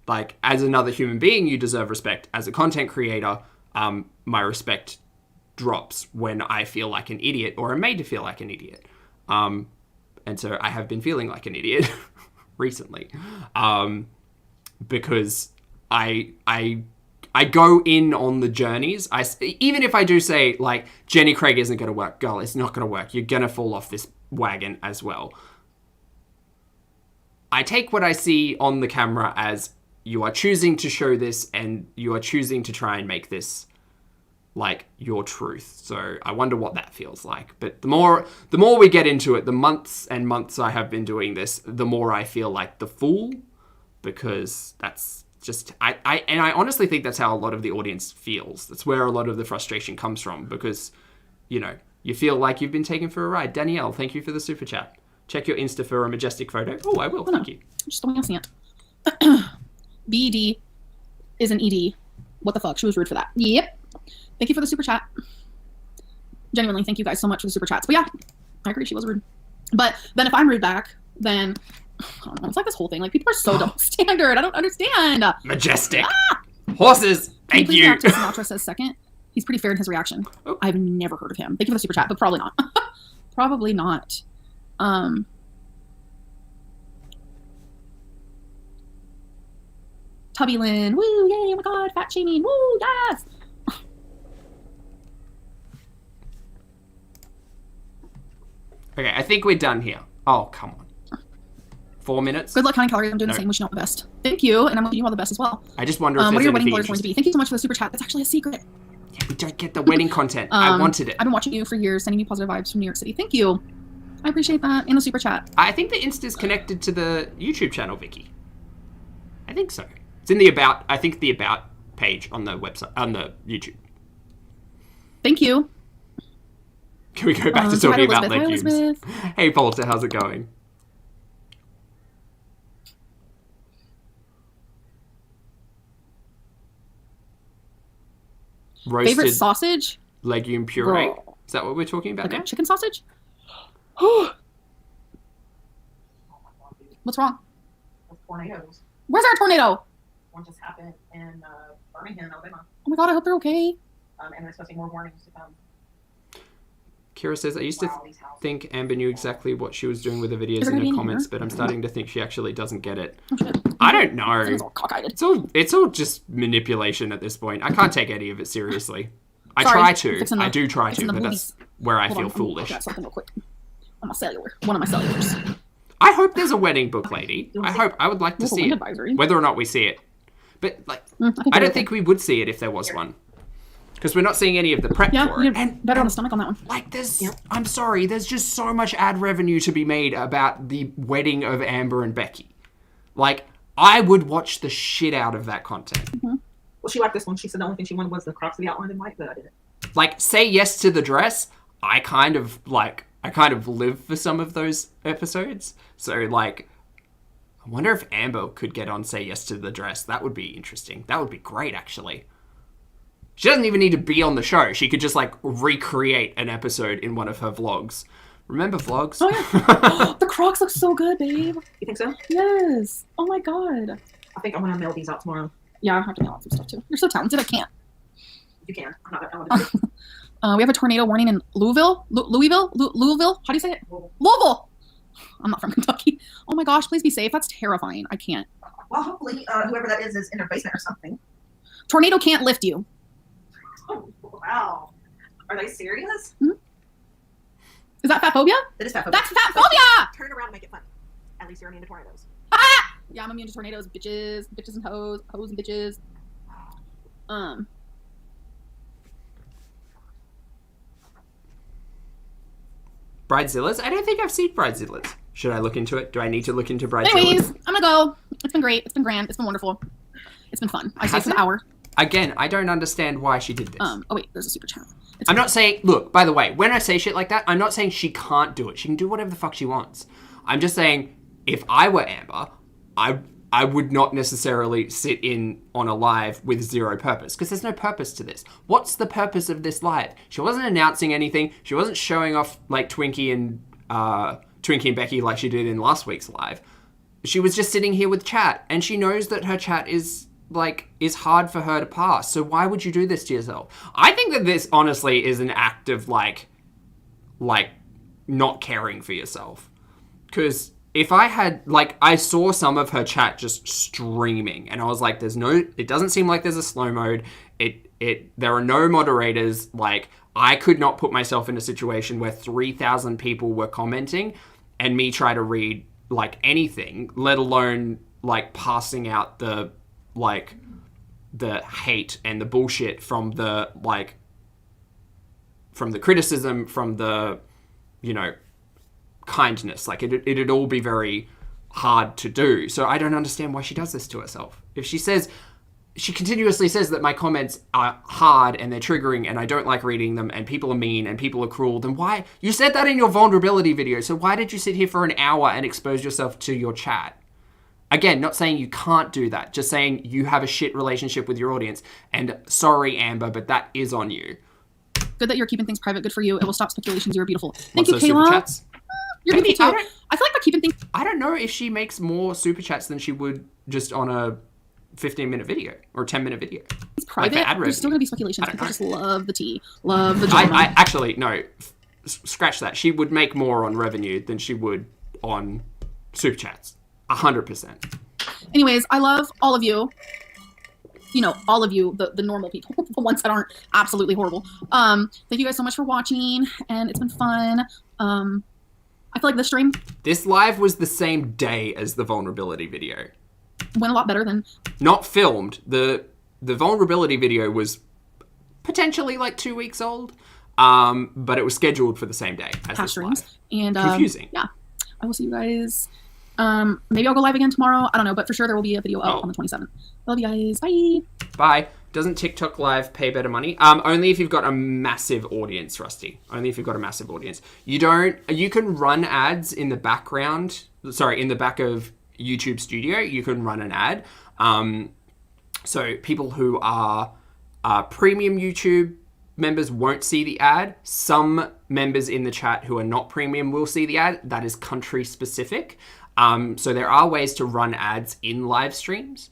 Like, as another human being, you deserve respect. As a content creator, my respect drops when I feel like an idiot or am made to feel like an idiot. And so I have been feeling like an idiot recently. Because I go in on the journeys. Even if I do say, like, Jenny Craig isn't going to work, girl, it's not going to work. You're going to fall off this wagon as well. I take what I see on the camera as you are choosing to show this and you are choosing to try and make this like your truth. So I wonder what that feels like. But the more we get into it, the months and months I have been doing this, the more I feel like the fool, because that's just, I honestly think that's how a lot of the audience feels. That's where a lot of the frustration comes from, because, you know, you feel like you've been taken for a ride. Danielle, thank you for the super chat. Check your Insta for a majestic photo. Oh, I will. Thank you. Just the way I see it. BD is an ED. What the fuck? She was rude for that. Yep. Thank you for the super chat. Genuinely, thank you guys so much for the super chats. But yeah, I agree, she was rude. But then if I'm rude back, then I don't know, it's like this whole thing. Like, people are so double standard. I don't understand. Majestic. Horses. Thank you. Sinatra says second. He's pretty fair in his reaction. Oh. I've never heard of him. Thank you for the super chat, but probably not. Probably not. Tubby Lynn. Woo, yay, oh my god, fat shaming. Woo, yes. Okay, I think we're done here. Oh, come on. 4 minutes? Good luck counting calories. I'm doing the same. Wishing you all the best. Thank you, and I'm wishing you all the best as well. I just wonder if what there's are your wedding anything photos going to be? Thank you so much for the super chat. That's actually a secret. Yeah, we don't get the wedding content. I wanted it. I've been watching you for years, sending you positive vibes from New York City. Thank you. I appreciate that. And the super chat. I think the Insta's connected to the YouTube channel, Vicky. I think so. It's in the about, I think the about page on the website, on the YouTube. Thank you. Can we go back to talking about legumes? Hey, Polter, how's it going? Roasted favorite sausage? Legume puree. Girl. Is that what we're talking about now? Chicken sausage? What's wrong? Tornadoes. Where's our tornado? One just happened in Birmingham, Alabama. Oh my god, I hope they're okay. And there's supposed to be more warnings to come. Kira says, I used to think Amber knew exactly what she was doing with the videos in her comments, but I'm starting to think she actually doesn't get it. Oh, shit. I don't know. It's all cockeyed. It's all just manipulation at this point. I can't take any of it seriously. I do try to, but that's where I feel foolish. Got something real quick. On my cellular. One of my cellulars. I hope there's a wedding book, lady. I would like to see it. Advisory. Whether or not we see it. But, like, I don't think we would see it if there was one. Because we're not seeing any of the prep for it. And better on the stomach on that one. Like, I'm sorry, there's just so much ad revenue to be made about the wedding of Amber and Becky. Like, I would watch the shit out of that content. Mm-hmm. Well, she liked this one. She said the only thing she wanted was the crops to be outlined in white, but I didn't. Like, Say Yes to the Dress, I kind of live for some of those episodes. So, like, I wonder if Amber could get on Say Yes to the Dress. That would be interesting. That would be great, actually. She doesn't even need to be on the show. She could just like recreate an episode in one of her vlogs. Remember vlogs? Oh yeah. The Crocs look so good, babe. You think so? Yes. Oh my god. I think I'm gonna mail these out tomorrow. Yeah, I have to mail out some stuff too. You're so talented. I can't. You can. I'm not gonna do it. We have a tornado warning in Louisville. Louisville. How do you say it? Louisville. I'm not from Kentucky. Oh my gosh, please be safe. That's terrifying. I can't. Well, hopefully, whoever that is in their basement or something. Tornado can't lift you. Oh, wow. Are they serious? Mm-hmm. Is that fatphobia? That is fatphobia. That's fatphobia! Turn around and make it funny. At least you're immune to tornadoes. Ah! Yeah, I'm immune to tornadoes, bitches. Bitches and hoes. Hoes and bitches. Bridezillas? I don't think I've seen Bridezillas. Should I look into it? Do I need to look into Bridezillas? Anyways, I'm gonna go. It's been great. It's been grand. It's been wonderful. It's been fun. I stayed for an hour. Again, I don't understand why she did this. Oh wait, there's a super chat. I'm not saying, look, by the way, when I say shit like that, I'm not saying she can't do it. She can do whatever the fuck she wants. I'm just saying, if I were Amber, I would not necessarily sit in on a live with zero purpose, because there's no purpose to this. What's the purpose of this live? She wasn't announcing anything. She wasn't showing off like Twinkie and Becky like she did in last week's live. She was just sitting here with chat, and she knows that her chat is hard for her to pass. So why would you do this to yourself? I think that this honestly is an act of like not caring for yourself. Because if I had, I saw some of her chat just streaming, and I was like, it doesn't seem like there's a slow mode. There are no moderators. I could not put myself in a situation where 3,000 people were commenting and me try to read anything, let alone passing out the hate and the bullshit from the criticism, from the, kindness. It'd all be very hard to do. So I don't understand why she does this to herself. If she continuously says that my comments are hard and they're triggering and I don't like reading them and people are mean and people are cruel, then why? You said that in your vulnerability video, so why did you sit here for an hour and expose yourself to your chat? Again, not saying you can't do that, just saying you have a shit relationship with your audience. And sorry, Amber, but that is on you. Good that you're keeping things private. Good for you. It will stop speculations. You're beautiful. What's Thank you, those super Kayla. chats? You're beautiful too. I feel like by keeping things... I don't know if she makes more super chats than she would just on a 15-minute video or 10-minute video. It's private. There's still going to be speculations. People just love the tea. Love the drama. I actually, no. Scratch that. She would make more on revenue than she would on super chats. 100%. Anyways, I love all of you. All of you, the normal people, the ones that aren't absolutely horrible. Thank you guys so much for watching, and it's been fun. I feel like this live was the same day as the vulnerability video. Went a lot better than... Not filmed. The vulnerability video was potentially 2 weeks old, but it was scheduled for the same day as this live. And confusing. Yeah. I will see you guys. Maybe I'll go live again tomorrow. I don't know, but for sure there will be a video out on the 27th. Love you guys. Bye. Bye. Doesn't TikTok Live pay better money? Only if you've got a massive audience, Rusty. Only if you've got a massive audience. You can run ads in the background. Sorry, in the back of YouTube Studio, you can run an ad. So people who are premium YouTube members won't see the ad. Some members in the chat who are not premium will see the ad. That is country specific. So there are ways to run ads in live streams.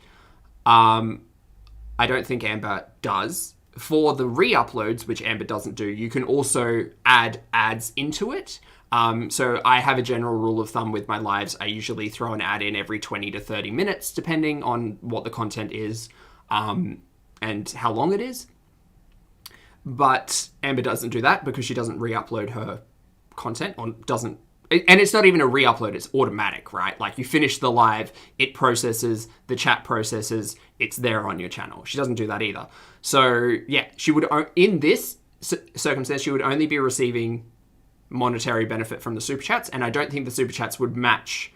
I don't think Amber does. For the re-uploads, which Amber doesn't do, you can also add ads into it. So I have a general rule of thumb with my lives. I usually throw an ad in every 20 to 30 minutes, depending on what the content is and how long it is. But Amber doesn't do that because she doesn't re-upload her content, or doesn't. And it's not even a re-upload, it's automatic, right? You finish the live, it processes, the chat processes, it's there on your channel. She doesn't do that either. So, yeah, she would, in this circumstance, she would only be receiving monetary benefit from the super chats, and I don't think the super chats would match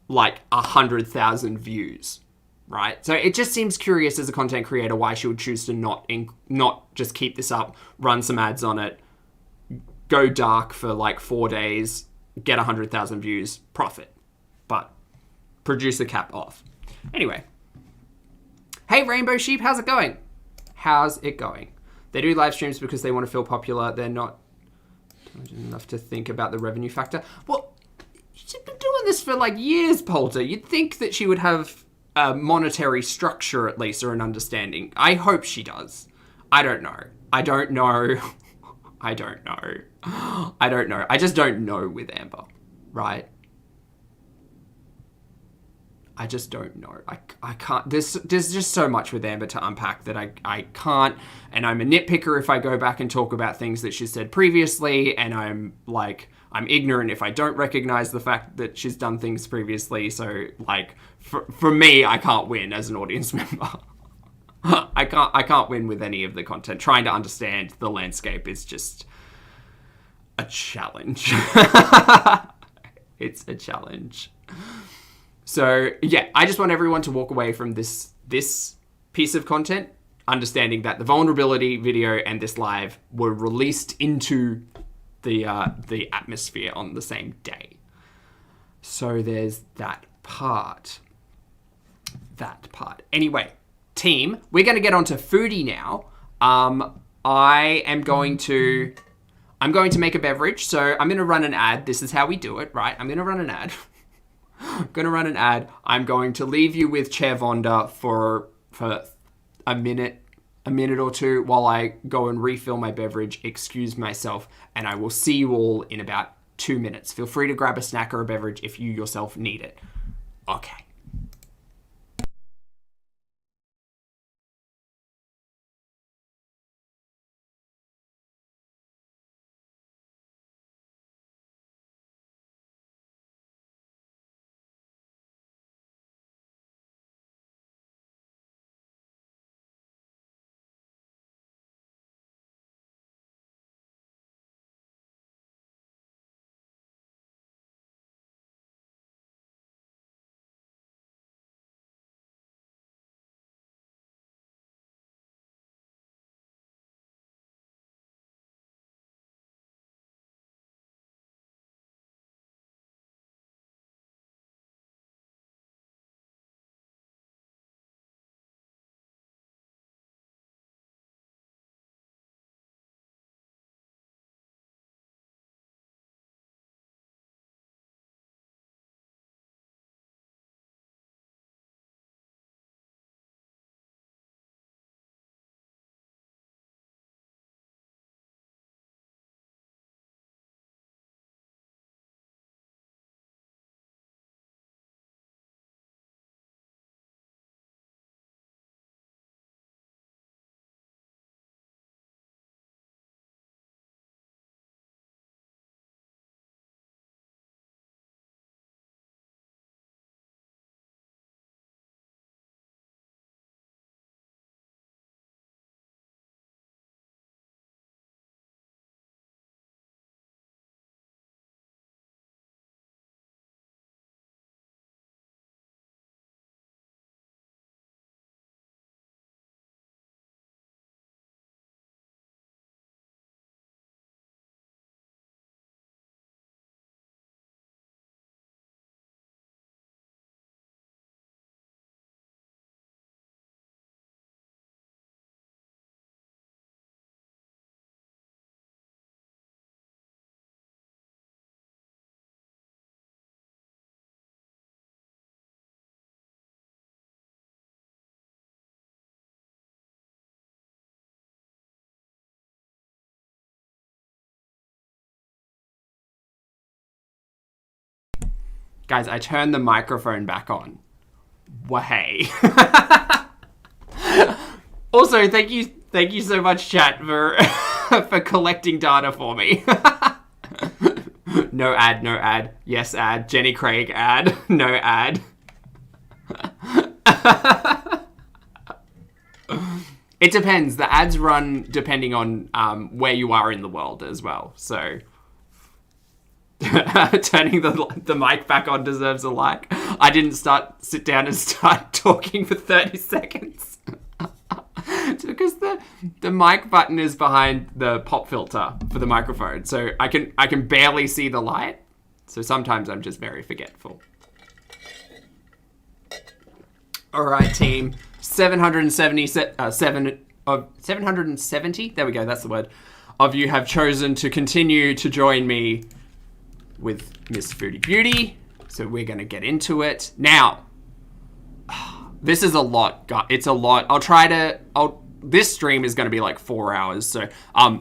100,000 views, right? So it just seems curious as a content creator why she would choose to not just keep this up, run some ads on it, go dark for 4 days, get 100,000 views, profit. But producer cap off. Anyway. Hey, Rainbow Sheep, how's it going? how's it going? They do live streams because they want to feel popular. They're not enough to think about the revenue factor. Well, she's been doing this for like years, Polter. You'd think that she would have a monetary structure at least, or an understanding. I hope she does. I don't know. I don't know. I don't know. I just don't know with Amber, right? I just don't know. I can't. There's just so much with Amber to unpack that I can't. And I'm a nitpicker if I go back and talk about things that she said previously. And I'm ignorant if I don't recognize the fact that she's done things previously. So like for me, I can't win as an audience member. I can't win with any of the content. Trying to understand the landscape is just a challenge. It's a challenge. So yeah, I just want everyone to walk away from this piece of content understanding that the vulnerability video and this live were released into the atmosphere on the same day. So there's that part. Anyway, team, we're going to get onto foodie now. I'm going to make a beverage, so I'm going to run an ad. This is how we do it, right? I'm going to run an ad. I'm going to leave you with Chair Vonda for a minute or two while I go and refill my beverage, excuse myself, and I will see you all in about 2 minutes. Feel free to grab a snack or a beverage if you yourself need it. Okay. Guys, I turned the microphone back on. Wahey. Also, thank you so much, chat, for for collecting data for me. No ad. Yes, ad. Jenny Craig ad. No ad. It depends. The ads run depending on where you are in the world as well. So turning the mic back on deserves a like. I didn't sit down and start talking for 30 seconds. It's because the mic button is behind the pop filter for the microphone. So I can barely see the light. So sometimes I'm just very forgetful. All right, team. 777 of 770, there we go, that's the word, of you have chosen to continue to join me with Miss Foodie Beauty. So we're going to get into it. Now, this is a lot. It's a lot. This stream is going to be like 4 hours. So,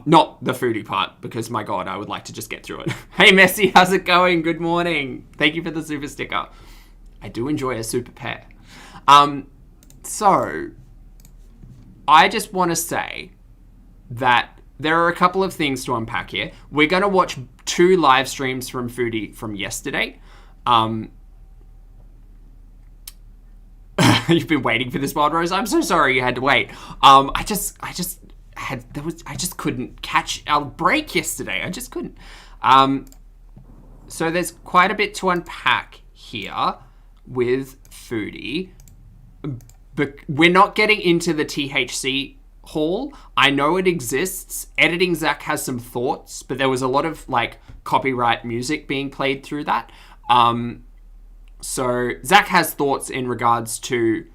not the foodie part, because my God, I would like to just get through it. Hey, Messi, how's it going? Good morning. Thank you for the super sticker. I do enjoy a super pair. So, I just want to say that there are a couple of things to unpack here. We're going to watch 2 live streams from Foodie from yesterday. You've been waiting for this, Wild Rose. I'm so sorry you had to wait. I just couldn't catch our break yesterday. I just couldn't. So there's quite a bit to unpack here with Foodie. But we're not getting into the THC haul. I know it exists. Editing Zach has some thoughts, but there was a lot of like copyright music being played through that. So Zach has thoughts in regards to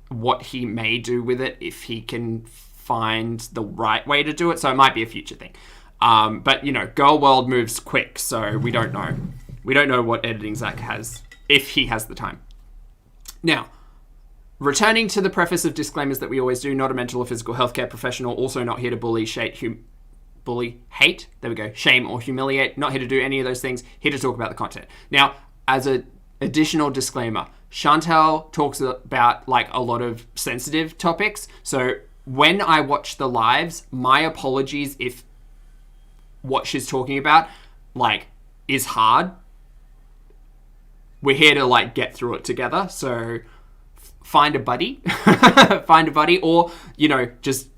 what he may do with it if he can find the right way to do it. So it might be a future thing. But you know, girl world moves quick, so we don't know. We don't know what editing Zach has, if he has the time. Now, returning to the preface of disclaimers that we always do, not a mental or physical healthcare professional, also not here to hate, there we go, shame or humiliate, not here to do any of those things, here to talk about the content. Now, as an additional disclaimer, Chantal talks about like a lot of sensitive topics, so when I watch the lives, my apologies if what she's talking about like is hard. We're here to like get through it together, so find a buddy, or, you know, just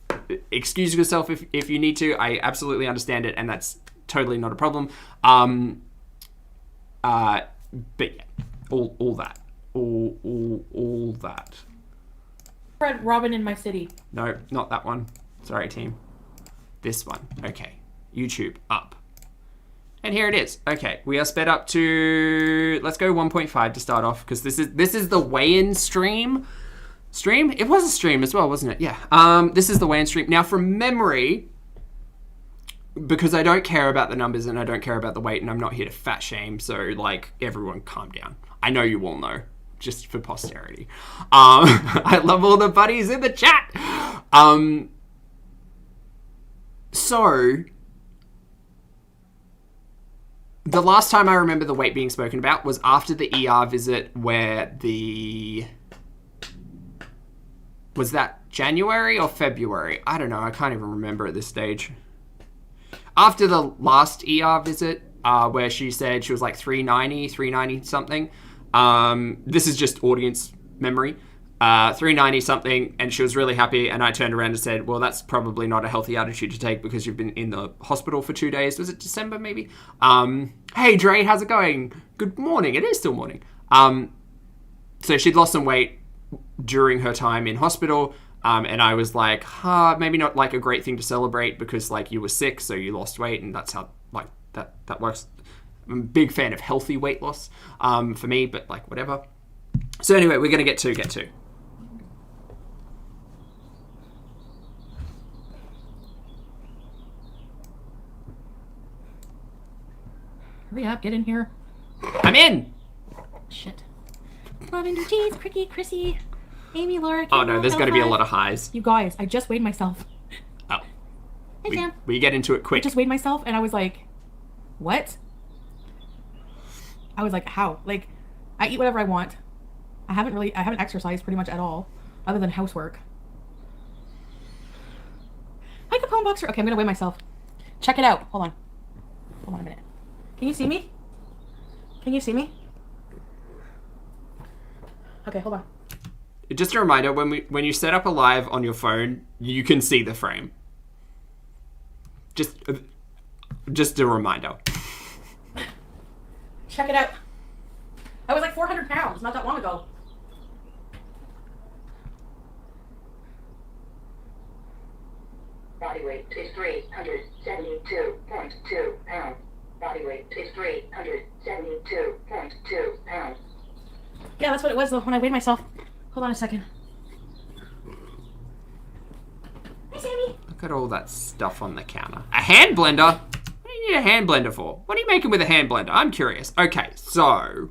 excuse yourself if you need to. I absolutely understand it, and that's totally not a problem. But yeah, all that. Fred Robin in my city. No, not that one. Sorry, team. This one. Okay. YouTube up. And here it is. Okay, we are sped up to, let's go 1.5 to start off, because this is the weigh-in stream. It was a stream as well, wasn't it? Yeah. This is the weigh-in stream. Now, from memory, because I don't care about the numbers and I don't care about the weight, and I'm not here to fat shame, so like, everyone calm down. I know you all know, just for posterity. I love all the buddies in the chat. So the last time I remember the weight being spoken about was after the ER visit, where was that January or February? I don't know. I can't even remember at this stage. After the last ER visit, where she said she was like 390 something. This is just audience memory. 390 something, and she was really happy, and I turned around and said, well, that's probably not a healthy attitude to take because you've been in the hospital for 2 days. Was it December maybe? Hey Dre, how's it going? Good morning. It is still morning. So she'd lost some weight during her time in hospital, and I was like, maybe not like a great thing to celebrate because like you were sick, so you lost weight, and that's how like that works. I'm a big fan of healthy weight loss for me, but like whatever. So anyway, we're gonna get to. Hurry up, get in here. I'm in! Shit. Lavender Cheese, Cricky, Chrissy, Amy, Laura. Oh no, there's gonna be a lot of highs. You guys, I just weighed myself. Oh. Hey, Sam. We get into it I quick. just weighed myself and I was like, what? I was like, how? Like, I eat whatever I want. I haven't exercised pretty much at all, other than housework. Hi, Capone Boxer. Okay, I'm gonna weigh myself. Check it out. Hold on a minute. Can you see me? Okay, hold on. Just a reminder, when you set up a live on your phone, you can see the frame. Just a reminder. Check it out. I was like 400 pounds not that long ago. Body weight is 372.2 pounds. Body weight is 372.2 pounds. Yeah, that's what it was though when I weighed myself. Hold on a second. Look at all that stuff on the counter. A hand blender? What do you need a hand blender for? What are you making with a hand blender? I'm curious. Okay, so.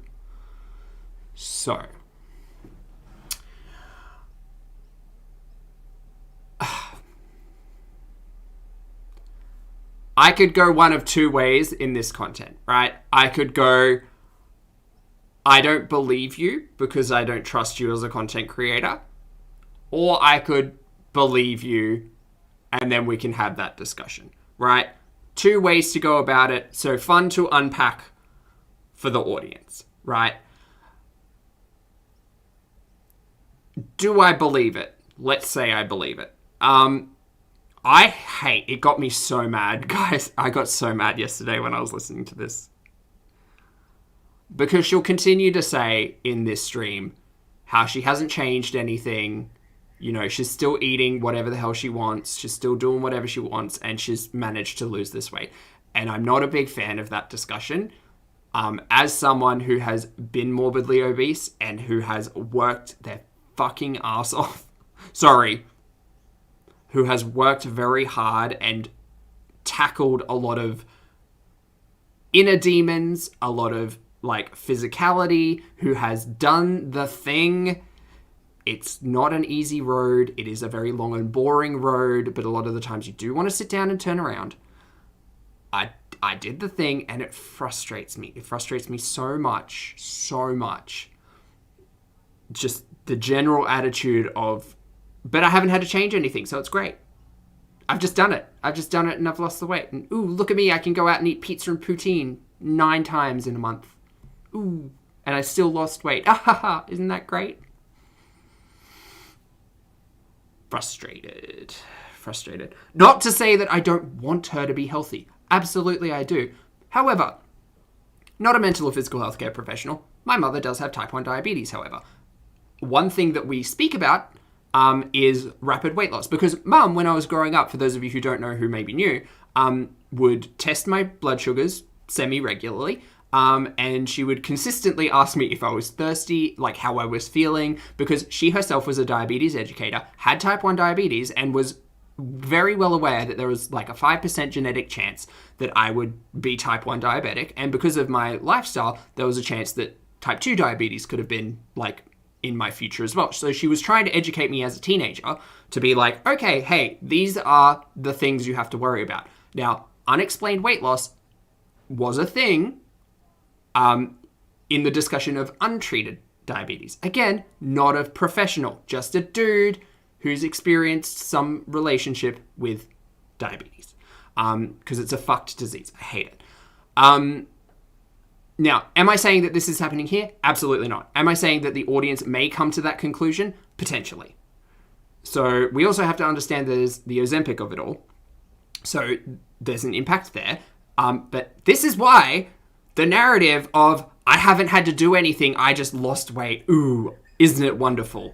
I could go one of two ways in this content, right? I could go, I don't believe you because I don't trust you as a content creator. Or I could believe you and then we can have that discussion, right? Two ways to go about it. So fun to unpack for the audience, right? Do I believe it? Let's say I believe it. It got me so mad, guys. I got so mad yesterday when I was listening to this. Because she'll continue to say in this stream how she hasn't changed anything. You know, she's still eating whatever the hell she wants. She's still doing whatever she wants. And she's managed to lose this weight. And I'm not a big fan of that discussion. As someone who has been morbidly obese and who has worked their fucking ass off. Who has worked very hard and tackled a lot of inner demons, a lot of like physicality, who has done the thing. It's not an easy road. It is a very long and boring road, but a lot of the times you do want to sit down and turn around. I did the thing and it frustrates me. It frustrates me so much. Just the general attitude of, but I haven't had to change anything, so it's great. I've just done it and I've lost the weight. And ooh, look at me, I can go out and eat pizza and poutine 9 times in a month. Ooh, and I still lost weight. Ah ha ha, isn't that great? Frustrated. Not to say that I don't want her to be healthy. Absolutely I do. However, not a mental or physical healthcare professional. My mother does have type 1 diabetes, however. One thing that we speak about is rapid weight loss. Because Mum, when I was growing up, for those of you who don't know who maybe knew, would test my blood sugars semi-regularly. And she would consistently ask me if I was thirsty, like how I was feeling, because she herself was a diabetes educator, had type 1 diabetes, and was very well aware that there was like a 5% genetic chance that I would be type 1 diabetic. And because of my lifestyle, there was a chance that type 2 diabetes could have been like in my future as well. So she was trying to educate me as a teenager to be like, okay, hey, these are the things you have to worry about. Now, unexplained weight loss was a thing in the discussion of untreated diabetes. Again, not a professional, just a dude who's experienced some relationship with diabetes. Because it's a fucked disease. I hate it. Now, am I saying that this is happening here? Absolutely not. Am I saying that the audience may come to that conclusion? Potentially. So we also have to understand there's the Ozempic of it all. So there's an impact there. But this is why the narrative of, I haven't had to do anything, I just lost weight, ooh, isn't it wonderful,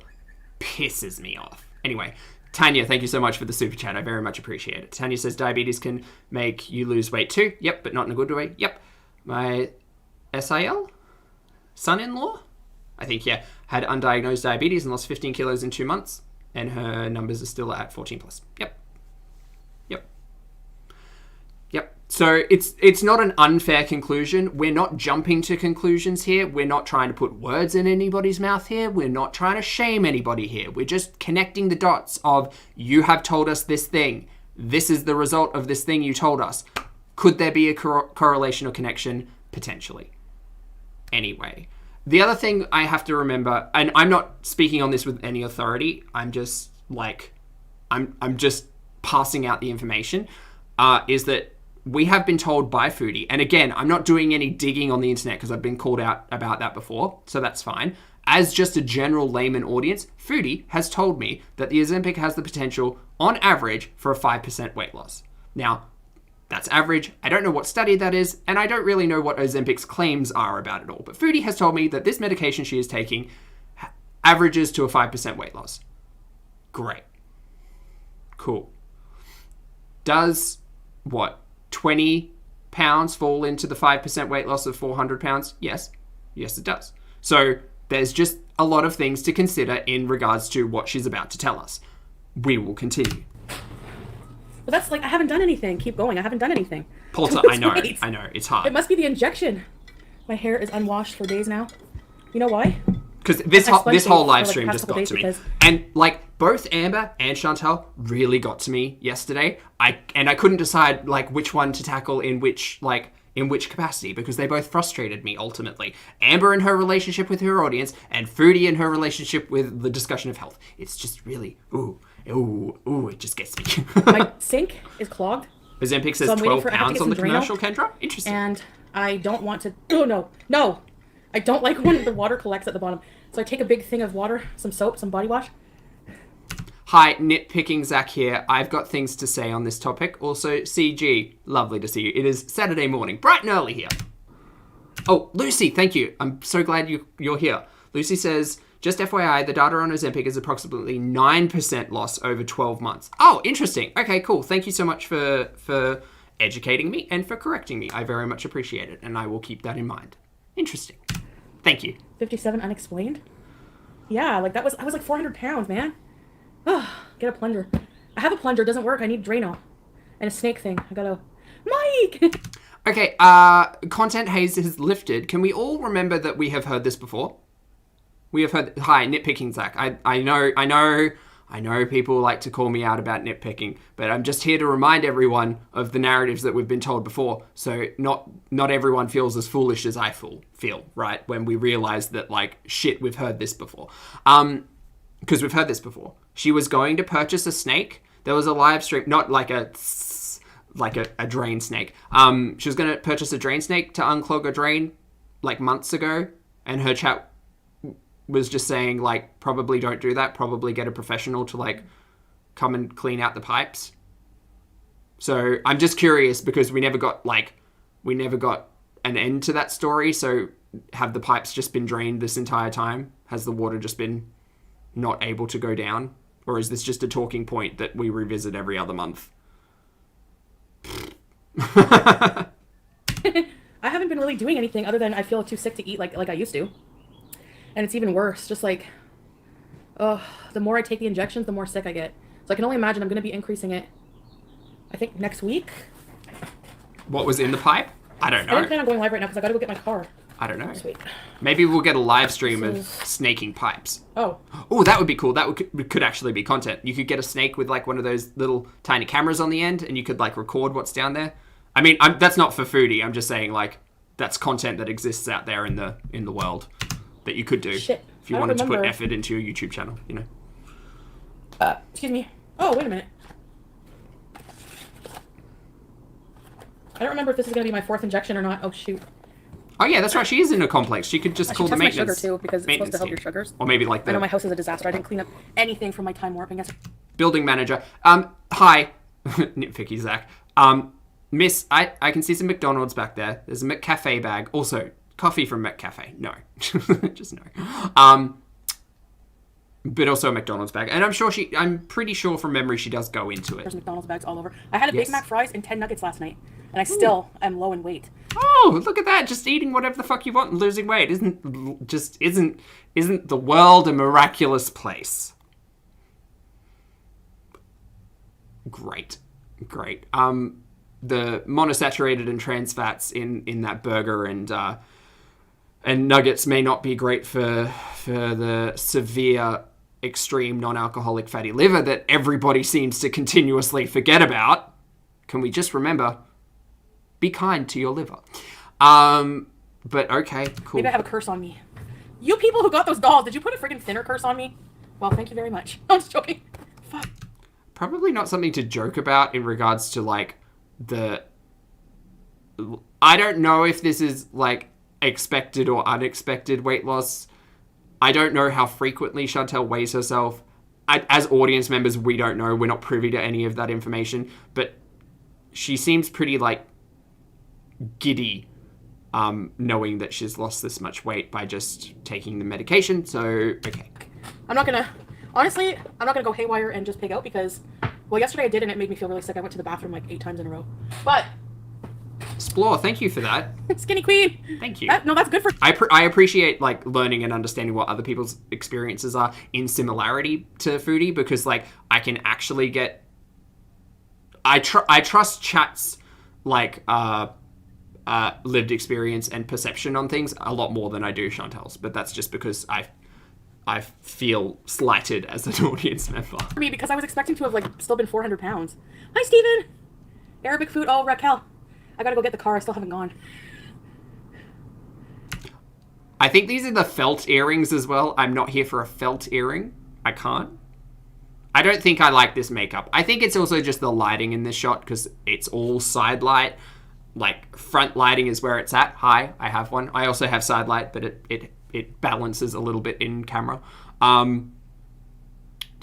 pisses me off. Anyway, Tanya, thank you so much for the super chat. I very much appreciate it. Tanya says diabetes can make you lose weight too. Yep, but not in a good way. Yep. My SIL? Son-in-law? I think, yeah. Had undiagnosed diabetes and lost 15 kilos in 2 months. And her numbers are still at 14 plus. Yep. So it's not an unfair conclusion. We're not jumping to conclusions here. We're not trying to put words in anybody's mouth here. We're not trying to shame anybody here. We're just connecting the dots of, you have told us this thing. This is the result of this thing you told us. Could there be a correlation or connection? Potentially. Anyway, the other thing I have to remember, and I'm not speaking on this with any authority, I'm just I'm just passing out the information, is that we have been told by Foodie, and again, I'm not doing any digging on the internet because I've been called out about that before, so that's fine. As just a general layman audience, Foodie has told me that the Ozempic has the potential, on average, for a 5% weight loss. Now, that's average. I don't know what study that is, and I don't really know what Ozempic's claims are about it all. But Foodie has told me that this medication she is taking averages to a 5% weight loss. Great. Cool. Does, 20 pounds fall into the 5% weight loss of 400 pounds? Yes. Yes, it does. So there's just a lot of things to consider in regards to what she's about to tell us. We will continue. But that's like, I haven't done anything. Keep going. I haven't done anything. Porter, Lose I know, weight. I know, it's hard. It must be the injection. My hair is unwashed for days now. You know why? Because this I sponged whole it live for, like, stream the just past couple got days to me, because- and like both Amber and Chantal really got to me yesterday. I couldn't decide like which one to tackle in which capacity, because they both frustrated me ultimately. Amber in her relationship with her audience, and Foodie in her relationship with the discussion of health. It's just really it just gets me. My sink is clogged. Ozempic says So I'm waiting 12 for- I have to pounds get on the some Drano. commercial, Kendra. Interesting. And I don't want to. Oh, no. I don't like when the water collects at the bottom. So I take a big thing of water, some soap, some body wash. Hi, nitpicking Zach here. I've got things to say on this topic. Also, CG, lovely to see you. It is Saturday morning, bright and early here. Oh, Lucy, thank you. I'm so glad you're here. Lucy says, just FYI, the data on Ozempic is approximately 9% loss over 12 months. Oh, interesting. Okay, cool. Thank you so much for educating me and for correcting me. I very much appreciate it, and I will keep that in mind. Interesting. Thank you. 57 unexplained. Yeah, like I was like 400 pounds, man. Get a plunger. I have a plunger. It doesn't work. I need Drano. And a snake thing. I gotta... Mike! Okay, content haze has lifted. Can we all remember that we have heard this before? We have heard... Hi, nitpicking Zach. I know people like to call me out about nitpicking, but I'm just here to remind everyone of the narratives that we've been told before, so not everyone feels as foolish as I feel, right? When we realize that, like, shit, we've heard this before. Because we've heard this before. She was going to purchase a snake. There was a live stream, not like a drain snake. She was going to purchase a drain snake to unclog a drain, like, months ago, and her chat was just saying, like, probably don't do that. Probably get a professional to, like, come and clean out the pipes. So I'm just curious, because we never got an end to that story. So have the pipes just been drained this entire time? Has the water just been not able to go down? Or is this just a talking point that we revisit every other month? I haven't been really doing anything other than I feel too sick to eat like I used to. And it's even worse. Just like, the more I take the injections, the more sick I get. So I can only imagine I'm going to be increasing it, I think, next week. What was in the pipe? I don't know. I didn't plan on going live right now because I got to go get my car. I don't know. Sweet. Maybe we'll get a live stream of snaking pipes. Oh. Oh, that would be cool. That could actually be content. You could get a snake with, like, one of those little tiny cameras on the end, and you could, like, record what's down there. I mean, that's not for Foodie. I'm just saying, like, that's content that exists out there in the world that you could do. Shit. If you I don't wanted to put remember. effort into your YouTube channel, you know. Excuse me. Oh, wait a minute. I don't remember if this is going to be my 4th injection or not. Oh, shoot. Oh, yeah, that's right. She is in a complex. She could just I call should the test my maintenance. sugar, too, because it's supposed to help your team. sugars. Or maybe, like, I know my the house is a disaster. I didn't clean up anything from my time warping. building manager. Hi, nitpicky Zach. Miss, I can see some McDonald's back there. There's a McCafe bag. Also, coffee from McCafe. No. Just no. But also a McDonald's bag. And I'm pretty sure from memory she does go into it. There's McDonald's bags all over. I had a Yes. Big Mac fries and 10 nuggets last night. And I still am low in weight. Oh, look at that. Just eating whatever the fuck you want and losing weight. Isn't the world a miraculous place? Great. The monosaturated and trans fats in that burger and nuggets may not be great for the severe, extreme non-alcoholic fatty liver that everybody seems to continuously forget about. Can we just remember, be kind to your liver. But okay, cool. Maybe I have a curse on me. You people who got those dolls, did you put a friggin' thinner curse on me? Well, thank you very much. I'm just joking. Fuck. Probably not something to joke about in regards to, like, I don't know if this is, like, expected or unexpected weight loss. I don't know how frequently Chantal weighs herself. As audience members, we don't know. We're not privy to any of that information. But she seems pretty, like, giddy, knowing that she's lost this much weight by just taking the medication. So, okay. I'm not gonna go haywire and just pig out because, well, yesterday I did and it made me feel really sick. I went to the bathroom like 8 times in a row. But Explore, thank you for that. Skinny Queen. Thank you. No, that's good for. I appreciate, like, learning and understanding what other people's experiences are in similarity to Foodie, because, like, I can actually get I trust chat's like lived experience and perception on things a lot more than I do Chantal's, but that's just because I feel slighted as an audience member. For me, because I was expecting to have like still been 400 pounds. Hi, Steven! Arabic food. Oh, Raquel. I gotta go get the car. I still haven't gone. I think these are the felt earrings as well. I'm not here for a felt earring. I can't. I don't think I like this makeup. I think it's also just the lighting in this shot because it's all side light. Like, front lighting is where it's at. Hi, I have one. I also have side light, but it balances a little bit in camera. Don't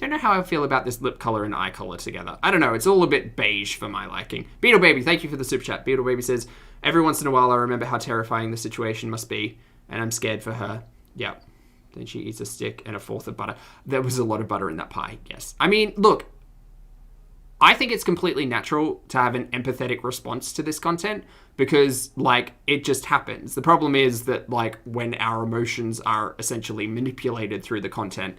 know how I feel about this lip color and eye color together. I don't know. It's all a bit beige for my liking. Beetle Baby, thank you for the super chat. Beetle Baby says, every once in a while I remember how terrifying the situation must be, and I'm scared for her. Yeah. Then she eats a stick and a fourth of butter. There was a lot of butter in that pie, yes. I mean, look, I think it's completely natural to have an empathetic response to this content because, like, it just happens. The problem is that, like, when our emotions are essentially manipulated through the content,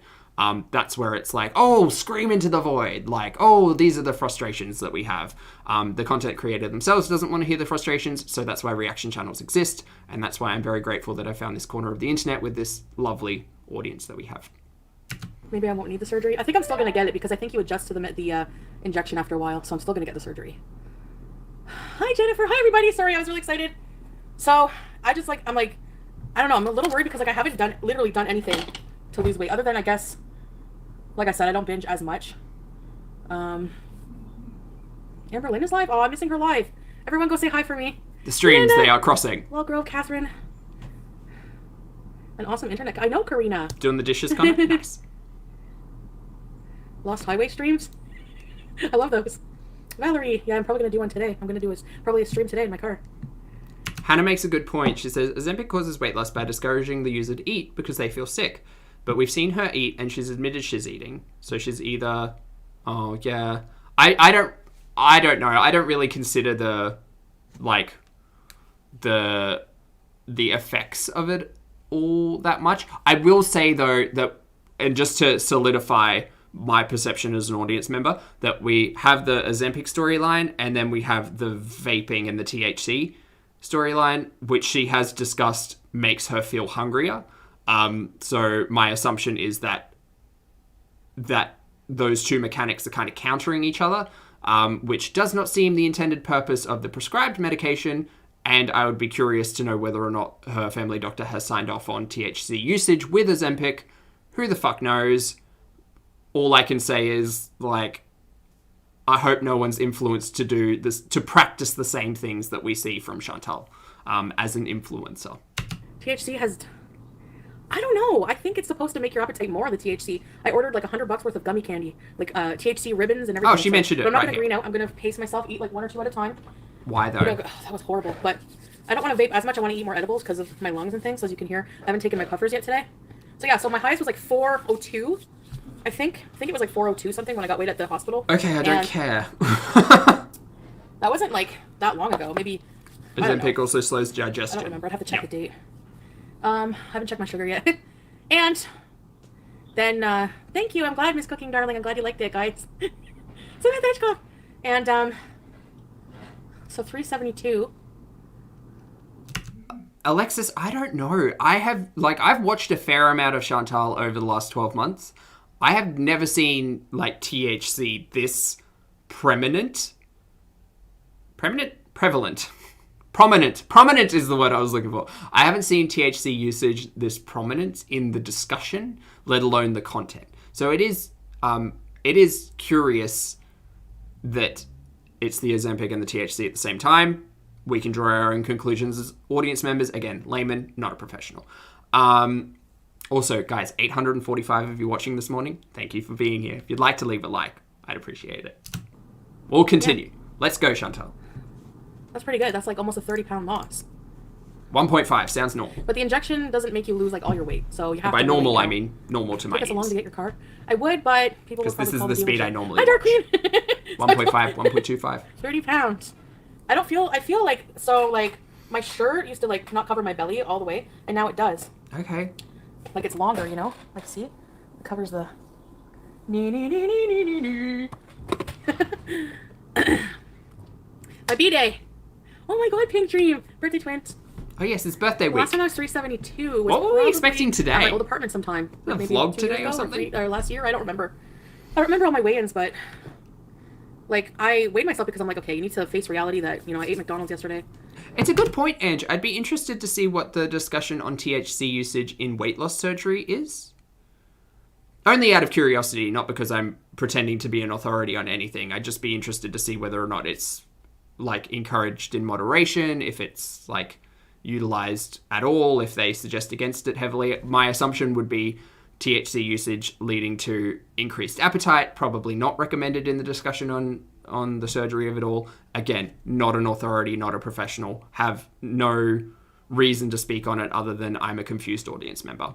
that's where it's like, oh, scream into the void. Like, oh, these are the frustrations that we have. The content creator themselves doesn't want to hear the frustrations, so that's why reaction channels exist, and that's why I'm very grateful that I found this corner of the internet with this lovely audience that we have. Maybe I won't need the surgery. I think I'm still going to get it because I think you adjust to the injection after a while, so I'm still going to get the surgery. Hi, Jennifer. Hi, everybody. Sorry, I was really excited. So, I don't know, I'm a little worried because, like, I haven't literally done anything to lose weight, other than, I guess, like I said, I don't binge as much. Amberlynn is live? Oh, I'm missing her live. Everyone go say hi for me. The streams, they are crossing. Well, Grove, Catherine. An awesome internet. I know, Karina. Doing the dishes, Connor? Nice. Lost Highway streams? I love those. Valerie, yeah, I'm probably going to do one today. I'm going to do probably a stream today in my car. Hannah makes a good point. She says, Ozempic causes weight loss by discouraging the user to eat because they feel sick. But we've seen her eat and she's admitted she's eating. So she's either, oh yeah. I don't know. I don't really consider the effects of it all that much. I will say though that, and just to solidify my perception as an audience member, that we have the Ozempic storyline and then we have the vaping and the THC storyline, which she has discussed makes her feel hungrier. So my assumption is that those two mechanics are kind of countering each other, which does not seem the intended purpose of the prescribed medication. And I would be curious to know whether or not her family doctor has signed off on THC usage with Ozempic. Who the fuck knows? All I can say is, like, I hope no one's influenced to do this, to practice the same things that we see from Chantal as an influencer. THC has... I don't know. I think it's supposed to make your appetite more, the THC. I ordered like $100 worth of gummy candy, like THC ribbons and everything. Oh, she mentioned it. But I'm not right going to here. green out. I'm going to pace myself, eat like one or two at a time. Why though? That was horrible. But I don't want to vape as much. I want to eat more edibles because of my lungs and things. So as you can hear, I haven't taken my puffers yet today. So yeah, so my highest was like 402. I think it was like 402 something when I got weighed at the hospital. Okay, I don't care. That wasn't like that long ago. Maybe. Ozempic also slows I digestion. don't remember. I'd have to check the date. I haven't checked my sugar yet. And then, thank you. I'm glad, Miss Cooking, darling. I'm glad you liked it, guys. Samantha Hitchcock. And, so 372. Alexis, I don't know. I've watched a fair amount of Chantal over the last 12 months. I have never seen, like, THC this prominent. Prominent is the word I was looking for. I haven't seen THC usage this prominent in the discussion, let alone the content. So it is curious that it's the Ozempic and the THC at the same time. We can draw our own conclusions as audience members. Again, layman, not a professional. Also, guys, 845 of you watching this morning. Thank you for being here. If you'd like to leave a like, I'd appreciate it. We'll continue. Yeah. Let's go, Chantal. That's pretty good. That's like almost a 30-pound loss. 1.5 sounds normal. But the injection doesn't make you lose like all your weight, so you have. By normal, I mean normal to my needs. Take us along to get your car. I would, but people will probably call this is the speed I normally. Hi, Dark Queen. 1.5, 1.25. 30 pounds. I feel like, so like my shirt used to like not cover my belly all the way, and now it does. Okay. Like it's longer, you know? Like see? It covers the My B-day. Oh my god, pink dream. Birthday twins. Oh yes, it's birthday week. Last time I was 372. Was What were we probably expecting today? At my old apartment sometime. A Maybe vlog 2 years today or ago something? Or last year, I don't remember. I don't remember all my weigh-ins, but like I weighed myself because I'm like, okay, you need to face reality that, you know, I ate McDonald's yesterday. It's a good point, Ange. I'd be interested to see what the discussion on THC usage in weight loss surgery is. Only out of curiosity, not because I'm pretending to be an authority on anything. I'd just be interested to see whether or not it's, like, encouraged in moderation, if it's, like, utilized at all, if they suggest against it heavily. My assumption would be THC usage leading to increased appetite, probably not recommended in the discussion on the surgery of it all. Again, not an authority, not a professional, have no reason to speak on it other than I'm a confused audience member.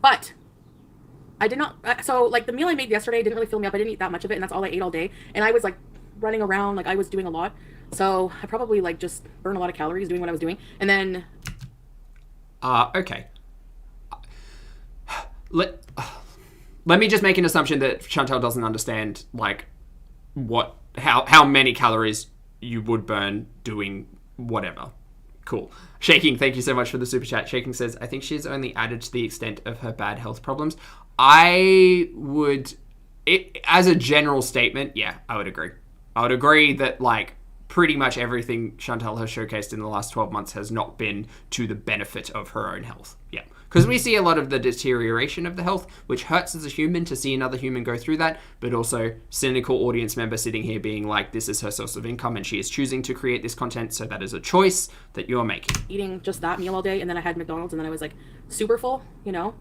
But I did not, so like the meal I made yesterday didn't really fill me up. I didn't eat that much of it, and that's all I ate all day. And I was like running around, like I was doing a lot. So I probably like just burned a lot of calories doing what I was doing. And then... Okay. Let me just make an assumption that Chantal doesn't understand, like, how many calories you would burn doing whatever. Cool. Shaking, thank you so much for the super chat. Shaking says, I think she's only added to the extent of her bad health problems. I would, as a general statement, yeah, I would agree. I would agree that, like, pretty much everything Chantal has showcased in the last 12 months has not been to the benefit of her own health. Yeah. Because we see a lot of the deterioration of the health, which hurts as a human to see another human go through that, but also cynical audience member sitting here being like, this is her source of income and she is choosing to create this content, so that is a choice that you're making. Eating just that meal all day, and then I had McDonald's, and then I was like super full, you know?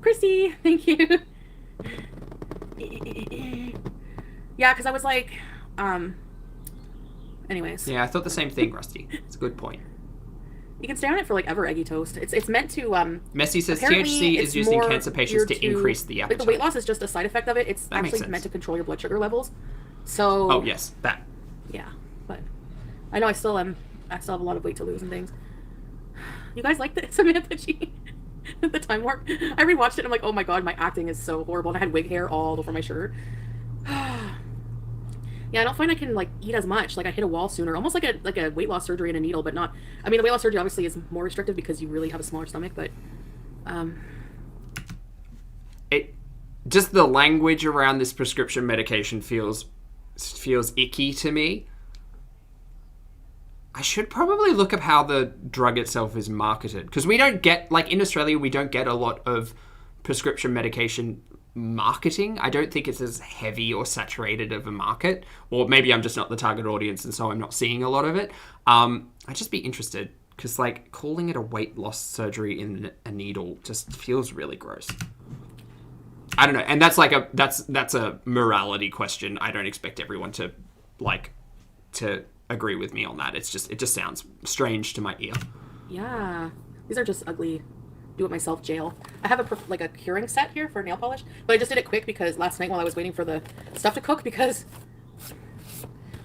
Christy, thank you. Yeah, because I was like, anyways. Yeah, I thought the same thing, Rusty. It's a good point. You can stay on it for like ever, eggy toast. It's meant to Messi says apparently THC is it's used in more cancer patients to geared increase the appetite. Like the weight loss is just a side effect of it. It's That makes actually sense. meant to control your blood sugar levels. So Oh yes, that. yeah, but I know I still have a lot of weight to lose and things. You guys like the Samantha G? The time warp? I rewatched it and I'm like, oh my god, my acting is so horrible. And I had wig hair all over my shirt. Yeah, I don't find I can like eat as much. Like I hit a wall sooner, almost like a weight loss surgery and a needle, but not. I mean, the weight loss surgery obviously is more restrictive because you really have a smaller stomach, but It just the language around this prescription medication feels icky to me. I should probably look up how the drug itself is marketed, because we don't get, like, in Australia, we don't get a lot of prescription medication marketing. I don't think it's as heavy or saturated of a market, or maybe I'm just not the target audience and so I'm not seeing a lot of it. I'd just be interested, because, like, calling it a weight loss surgery in a needle just feels really gross. I don't know, and that's like that's a morality question. I don't expect everyone to agree with me on that. It just sounds strange to my ear. yeah, these are just ugly. Do it myself jail. I have a curing set here for nail polish, but I just did it quick because last night while I was waiting for the stuff to cook, because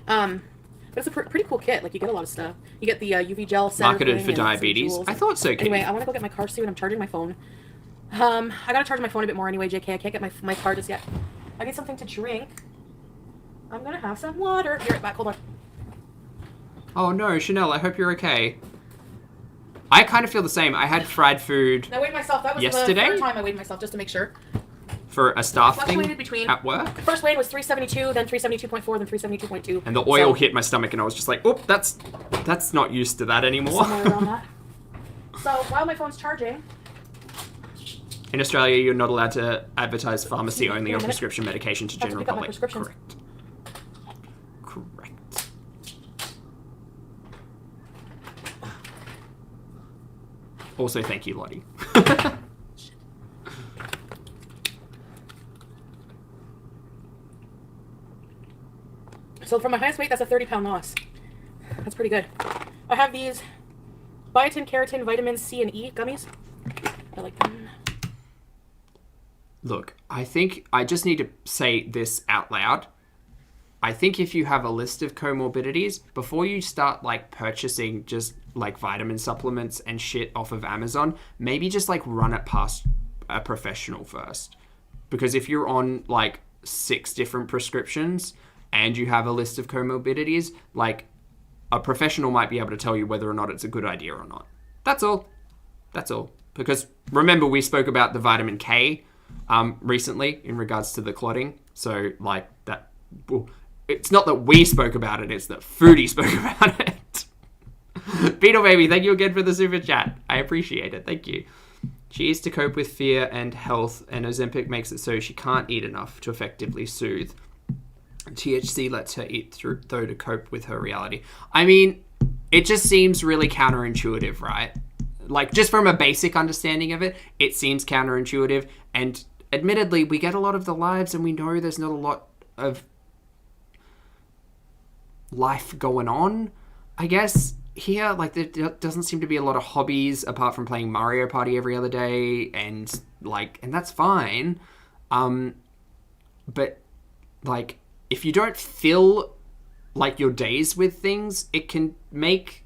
but it's a pretty cool kit. Like you get a lot of stuff. You get the UV gel set. Marketed for diabetes. I thought so, Katie. Anyway, I want to go get my car soon. I'm charging my phone. I gotta charge my phone a bit more anyway, JK. I can't get my car just yet. I need something to drink. I'm gonna have some water. Be right back. Hold on. Oh no, Chanel, I hope you're okay. I kind of feel the same. I had fried food I weighed myself. That was yesterday? the third time I weighed myself just to make sure. for a staff thing Fluctuated between- at work. First weigh was 372, then 372.4, then 372.2. And the oil hit my stomach and I was just like, oh, that's not used to that anymore. Somewhere around that. So while my phone's charging, In Australia, you're not allowed to advertise pharmacy only on minute. prescription medication to I have to general pick up my public. prescriptions. Correct. Also, thank you, Lottie. so for my highest weight, that's a 30-pound loss. That's pretty good. I have these biotin, keratin, vitamins C and E gummies. I like them. Look, I think I just need to say this out loud. I think if you have a list of comorbidities, before you start like purchasing just like vitamin supplements and shit off of Amazon, maybe just like run it past a professional first. Because if you're on like 6 different prescriptions and you have a list of comorbidities, like, a professional might be able to tell you whether or not it's a good idea or not. That's all. That's all. Because remember, we spoke about the vitamin K recently in regards to the clotting. So, like, that... Well, it's not that we spoke about it, it's that Foodie spoke about it. Beetle Baby, thank you again for the super chat. I appreciate it. Thank you. She eats to cope with fear and health, and Ozempic makes it so she can't eat enough to effectively soothe. THC lets her eat though to cope with her reality. I mean, it just seems really counterintuitive, right? Like, just from a basic understanding of it, it seems counterintuitive. And admittedly, we get a lot of the lives, and we know there's not a lot of life going on, I guess. Here, like, there doesn't seem to be a lot of hobbies apart from playing Mario Party every other day, and that's fine. But, like, if you don't fill, like, your days with things, it can make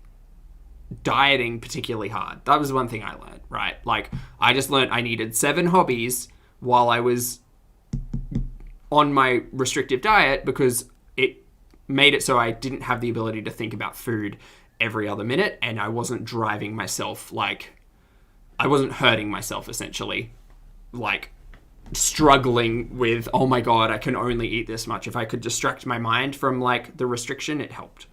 dieting particularly hard. That was one thing I learned, right? Like, I just learned I needed 7 hobbies while I was on my restrictive diet, because it made it so I didn't have the ability to think about food every other minute, and I wasn't driving myself, like, I wasn't hurting myself, essentially, like, struggling with, oh my god, I can only eat this much. If I could distract my mind from, like, the restriction, it helped.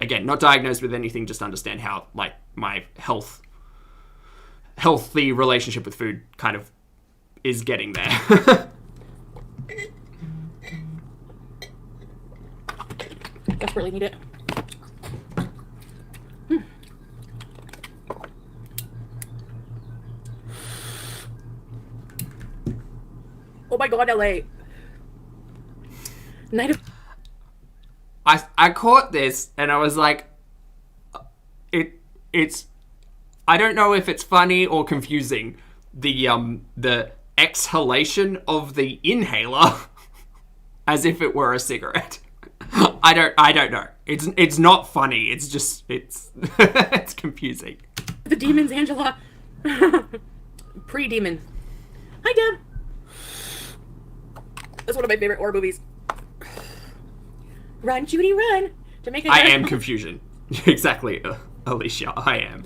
Again, not diagnosed with anything, just understand how, like, my healthy relationship with food kind of is getting there. Desperately need it. Oh my god, LA. Night of... I caught this and I was like, it's I don't know if it's funny or confusing. The exhalation of the inhaler as if it were a cigarette. I don't know. It's not funny. It's just it's confusing. The demons, Angela. Pre-demon. Hi, Deb. That's one of my favorite horror movies. Run, Judy, run! Jamaica. I am confusion. Exactly, Alicia. I am.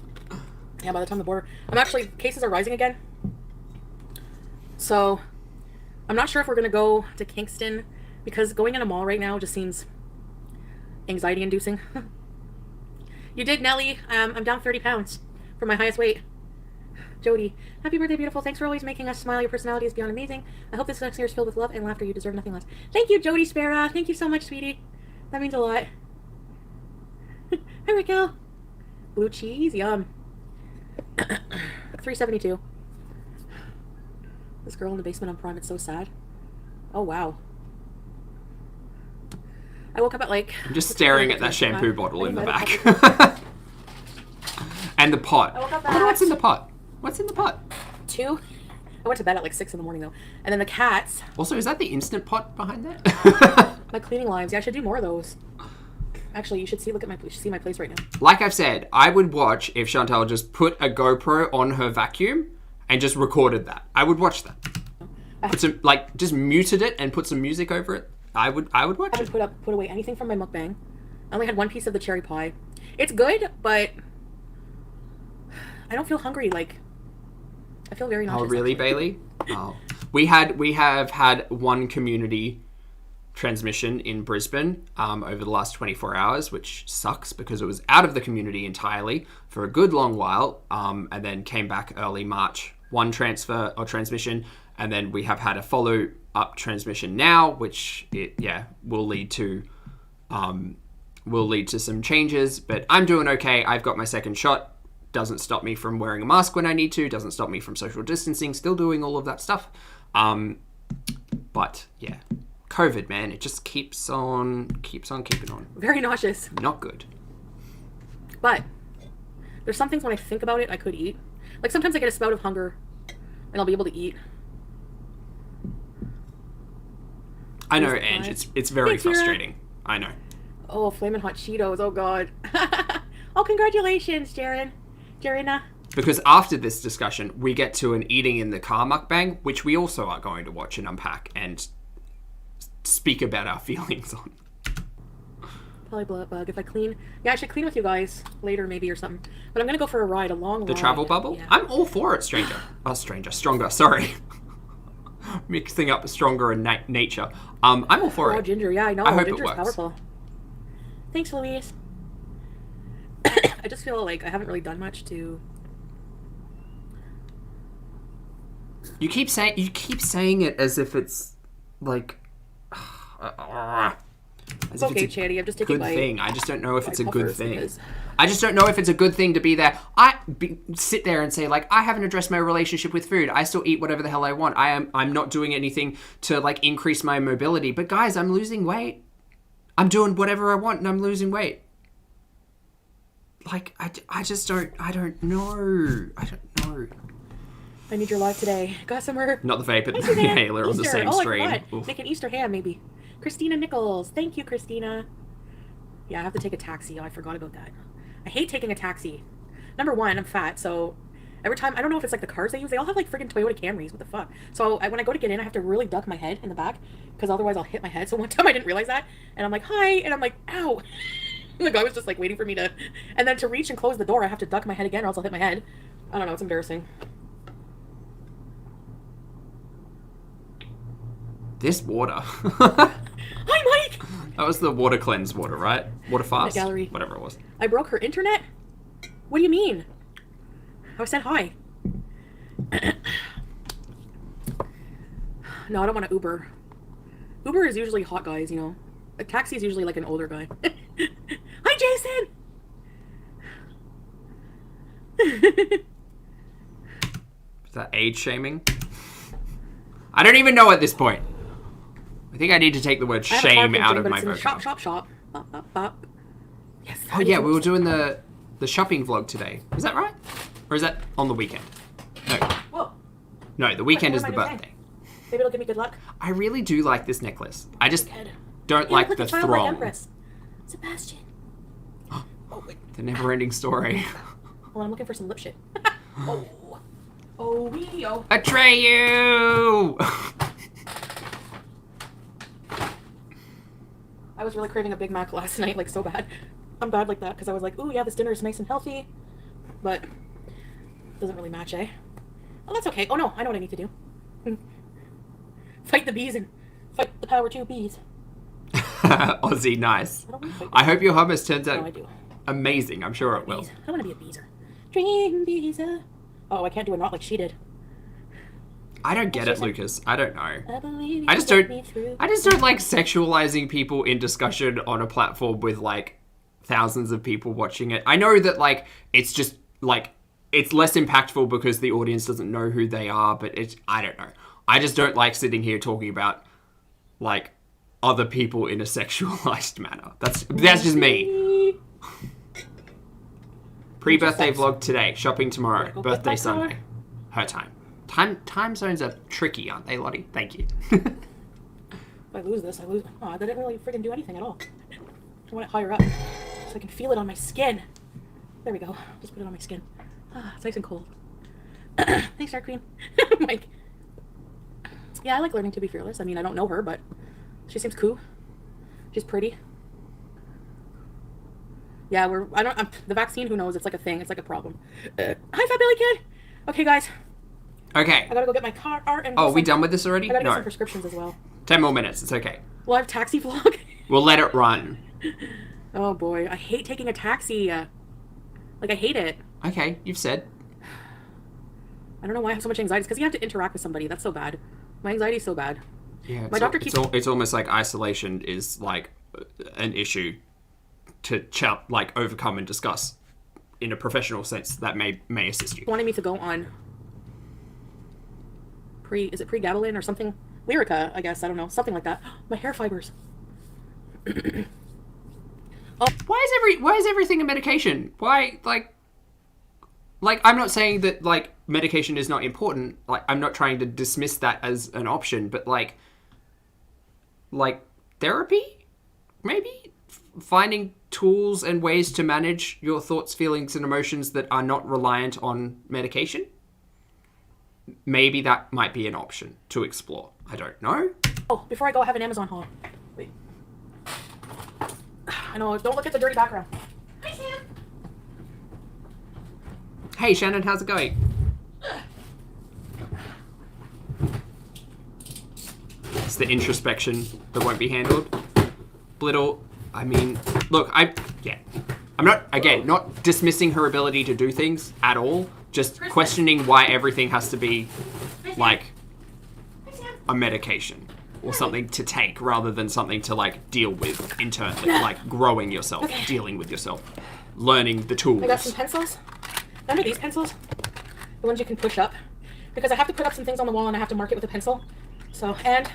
Yeah, by the time the border... cases are rising again. So, I'm not sure if we're going to go to Kingston, because going in a mall right now just seems anxiety-inducing. You did, Nelly. I'm down 30 pounds from my highest weight. Jody, happy birthday, beautiful. Thanks for always making us smile. Your personality is beyond amazing. I hope this next year is filled with love and laughter. You deserve nothing less. Thank you, Jody Sparrow. Thank you so much, sweetie. That means a lot. Hi, Raquel. Blue cheese, yum. 372. This girl in the basement on Prime, it's so sad. Oh, wow. I woke up at like... I'm just staring at that shampoo bottle in the back. And the pot. I woke up I wonder what's in the pot. What's in the pot? 2. I went to bed at like 6 in the morning though. And then the cats. Also, is that the Instant Pot behind that? My cleaning lines. Yeah, I should do more of those. Actually, you should see my place right now. Like I've said, I would watch if Chantal just put a GoPro on her vacuum and just recorded that. I would watch that. Put some, like, just muted it and put some music over it. I would watch I it. haven't put away anything from my mukbang. I only had one piece of the cherry pie. It's good, but I don't feel hungry. Like, I feel very nauseous. Oh, really, actually. Bailey? Oh. We have had one community transmission in Brisbane over the last 24 hours, which sucks because it was out of the community entirely for a good long while, and then came back early March. One transfer or transmission, and then we have had a follow-up transmission now, which will lead to some changes. But I'm doing okay. I've got my second shot. Doesn't stop me from wearing a mask when I need to. Doesn't stop me from social distancing. Still doing all of that stuff. But yeah, COVID, man, it just keeps on keeping on. Very nauseous. Not good. But there's some things when I think about it, I could eat. Like sometimes I get a spout of hunger, and I'll be able to eat. I know, Ange. It's very Thanks, Vera. frustrating. I know. Oh, flaming hot Cheetos. Oh God. Oh, congratulations, Jarina. Because after this discussion, we get to an eating in the car mukbang, which we also are going to watch and unpack and speak about our feelings on. Probably bug if I clean. Yeah, I should clean with you guys later maybe or something. But I'm gonna go for a ride, a long ride. The travel bubble? Yeah. I'm all for it, stranger. Oh, stranger. Stronger, sorry. Mixing up stronger and nature. I'm all for Oh, it. ginger. Yeah, I know. I hope it Ginger's works. powerful. Thanks, Louise. I just feel like I haven't really done much to... You keep saying it as if it's like as if Okay, it's a Chanty, I'm just taking good my... thing. I just don't know if it's a good puffers thing. because- I just don't know if it's a good thing to be there. Sit there and say like, I haven't addressed my relationship with food. I still eat whatever the hell I want. I'm not doing anything to like increase my mobility. But guys, I'm losing weight. I'm doing whatever I want and I'm losing weight. Like I just don't know. I don't know. I need your live today. Gossamer. Not the vape and the Thank you, man. inhaler on the Easter. same Oh, I stream. forgot. Oof. Make an Easter ham, maybe. Christina Nichols. Thank you, Christina. Yeah, I have to take a taxi. Oh, I forgot about that. I hate taking a taxi. Number one, I'm fat, so every time, I don't know if it's like the cars they use, they all have like freaking Toyota Camrys. What the fuck? So when I go to get in, I have to really duck my head in the back because otherwise I'll hit my head. So one time I didn't realize that, and I'm like, hi, and I'm like, ow. And the guy was just like waiting for me to, and then to reach and close the door, I have to duck my head again or else I'll hit my head. I don't know, it's embarrassing. This water. Hi, Mike! That was the water cleanse water, right? Water fast? gallery. Whatever it was. I broke her internet? What do you mean? I said hi. No, I don't want to Uber. Uber is usually hot guys, you know. A taxi is usually like an older guy. Hi, Jason! Is that age shaming? I don't even know at this point. I think I need to take the word I have a shame car out picture, of but my it's in the vocab. shop. Bop, bop, bop. Yes. Oh yeah, we were doing the shopping vlog today. Is that right? Or is that on the weekend? No. Whoa. No, the weekend is What the am I doing? birthday. Maybe it'll give me good luck. I really do like this necklace. I just Good. don't Yeah, like look, the a childlike throng. Empress. Sebastian. Oh, wait. The never-ending story. Hold on, I'm looking for some lip shit. Oh. Oh, video. Atreyu! I was really craving a Big Mac last night, like so bad. I'm bad like that because I was like, ooh, yeah, this dinner is nice and healthy, but doesn't really match, eh? Oh, that's okay. Oh no, I know what I need to do. Fight the bees and fight the power 2 bees. Aussie, nice. I don't want to fight I hope your hummus turns No, I out do. amazing. I'm sure it will. Bees. I want to be a beezer. Dream beezer. Oh, I can't do a knot like she did. I don't get it, Lucas. I don't know. I believe I you just get don't. me through. I just don't like sexualizing people in discussion on a platform with like thousands of people watching it. I know that like it's just like it's less impactful because the audience doesn't know who they are, but it's I don't know. I just don't like sitting here talking about like other people in a sexualized manner. That's just me. Pre-birthday vlog today, shopping tomorrow, Go birthday get my car. Sunday. Her time. Time zones are tricky, aren't they, Lottie? Thank you. If I lose this, I lose. Oh, that didn't really freaking do anything at all. I want it higher up so I can feel it on my skin. There we go. Just put it on my skin. Ah, it's nice and cold. Thanks, Dark Queen. Mike. Yeah, I like learning to be fearless. I mean, I don't know her, but she seems cool. She's pretty. Yeah, the vaccine, who knows? It's like a thing. It's like a problem. Hi, Fat Billy Kid. Okay, guys. Okay. I gotta go get my car art and. Oh, are we done with this already? I gotta get No. some prescriptions as well. 10 more minutes. It's okay. We'll have taxi vlog. We'll let it run. Oh boy, I hate taking a taxi. Like I hate it. Okay, you've said. I don't know why I have so much anxiety. It's because you have to interact with somebody. That's so bad. My anxiety is so bad. Yeah, My doctor keeps. It's almost like isolation is like an issue to like overcome and discuss in a professional sense that may assist you. Wanting me to go on. Is it pre-Gabalin or something? Lyrica, I guess. I don't know. Something like that. My hair fibers. Why is everything a medication? Why like I'm not saying that like medication is not important. Like I'm not trying to dismiss that as an option, but like therapy, maybe finding tools and ways to manage your thoughts, feelings, and emotions that are not reliant on medication. Maybe that might be an option to explore. I don't know. Oh, before I go, I have an Amazon haul. Wait. I know. Don't look at the dirty background. Hi, Sam. Hey, Shannon, how's it going? It's the introspection that won't be handled. Blittle, I mean, look, I'm not, again, not dismissing her ability to do things at all, just questioning why everything has to be, like, a medication or something to take rather than something to, like, deal with internally, like growing yourself, dealing with yourself, learning the tools. I got some pencils. Remember these pencils? The ones you can push up? Because I have to put up some things on the wall and I have to mark it with a pencil. So, and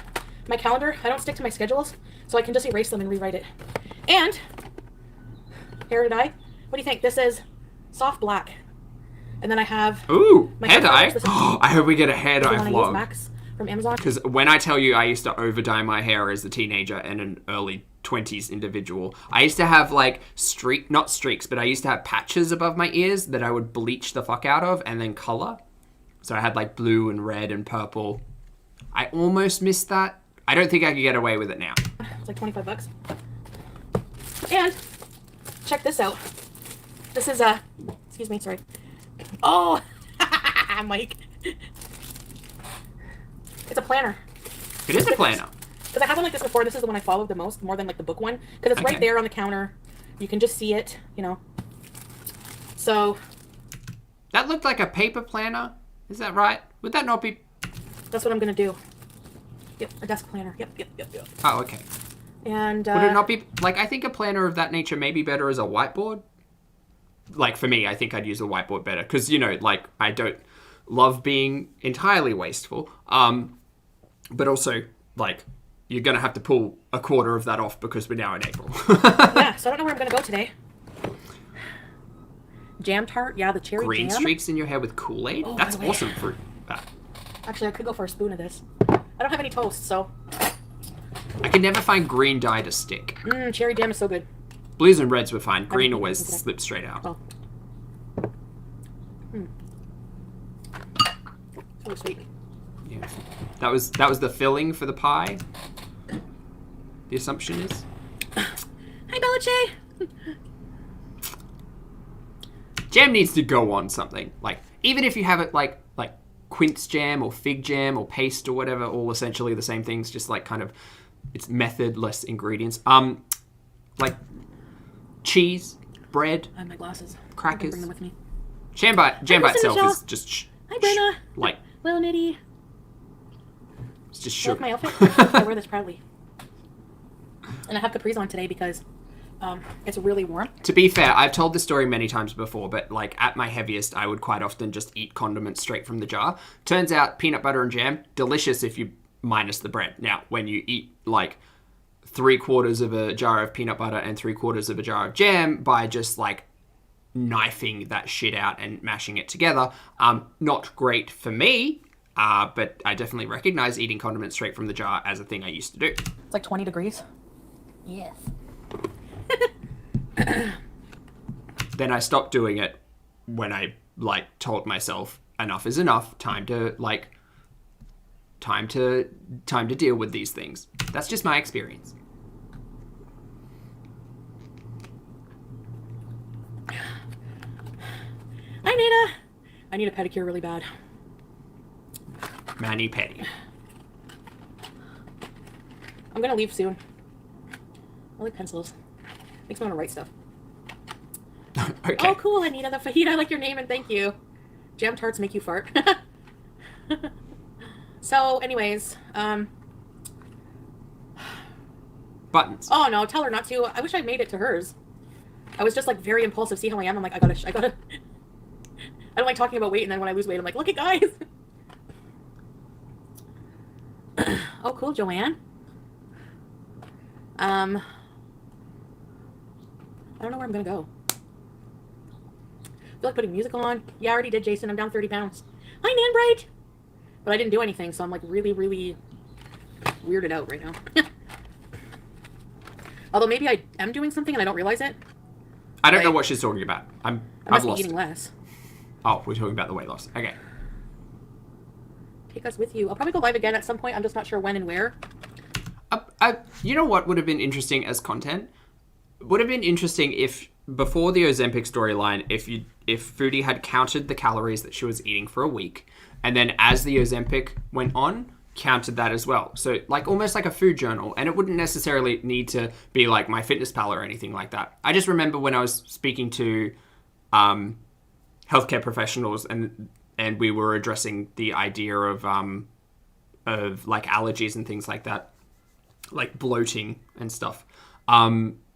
my calendar, I don't stick to my schedules, so I can just erase them and rewrite it. And, hair dye. What do you think? This is soft black. And then I have... Ooh, my hair dye? This is I hope we get a hair dye the one I use, vlog. Max from Amazon. Because when I tell you I used to over-dye my hair as a teenager and an early 20s individual, I used to have like not streaks, but I used to have patches above my ears that I would bleach the fuck out of and then color. So I had like blue and red and purple. I almost missed that. I don't think I could get away with it now. It's like $25. And check this out. This is excuse me, sorry. Oh, Mike. It's a planner. It is a planner. Because I had one like this before. This is the one I followed the most, more than like the book one. Because it's right there on the counter. You can just see it, you know. So. That looked like a paper planner. Is that right? Would that not be? That's what I'm going to do. Yep, a desk planner. Yep. Oh, okay. And would it not be, like, I think a planner of that nature may be better as a whiteboard. Like, for me, I think I'd use a whiteboard better. Because, you know, like, I don't love being entirely wasteful. But also, like, you're going to have to pull a quarter of that off because we're now in April. Yeah, so I don't know where I'm going to go today. Jam tart? Yeah, the cherry Green jam. streaks in your hair with Kool-Aid? Oh, That's by the way. awesome fruit. Actually, I could go for a spoon of this. I don't have any toast, so. I can never find green dye to stick. Cherry jam is so good. Blues and reds were fine. Green Okay. always slips straight out. Oh. So sweet. Yeah. That was the filling for the pie. The assumption is. Hi, Beliche. Jam needs to go on something. Like, even if you have it like quince jam or fig jam or paste or whatever, all essentially the same things, just like kind of it's method, less ingredients. Like cheese, bread, I have my glasses. crackers. Bring them with me. Jam by itself Michelle. is just Hi, Brenna. like Little Nitty. it's just You like sugar. my outfit? I wear this proudly. And I have capris on today because it's really warm. To be fair, I've told this story many times before, but like at my heaviest, I would quite often just eat condiments straight from the jar. Turns out peanut butter and jam, delicious if you minus the bread. Now, when you eat like 3/4 of a jar of peanut butter and 3/4 of a jar of jam by just like knifing that shit out and mashing it together, not great for me, but I definitely recognize eating condiments straight from the jar as a thing I used to do. It's like 20 degrees. Yes. Then I stopped doing it when I like told myself enough is enough, time to deal with these things. That's just my experience. Hi, Nina. I need a pedicure really bad. Mani pedi. I'm gonna leave soon. I like pencils. Makes me want to write stuff. Okay. Oh, cool, Anita the Fajita. I like your name and thank you. Jam tarts make you fart. So, anyways, Buttons. oh no, tell her not to. I wish I made it to hers. I was just like very impulsive. See how I am? I'm like, I gotta. I don't like talking about weight, and then when I lose weight, I'm like, look at guys. Oh, cool, Joanne. I don't know where I'm gonna go. I feel like putting music on. Yeah, I already did, Jason. I'm down 30 pounds. Hi, Nan Bright. But I didn't do anything, so I'm like really, really weirded out right now. Although maybe I am doing something and I don't realize it. I don't know what she's talking about. I I've must be lost eating it. less. Oh, we're talking about the weight loss. Okay. Take us with you. I'll probably go live again at some point. I'm just not sure when and where. You know what would have been interesting as content? would have been interesting if before the Ozempic storyline, if Foodie had counted the calories that she was eating for a week, and then as the Ozempic went on, counted that as well. So like almost like a food journal, and it wouldn't necessarily need to be like MyFitnessPal or anything like that. I just remember when I was speaking to healthcare professionals and we were addressing the idea of like allergies and things like that, like bloating and stuff.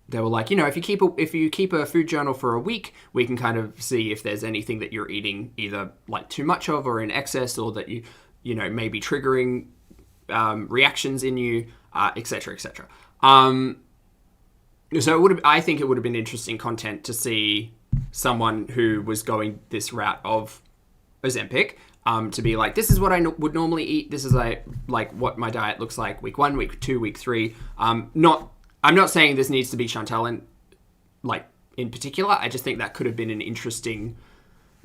They were like, if you keep a food journal for a week, we can kind of see if there's anything that you're eating either like too much of or in excess, or that you may be triggering reactions in you, etc., etc. So I think it would have been interesting content to see someone who was going this route of Ozempic, to be like, this is what I would normally eat. This is like what my diet looks like week 1, week 2, week 3. I'm not saying this needs to be Chantal in particular. I just think that could have been an interesting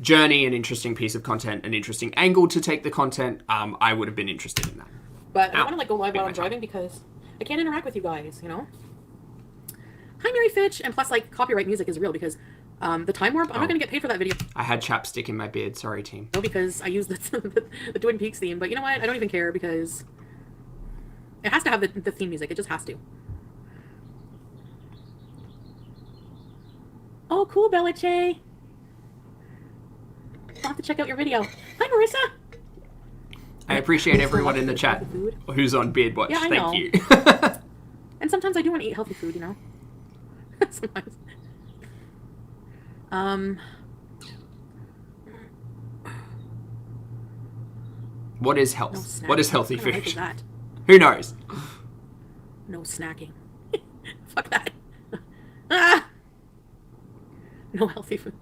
journey, an interesting piece of content, an interesting angle to take the content. I would have been interested in that. But I don't want to like go live while I'm driving because I can't interact with you guys, Hi, Mary Fitch. And plus, like, copyright music is real because the time warp, I'm not going to get paid for that video. I had chapstick in my beard. Sorry, team. No, because I used the Twin Peaks theme. But you know what? I don't even care because it has to have the theme music. It just has to. Oh, cool, Bellache. I'll have to check out your video. Hi, Marissa. I appreciate everyone in the chat who's on Beard Watch. Yeah, I Thank know. you. And sometimes I do want to eat healthy food, Sometimes. What is health? No What is healthy what kind of food? life is that? Who knows? No snacking. Fuck that. Ah! No healthy food.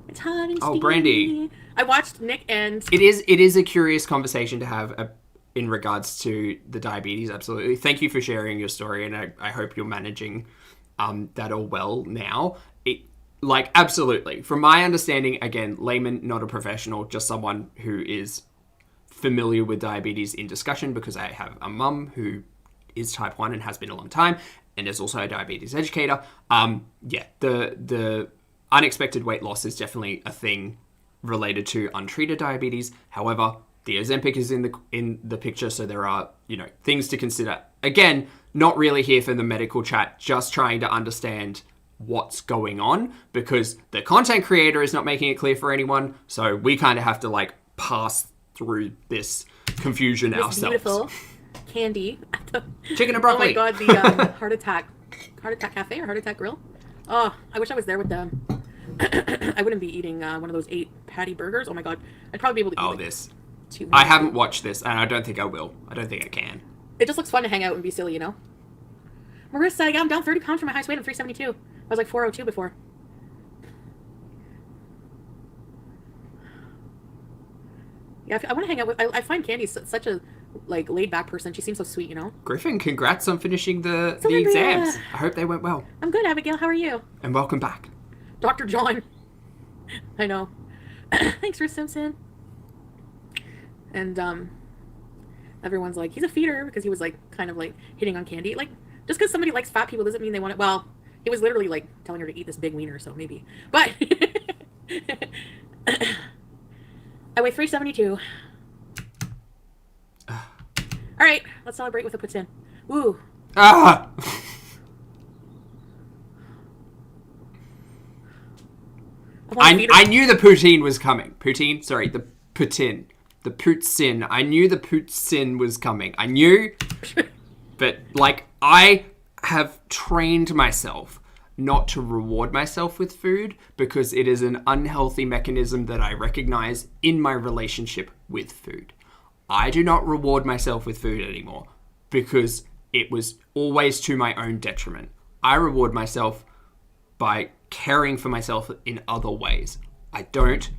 It's hot and steamy. Oh, Brandy. I watched Nick and... It is a curious conversation to have in regards to the diabetes, absolutely. Thank you for sharing your story, and I hope you're managing that all well now. Absolutely. From my understanding, again, layman, not a professional, just someone who is familiar with diabetes in discussion, because I have a mum who is type 1 and has been a long time, and is also a diabetes educator. The unexpected weight loss is definitely a thing related to untreated diabetes. However, the Ozempic is in the picture, so there are, things to consider. Again, not really here for the medical chat, just trying to understand what's going on, because the content creator is not making it clear for anyone, so we kind of have to pass through this confusion ourselves. Beautiful candy. Chicken and broccoli. Oh my god, the Heart Attack Cafe or Heart Attack Grill. Oh, I wish I was there with them. I wouldn't be eating one of those 8 patty burgers. Oh my god, I'd probably be able to eat this. 2. I haven't watched this, and I don't think I will. I don't think I can. It just looks fun to hang out and be silly, Marissa, yeah, I'm down 30 pounds from my highest weight. I'm 372. I was like 402 before. Yeah, I want to hang out with... I find Candy such a, laid-back person. She seems so sweet, Griffin, congrats on finishing the Celebria. exams. I hope they went well. I'm good, Abigail. How are you? And welcome back. Dr. John. I know. Thanks, Ruth Simpson. And, everyone's like, he's a feeder, because he was, kind of, hitting on Candy. Just because somebody likes fat people doesn't mean they want it. Well, he was literally, telling her to eat this big wiener, so maybe. But... I weigh 372. All right, let's celebrate with a poutine. Woo. Ah! I knew the poutine was coming. Poutine? Sorry, the poutine. The poutine. I knew the poutine was coming. I knew, but I have trained myself not to reward myself with food, because it is an unhealthy mechanism that I recognize in my relationship with food. I do not reward myself with food anymore, because it was always to my own detriment. I reward myself by caring for myself in other ways. I don't.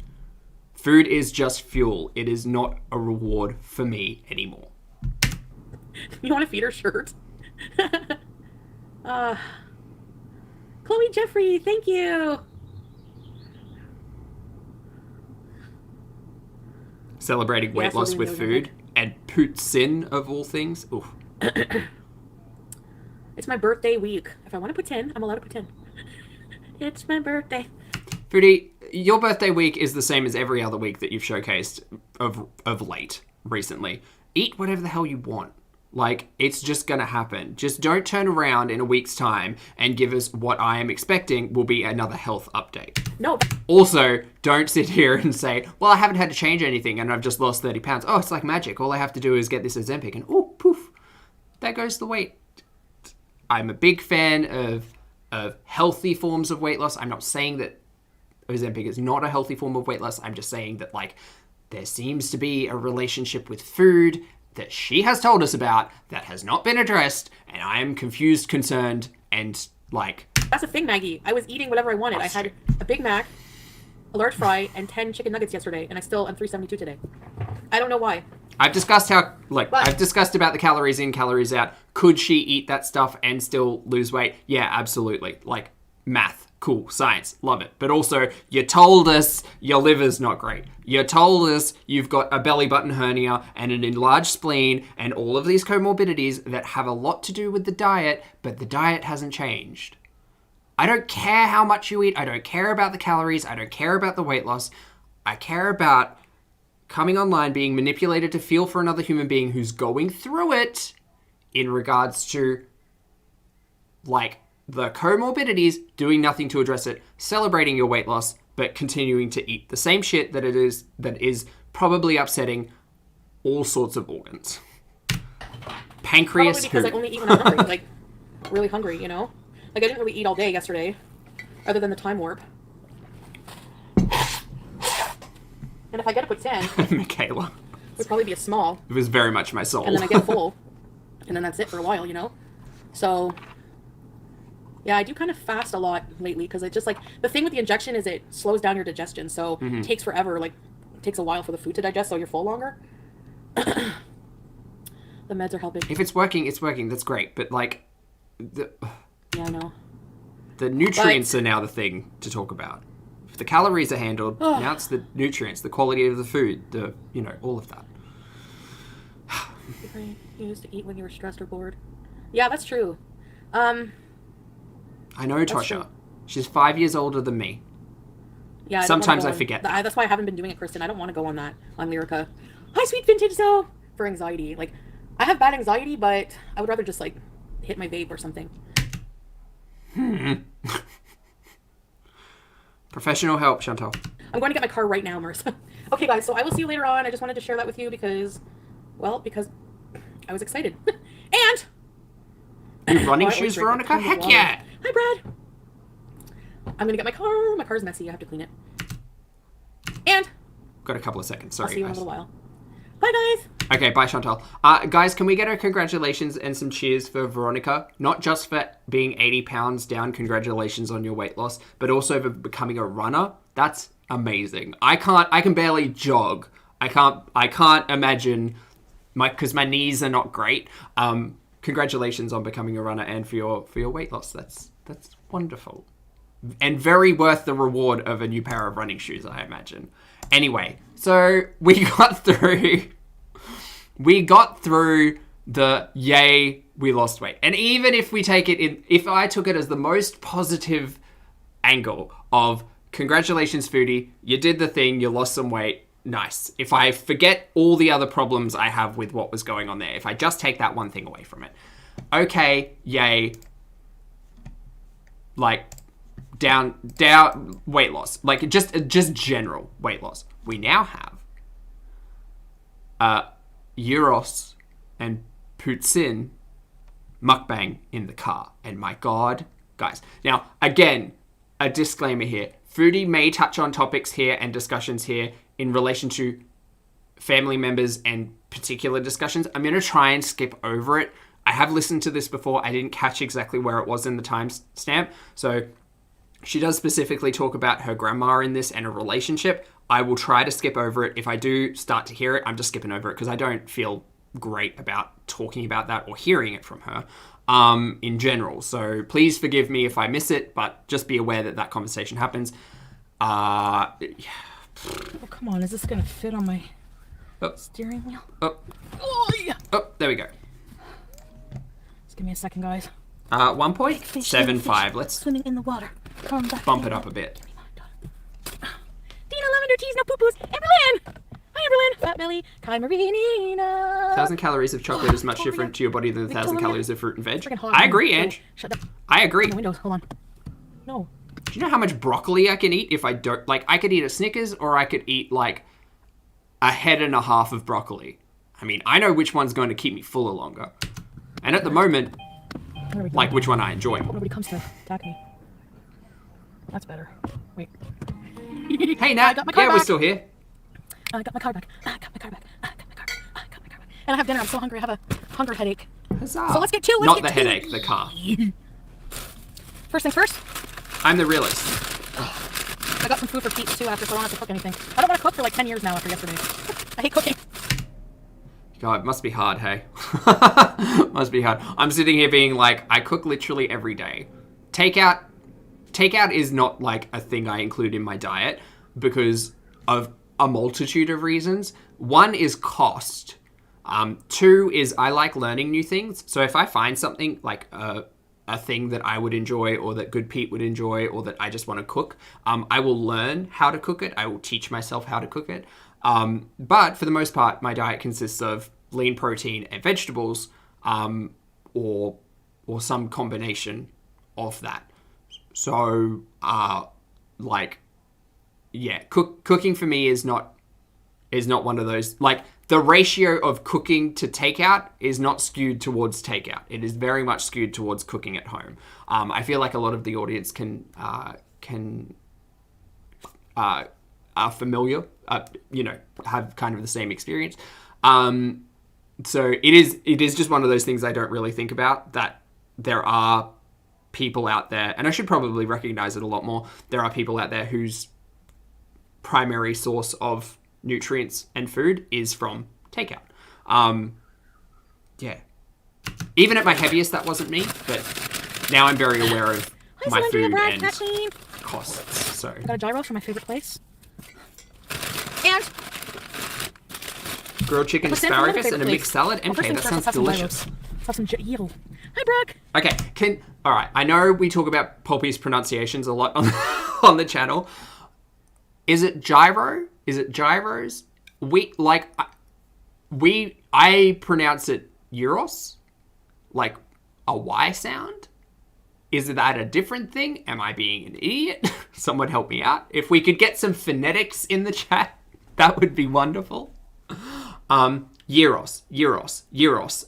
Food is just fuel. It is not a reward for me anymore. You want a feeder shirt? Chloe Jeffrey, thank you. Celebrating weight loss with food and poutine of all things. Oof. It's my birthday week. If I want to poutine, I'm allowed to poutine. It's my birthday. Foodie, your birthday week is the same as every other week that you've showcased of late recently. Eat whatever the hell you want. Like, it's just gonna happen. Just don't turn around in a week's time and give us what I am expecting will be another health update. No. Also, don't sit here and say, well, I haven't had to change anything and I've just lost 30 pounds. Oh, it's like magic. All I have to do is get this Ozempic and oh, poof, there goes the weight. I'm a big fan of healthy forms of weight loss. I'm not saying that Ozempic is not a healthy form of weight loss. I'm just saying that, like, there seems to be a relationship with food that she has told us about that has not been addressed, and I am confused, concerned, and, like... That's the thing, Maggie. I was eating whatever I wanted. I had a Big Mac, a large fry, and 10 chicken nuggets yesterday, and I'm 372 today. I don't know why. I've discussed I've discussed about the calories in, calories out. Could she eat that stuff and still lose weight? Yeah, absolutely. Like, math. Cool. Science. Love it. But also, you told us your liver's not great. You told us you've got a belly button hernia and an enlarged spleen and all of these comorbidities that have a lot to do with the diet, but the diet hasn't changed. I don't care how much you eat. I don't care about the calories. I don't care about the weight loss. I care about coming online, being manipulated to feel for another human being who's going through it in regards to, like, the comorbidities, doing nothing to address it, celebrating your weight loss, but continuing to eat the same shit that is probably upsetting all sorts of organs. Pancreas. Probably because I only eat when I'm hungry, like really hungry, you know? Like I didn't really eat all day yesterday, other than the time warp. And if I get a quick 10, Michaela. it would probably be a small. It was very much my soul. And then I get full. And then that's it for a while, you know? So... yeah, I do kind of fast a lot lately because it just like the thing with the injection is it slows down your digestion, so it takes forever. Like, it takes a while for the food to digest, so you're full longer. The meds are helping. If it's working, it's working. That's great. But like, yeah, I know. The nutrients are now the thing to talk about. If the calories are handled, now it's the nutrients, the quality of the food, all of that. You used to eat when you were stressed or bored. Yeah, that's true. I know Tosha. True. She's 5 years older than me. Yeah. Sometimes I forget that. That's why I haven't been doing it, Kristen. I don't want to go on that on Lyrica. Hi, sweet vintage though. For anxiety, like I have bad anxiety, but I would rather just like hit my vape or something. Professional help, Chantal. I'm going to get my car right now, Marissa. Okay, guys. So I will see you later on. I just wanted to share that with you because I was excited. And. New running shoes, Veronica? Heck yeah! Hi, Brad. I'm gonna get my car. My car's messy. I have to clean it. And got a couple of seconds. Sorry, I'll see you in a guys. little while. Bye, guys. Okay, bye, Chantal. Guys, can we get a congratulations and some cheers for Veronica? Not just for being 80 pounds down. Congratulations on your weight loss, but also for becoming a runner. That's amazing. I can barely jog. I can't imagine because my knees are not great. Congratulations on becoming a runner and for your weight loss. That's wonderful. And very worth the reward of a new pair of running shoes, I imagine. Anyway, so we got through the yay, we lost weight. And even if we take it if I took it as the most positive angle of congratulations, Foodie, you did the thing, you lost some weight. Nice. If I forget all the other problems I have with what was going on there, if I just take that one thing away from it, okay, yay, like down weight loss, like just general weight loss. We now have Euros and Poutine mukbang in the car, and my God, guys. Now again, a disclaimer here: Foodie may touch on topics here and discussions here in relation to family members and particular discussions. I'm going to try and skip over it. I have listened to this before. I didn't catch exactly where it was in the timestamp. So she does specifically talk about her grandma in this and a relationship. I will try to skip over it. If I do start to hear it, I'm just skipping over it because I don't feel great about talking about that or hearing it from her in general. So please forgive me if I miss it, but just be aware that conversation happens. Oh, come on. Is this going to fit on my steering wheel? Oh, there we go. Just give me a second, guys. 1.75. Let's swimming in the water. Come back. bump it up a bit. Dina Lavender Teas, no poo-poos. Amberlynn! Hi, Amberlynn. Fat belly. Kai Marinina. 1,000 calories of chocolate is much different to your body than 1,000 Victoria. calories of fruit and veg. Freaking hot. I agree, Ange. Shut up. I agree. The windows. Hold on. No. Do you know how much broccoli I can eat if I don't... Like, I could eat a Snickers or I could eat, like, a head and a half of broccoli. I mean, I know which one's going to keep me fuller longer. And at the moment, Where are we like, going? which one I enjoy more. Nobody comes to attack me. That's better. Wait. Hey, Nat. I got my car Yeah, we're back. still here. I got my car back. I got my car back. I got my car back. I got my car back. And I have dinner. I'm so hungry. I have a hunger headache. Huzzah. So let's get to it. Not the headache, the car. First things first. I'm the realist. I got some food for Pete too after, so I don't have to cook anything. I don't want to cook for like 10 years now after yesterday. I hate cooking. God, it must be hard, hey? Must be hard. I'm sitting here being like, I cook literally every day. Takeout is not like a thing I include in my diet because of a multitude of reasons. One is cost. Two is I like learning new things. So if I find something like a thing that I would enjoy or that Good Pete would enjoy or that I just want to cook, I will learn how to cook it. I will teach myself how to cook it. But for the most part, my diet consists of lean protein and vegetables, or some combination of that. So, cooking for me is not one of those, like, the ratio of cooking to takeout is not skewed towards takeout. It is very much skewed towards cooking at home. I feel like a lot of the audience are familiar, have kind of the same experience. So it is just one of those things I don't really think about, that there are people out there, and I should probably recognize it a lot more. There are people out there whose primary source of nutrients and food is from takeout. Yeah. Even at my heaviest, that wasn't me, but now I'm very aware of my food and costs. So Got a gyro from my favorite place. And grilled chicken, What's that from my asparagus, favorite and a place? mixed salad. Well, first MK, things that first, sounds let's have some delicious. gyros. Let's have some gyro. Hi, Brooke. Okay, all right. I know we talk about Pulpy's pronunciations a lot on the channel. Is it gyro? Is it gyros? I pronounce it euros, like a Y sound. Is that a different thing? Am I being an idiot? Someone help me out. If we could get some phonetics in the chat, that would be wonderful. Euros.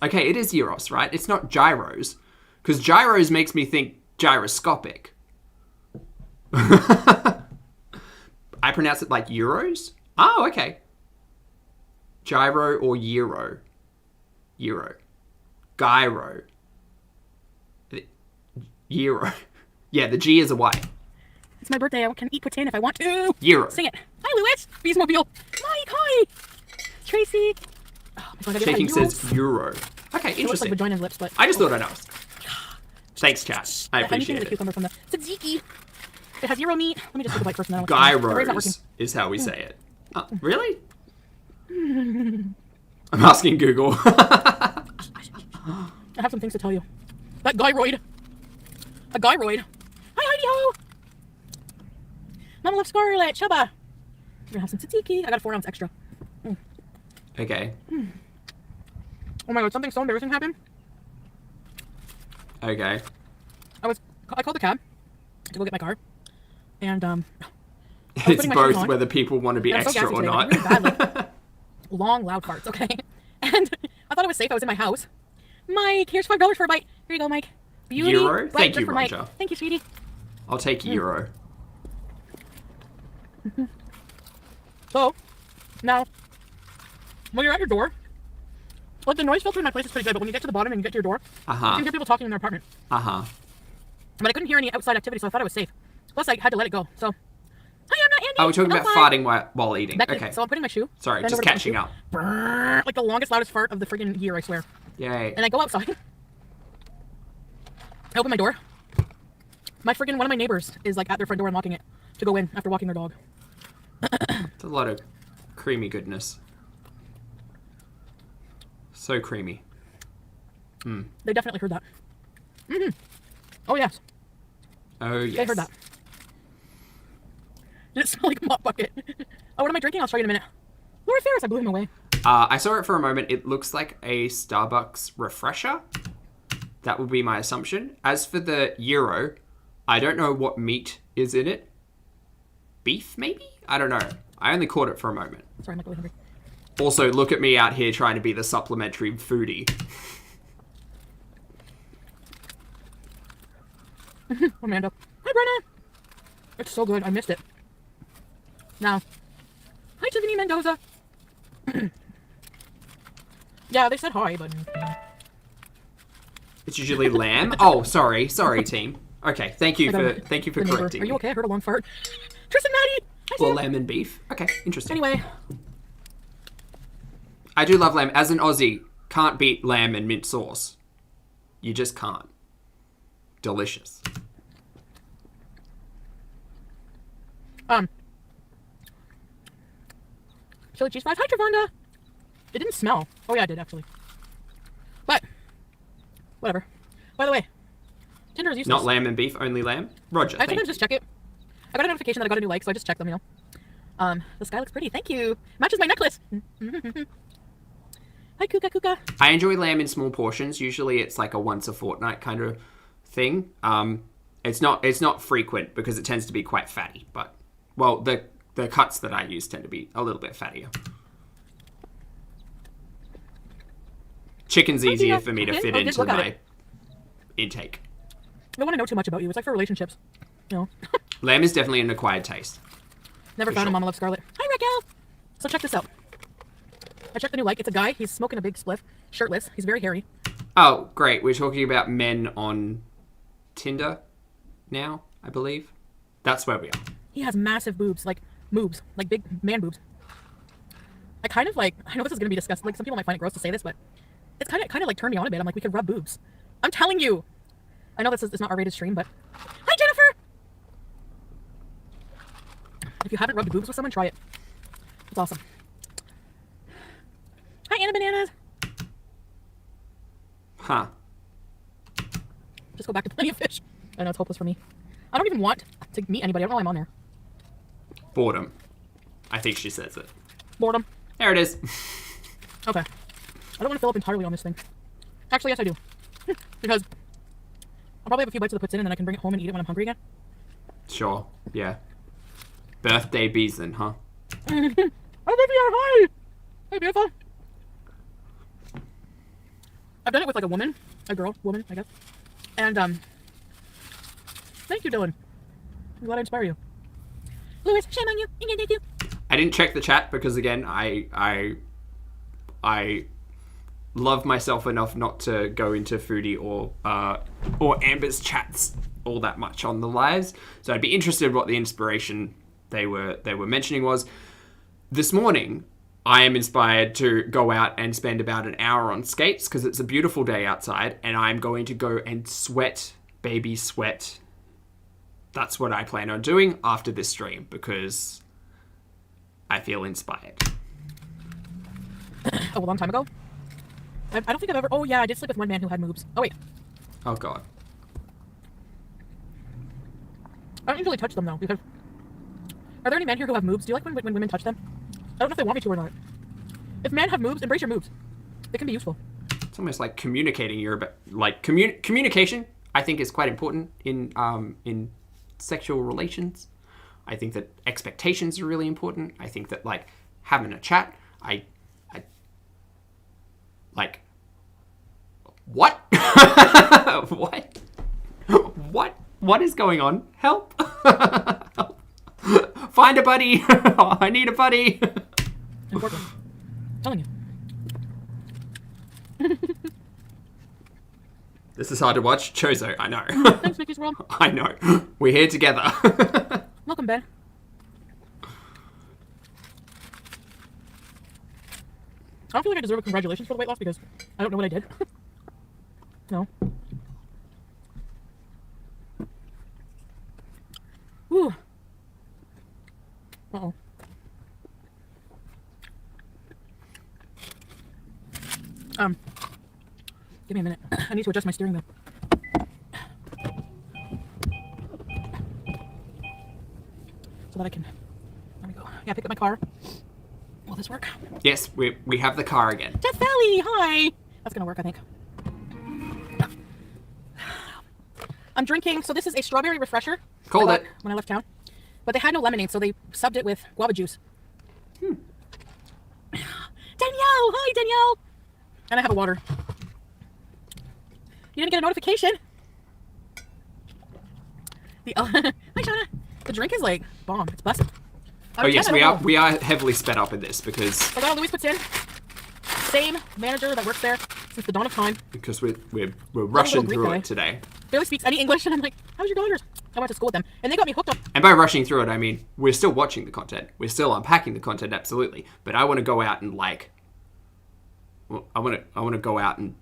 Okay, it is euros, right? It's not gyros, because gyros makes me think gyroscopic. I pronounce it like euros. Oh, okay. Gyro or euro. Gyro. Euro. Yeah, the G is a Y. It's my birthday. I can eat poutine if I want to. Euro. Sing it. Hi, Lewis. Beesmobile. Mike, hi. Tracy. Oh, my God, I Shaking got says euro. Okay, It looks like interesting. vagina and lips, but I just thought I'd ask. Thanks, chat. I I'm eating appreciate the it. cucumber from the tzatziki. It has zero meat. Let me just take a bite first. And then I'll the brain's not working. Gyros is how we say it. Really? I'm asking Google. I have some things to tell you. That gyroid. A gyroid. Hi, Heidi Ho. Mama loves Scarlet. Chubba. We're gonna have some tzatziki. I got a 4 ounce extra. Okay. Oh my God, something so embarrassing happened. Okay. I called the cab to go get my car, and It's putting my shoes both on. whether people want to be And I'm so extra gassy or today, not. like, really bad, like, long, loud farts, okay? And I thought it was safe. I was in my house. Mike, here's $5 for a bite. Here you go, Mike. Beauty. Euro? Right, Thank good you, for Mike. Roger. Thank you, sweetie. I'll take euro. So, now, when you're at your door, like, the noise filter in my place is pretty good, but when you get to the bottom and you get to your door, you can hear people talking in their apartment. But I couldn't hear any outside activity, so I thought I was safe. Plus, I had to let it go. So, hi, I'm not Andy. Oh, we're talking I'm about fine. farting while eating. Becky. Okay. So I'm putting my shoe. Sorry, bend just over to put my catching shoe. up. Brrr, like the longest, loudest fart of the friggin' year, I swear. Yay. And I go outside. I open my door. One of my neighbors is like at their front door unlocking it to go in after walking their dog. It's a lot of creamy goodness. So creamy. They definitely heard that. Oh yes. Oh, yes. They heard that. Did it smell like a mop bucket? Oh, what am I drinking? I'll show you in a minute. Lord Ferris, I blew him away. I saw it for a moment. It looks like a Starbucks refresher. That would be my assumption. As for the gyro, I don't know what meat is in it. Beef, maybe? I don't know. I only caught it for a moment. Sorry, I'm not really hungry. Also, look at me out here trying to be the supplementary foodie. Amanda. Hi, Brenna. It's so good. I missed it. Now, hi, Tiffany Mendoza. Yeah, they said hi, but It's usually lamb. Oh, sorry, team. Okay, thank you for the neighbor. correcting Are you me. okay? I heard a long fart. Tristan, Maddie. Hi, Or Sam. lamb and beef. Okay, interesting. Anyway, I do love lamb. As an Aussie, can't beat lamb and mint sauce. You just can't. Delicious. chili cheese fries. Hi, Travanda. It didn't smell. Oh yeah, it did actually. But whatever. By the way, Tinder is useless. Not lamb and beef, only lamb. Roger. I Thank sometimes you. just check it. I got a notification that I got a new like, so I just checked them. You know. The sky looks pretty. Thank you. Matches my necklace. Hi, Kuka Kuka. I enjoy lamb in small portions. Usually, it's like a once a fortnight kind of thing. It's not frequent because it tends to be quite fatty. But well, the cuts that I use tend to be a little bit fattier. Chicken's easier for me to fit into my intake. I don't want to know too much about you. It's like for relationships. You know. Lamb is definitely an acquired taste. Never For found sure. a Mama Love Scarlet. Hi, Raquel. So check this out. I checked the new like. It's a guy. He's smoking a big spliff, shirtless. He's very hairy. Oh, great. We're talking about men on Tinder now, I believe. That's where we are. He has massive boobs, like moobs, like big man boobs. I kind of like. I know this is gonna be disgusting. Like some people might find it gross to say this, but it's kind of like turned me on a bit. I'm like, we could rub boobs. I'm telling you. I know it's not a rated stream, but hi, Jennifer. If you haven't rubbed boobs with someone, try it. It's awesome. Hi, Anna Bananas. Huh. Just go back to Plenty of Fish. I know it's hopeless for me. I don't even want to meet anybody. I don't know why I'm on there. Boredom. I think she says it. Boredom. There it is. Okay. I don't want to fill up entirely on this thing. Actually, yes, I do. Because I'll probably have a few bites of the puts in, and then I can bring it home and eat it when I'm hungry again. Sure. Yeah. Birthday Beeson, huh? Olivia, hi! Hey, beautiful. I've done it with like a woman, woman, I guess. And thank you, Dylan. I'm glad I inspire you. Louis, shame on you. I didn't check the chat because again, I love myself enough not to go into Foodie or Amber's chats all that much on the lives. So I'd be interested in what the inspiration they were mentioning was. This morning, I am inspired to go out and spend about an hour on skates because it's a beautiful day outside, and I'm going to go and sweat, baby sweat. That's what I plan on doing after this stream because I feel inspired. Oh, a long time ago? I don't think I've ever... Oh, yeah, I did sleep with one man who had moobs. Oh, wait. Oh, God. I don't usually touch them, though, because... Are there any men here who have moobs? Do you like when women touch them? I don't know if they want me to or not. If men have moobs, embrace your moobs. They can be useful. It's almost like communicating communication, I think, is quite important in sexual relations. I think that expectations are really important. I think that, like, having a chat, I like... What? What? What is going on? Help! Help. Find a buddy! I need a buddy! Important. I'm telling you. This is hard to watch. Chozo, I know. Thanks, Mickey's World. I know. We're here together. Welcome, Ben. I don't feel like I deserve a congratulations for the weight loss because I don't know what I did. No. Ooh. Uh-oh. Give me a minute. I need to adjust my steering wheel. so that I can. There we go. Yeah, pick up my car. Will this work? Yes, we have the car again. Death Valley, hi. That's gonna work, I think. I'm drinking. So this is a strawberry refresher. Called I got it. when I left town, but they had no lemonade, so they subbed it with guava juice. Danielle, hi Danielle. And I have a water. You didn't get a notification. Hi Shauna. The drink is like bomb. It's busted. Oh yes, we are heavily sped up in this because So Louise puts in. Same manager that works there since the dawn of time. because we're rushing Greek through guy. it today. Barely speaks any English, and I'm like, how's your daughters? I went to school with them, and they got me hooked up. And by rushing through it, I mean we're still watching the content. We're still unpacking the content, absolutely. But I want to go out and like, well, I want to go out and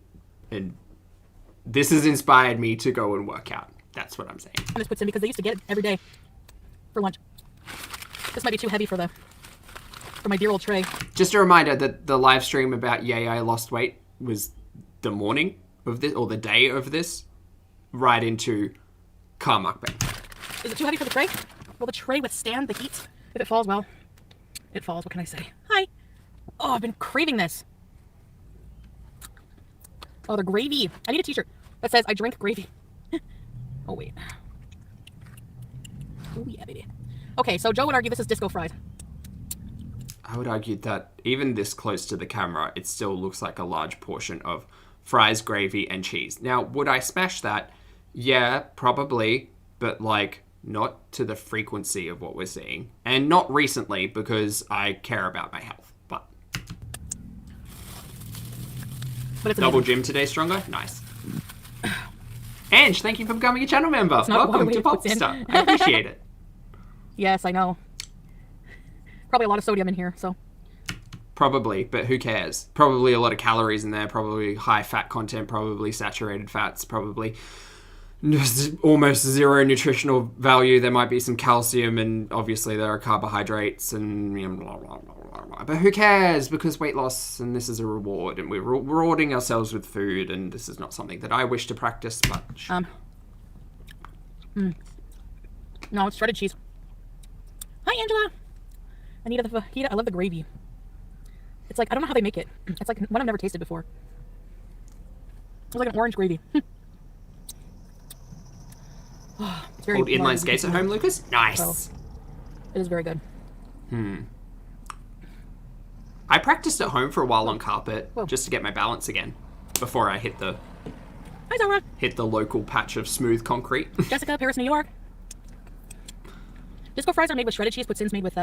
this has inspired me to go and work out. That's what I'm saying. And this puts in because they used to get it every day for lunch. This might be too heavy for my dear old tray. Just a reminder that the live stream about yay I lost weight was the morning of this or the day of this, right into car mukbang. Is it too heavy for the tray? Will the tray withstand the heat? If it falls, well, it falls. What can I say? Hi. Oh, I've been craving this. Oh, the gravy. I need a t-shirt that says I drink gravy. Oh, wait. Oh, yeah, baby. Okay, so Joe would argue this is disco fried. I would argue that even this close to the camera, it still looks like a large portion of fries, gravy, and cheese. Now, would I smash that? Yeah, probably, but like not to the frequency of what we're seeing. And not recently because I care about my health. But But it's double amazing. gym today stronger? Nice. Ange, thank you for becoming a channel member. not Welcome water to weight puts in. Popstar. I appreciate it. Yes, I know. Probably a lot of sodium in here, so. Probably, but who cares? Probably a lot of calories in there, probably high fat content, probably saturated fats, probably almost zero nutritional value. There might be some calcium, and obviously there are carbohydrates, and blah, blah, blah, blah. But who cares? Because weight loss, and this is a reward, and we're rewarding ourselves with food, and this is not something that I wish to practice, but... No, it's shredded cheese. Hi, Angela. I need the fajita. I love the gravy. It's like, I don't know how they make it. It's like one I've never tasted before. It's like an orange gravy. Oh, it's very Old inline warm. skates at home, Lucas? Nice. So, it is very good. I practiced at home for a while on carpet, Whoa. just to get my balance again, before I hit the Hi, Zara. local patch of smooth concrete. Jessica, Paris, New York. Disco fries are made with shredded cheese. Puts-ins made with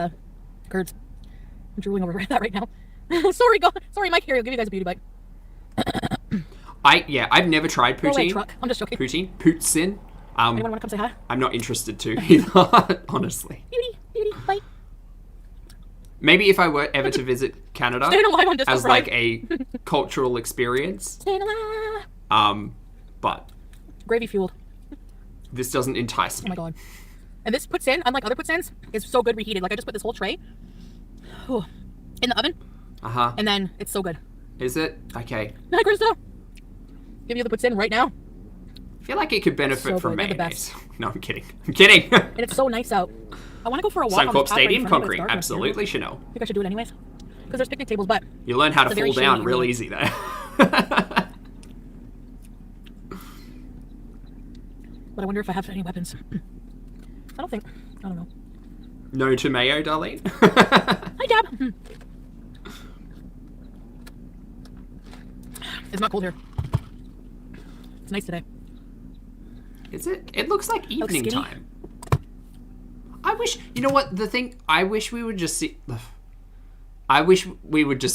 curds. I'm drooling over that right now. Sorry, Mike. Here, I'll give you guys a beauty bite. I've never tried Go away, poutine. truck. I'm just joking. Poutine. Anyone want to come say hi? I'm not interested to either, honestly. Beauty, bite. Maybe if I were ever to visit Canada Staying alive on Disco as Fried. like a cultural experience, Staying alive. but Gravy fueled. this doesn't entice Oh me. my god. And this puts in, unlike other puts ins, is so good reheated. Like I just put this whole tray in the oven, and then it's so good. Is it? Okay. Hi, Krista. Give you the puts in right now. I feel like it could benefit So from good. They're the mayonnaise. No, I'm kidding. I'm kidding. And it's so nice out. I want to go for a walk on the Suncorp path right in Stadium front of it. It's concrete. dark out here. Absolutely, Chanel. I think I should do it anyways. Because there's picnic tables, but You learn how to It's a very fall down shady real area. easy there. I wonder if I have any weapons. I don't know. No to mayo, Darlene. Hi, Dab. It's not cold here. It's nice today. Is it? It looks like evening skinny. time. I wish, you know what, I wish we would just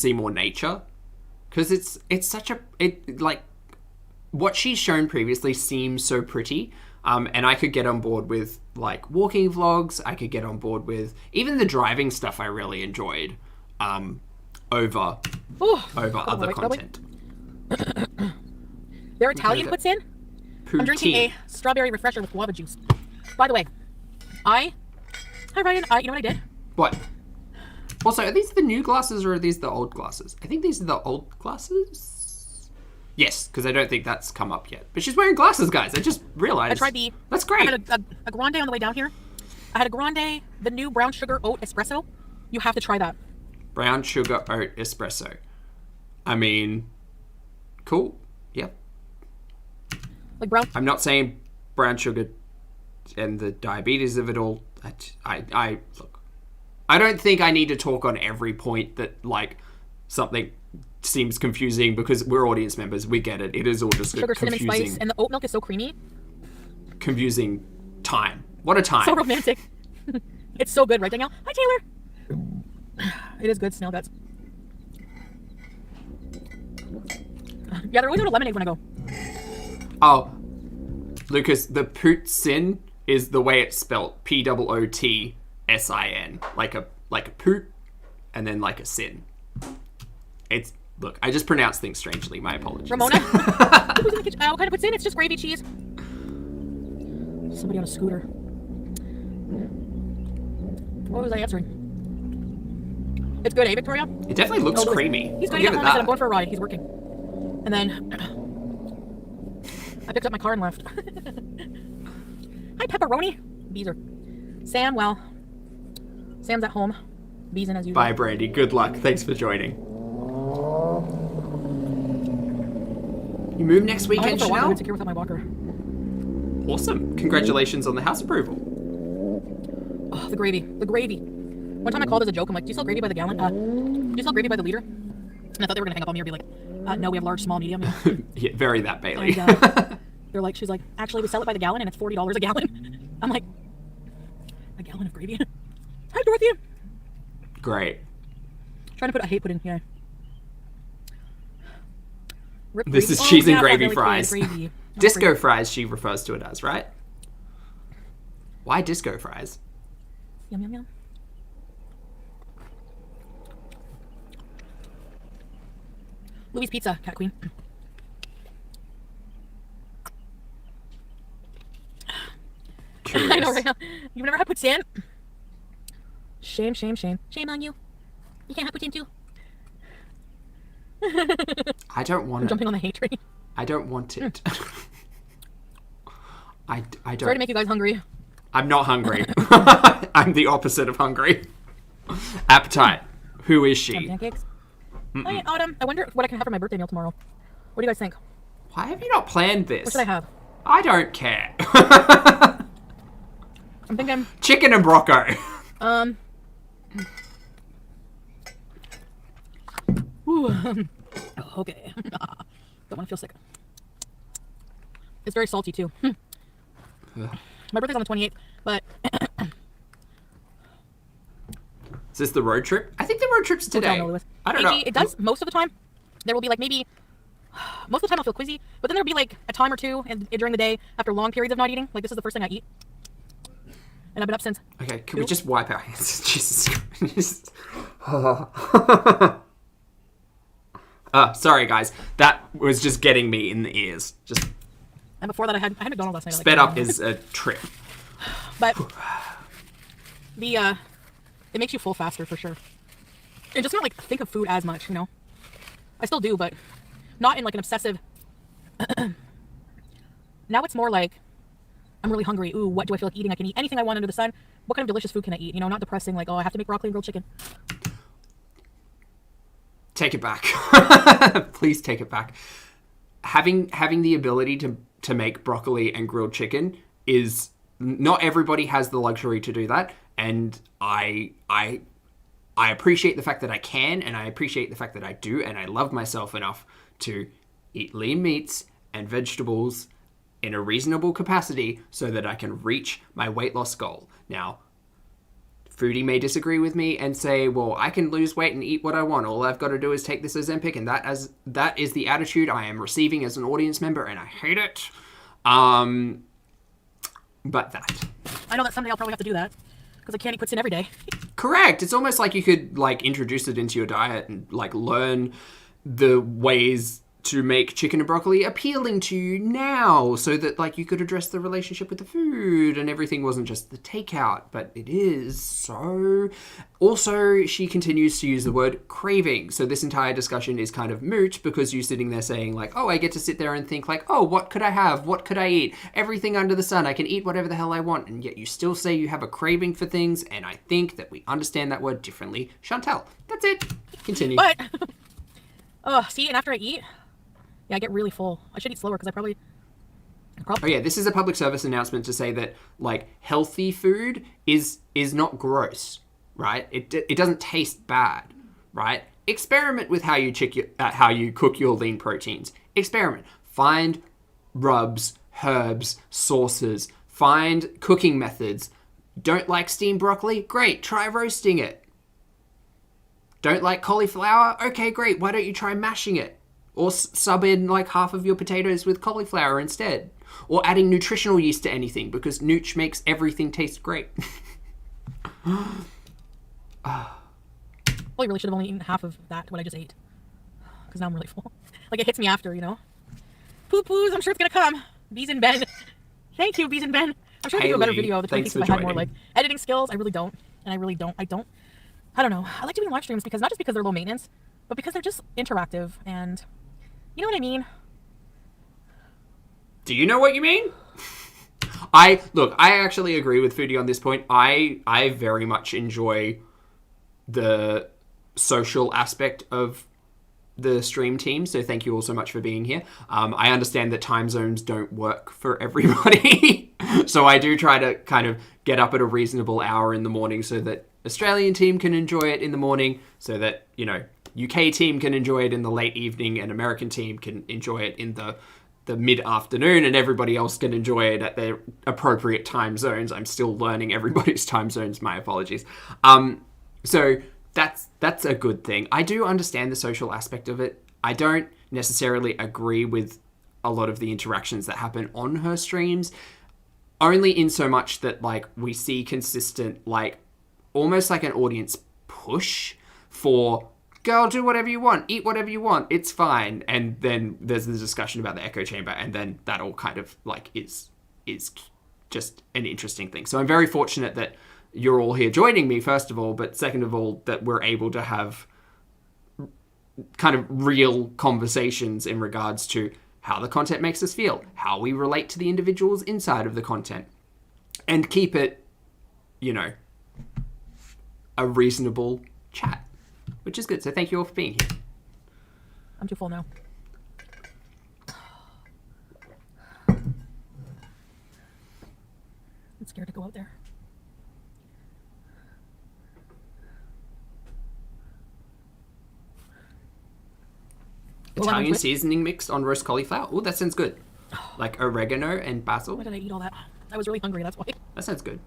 see more nature. Because it's such a, like, what she's shown previously seems so pretty. And I could get on board with, like, walking vlogs. I could get on board with, even the driving stuff I really enjoyed, over other right, content. Their Italian puts in. I'm drinking a Poutine. strawberry refresher with guava juice. By the way, hi Ryan, you know what I did? What? Also, are these the new glasses or are these the old glasses? I think these are the old glasses. Yes, because I don't think that's come up yet. But she's wearing glasses, guys. I just realized. I tried the. That's I great. had a grande on the way down here. I had a grande, the new brown sugar oat espresso. You have to try that. Brown sugar oat espresso. I mean, cool. Yep. Like brown. I'm not saying brown sugar and the diabetes of it all. I look. I don't think I need to talk on every point that like something seems confusing because we're audience members. We get it. It is all just Sugar, a cinnamon confusing, spice, and the oat milk is so creamy. confusing time. What a time. So romantic. It's so good, right, Danielle? Hi, Taylor. It is good, snail guts. Yeah, they're always out of lemonade when I go. Oh, Lucas, the pootsin is the way it's spelled. Pootsin. Like a poot and then like a sin. It's, look, I just pronounce things strangely. My apologies. Ramona? Who's in the kitchen? What kind of puts in? It's just gravy cheese. Somebody on a scooter. What was I answering? It's good, eh, Victoria? It definitely looks Oh, creamy. He's I'll going to give get it home. I said, I'm that. going for a ride. He's working. And then I picked up my car and left. Hi, pepperoni. Bees are. Sam, well, Sam's at home. Bees in as usual. Bye, Brandy. Good luck. Thanks for joining. You move next I weekend, went for a walk. I'm Chanel? insecure without my walker. Awesome. Congratulations on the house approval. Oh, the gravy. The gravy. One time I called as a joke. I'm like, do you sell gravy by the gallon? Do you sell gravy by the liter? And I thought they were going to hang up on me or be like, no, we have large, small, medium. Yeah, very that, Bailey. And, they're like, she's like, actually, we sell it by the gallon and it's $40 a gallon. I'm like, a gallon of gravy? Hi, Dorothy. Great. Trying to put, I hate putting, yeah. Rip This gravy. is cheese and yeah, gravy really fries. Gravy. Disco fries, she refers to it as, right? Why disco fries? Yum, yum, yum. Louis Pizza, Cat Queen. Curious. I know, right now. You've never had poutine? Shame, shame, shame. Shame on you. You can't have poutine too. I don't want I'm it. jumping on the hate train. I don't want it. I Sorry to don't. make you guys hungry. I'm not hungry. I'm the opposite of hungry. Appetite. Who is Have she? pancakes. Hi, Autumn. I wonder what I can have for my birthday meal tomorrow. What do you guys think? Why have you not planned this? What should I have? I don't care. I'm thinking, Chicken and Brocco. ooh, okay. Don't want to feel sick. It's very salty too. My birthday's on the 28th, but Is this the road trip? I think the road trip's Hotel today. no, Lewis. I don't AG, know. It does most of the time. There will be like maybe most of the time I'll feel quizzy, but then there'll be like a time or two during the day after long periods of not eating. Like this is the first thing I eat, and I've been up since. Okay, can we just wipe our hands? Jesus Christ. Sorry guys. That was just getting me in the ears. Just And before that, I had McDonald's last night. I sped like up is a trip. But the it makes you full faster for sure. And just not like think of food as much, you know. I still do, but not in like an obsessive. Now it's more like I'm really hungry. Ooh, what do I feel like eating? I can eat anything I want under the sun. What kind of delicious food can I eat? You know, not depressing. Like, oh, I have to make broccoli and grilled chicken. Take it back. Please take it back. Having the ability to make broccoli and grilled chicken is not everybody has the luxury to do that, and I appreciate the fact that I can, and I appreciate the fact that I do, and I love myself enough to eat lean meats and vegetables in a reasonable capacity so that I can reach my weight loss goal. Now, Foodie may disagree with me and say, well, I can lose weight and eat what I want. All I've got to do is take this Ozempic, and that is the attitude I am receiving as an audience member, and I hate it. But that. I know that someday I'll probably have to do that because I can't eat poutine every day. Correct. It's almost like you could like introduce it into your diet and like learn the ways to make chicken and broccoli appealing to you now so that like you could address the relationship with the food and everything wasn't just the takeout, but it is. So also she continues to use the word craving. So this entire discussion is kind of moot because you're sitting there saying like, oh, I get to sit there and think like, oh, what could I have? What could I eat? Everything under the sun. I can eat whatever the hell I want. And yet you still say you have a craving for things. And I think that we understand that word differently. Chantal, that's it. Continue. But, oh, see, and after I eat, yeah, I get really full. I should eat slower because I probably. Oh yeah, this is a public service announcement to say that like healthy food is not gross, right? It doesn't taste bad, right? Experiment with how you cook your lean proteins. Experiment. Find rubs, herbs, sauces. Find cooking methods. Don't like steamed broccoli? Great, try roasting it. Don't like cauliflower? Okay, great. Why don't you try mashing it? Or sub in like half of your potatoes with cauliflower instead. Or adding nutritional yeast to anything because nooch makes everything taste great. Probably really should have only eaten half of that, what I just ate. Because now I'm really full. Like it hits me after, you know? Poo-poos, I'm sure it's going to come. Bees and Ben. Thank you, Bees and Ben. I'm sure I could do a better video of the 20 if I had more like editing skills. I really don't. And I really don't. I don't know. I like doing live streams because not just because they're low maintenance, but because they're just interactive and you know what I mean? Do you know what you mean? I actually agree with Foodie on this point. I very much enjoy the social aspect of the stream team, so thank you all so much for being here. I understand that time zones don't work for everybody, so I do try to kind of get up at a reasonable hour in the morning so that Australian team can enjoy it in the morning, so that, you know, UK team can enjoy it in the late evening and American team can enjoy it in the mid-afternoon and everybody else can enjoy it at their appropriate time zones. I'm still learning everybody's time zones, my apologies. So that's a good thing. I do understand the social aspect of it. I don't necessarily agree with a lot of the interactions that happen on her streams, only in so much that like we see consistent, like almost like an audience push for girl, do whatever you want, eat whatever you want, it's fine. And then there's the discussion about the echo chamber, and then that all kind of like is just an interesting thing. So I'm very fortunate that you're all here joining me, first of all, but second of all, that we're able to have kind of real conversations in regards to how the content makes us feel, how we relate to the individuals inside of the content, and keep it, you know, a reasonable chat, which is good. So thank you all for being here. I'm too full now. I'm scared to go out there. Italian seasoning mixed on roast cauliflower. Oh, that sounds good. Like oregano and basil. Why did I eat all that? I was really hungry, that's why. That sounds good.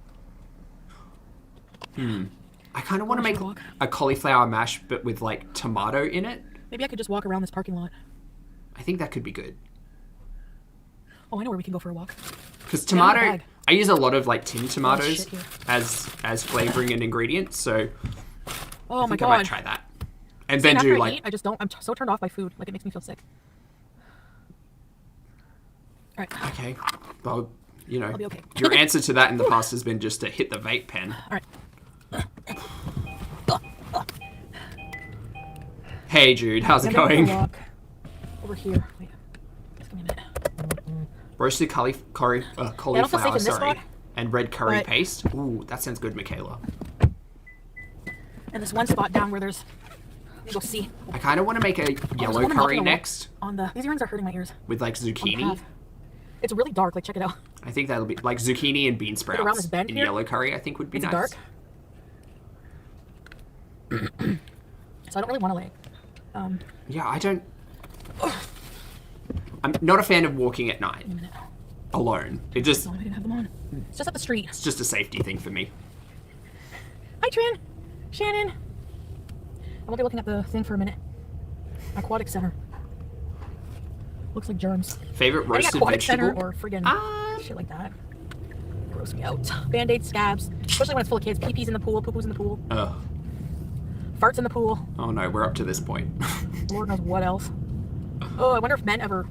I kind of want to make a cauliflower mash, but with like tomato in it. Maybe I could just walk around this parking lot. I think that could be good. Oh, I know where we can go for a walk. Because tomato, I use a lot of like tinned tomatoes as flavoring and ingredients, so I think I might try that. And then do like... I just don't, I'm so turned off by food, like it makes me feel sick. All right. Okay, well, you know, I'll be okay. your answer to that in the past has been just to hit the vape pen. All right. Hey Jude, how's it going? Walk over here. Wait, just give me a minute. Roasted cauliflower, sorry, and red curry paste. Ooh, that sounds good, Michaela. And this one spot down where there's, you'll see. I kind of want to make a yellow curry next. These earrings are hurting my ears. With like zucchini. It's really dark. Like, check it out. I think that'll be like zucchini and bean sprouts around this bend in here. yellow curry. I think would be nice. Dark. So I don't really want to like. Yeah, I don't. I'm not a fan of walking at night alone. It just. I didn't have them on. It's just up the street. It's just a safety thing for me. Hi, Trin. Shannon. I won't be looking at the thing for a minute. Aquatic Center. Looks like germs. Favorite roasted Aquatic vegetable? Center or friggin' shit like that. Gross me out. Band-aid scabs. Especially when it's full of kids. Pee-pees in the pool. Poo-poos in the pool. Ugh. Farts in the pool. Oh no, we're up to this point. Lord knows what else. Oh, I wonder if men ever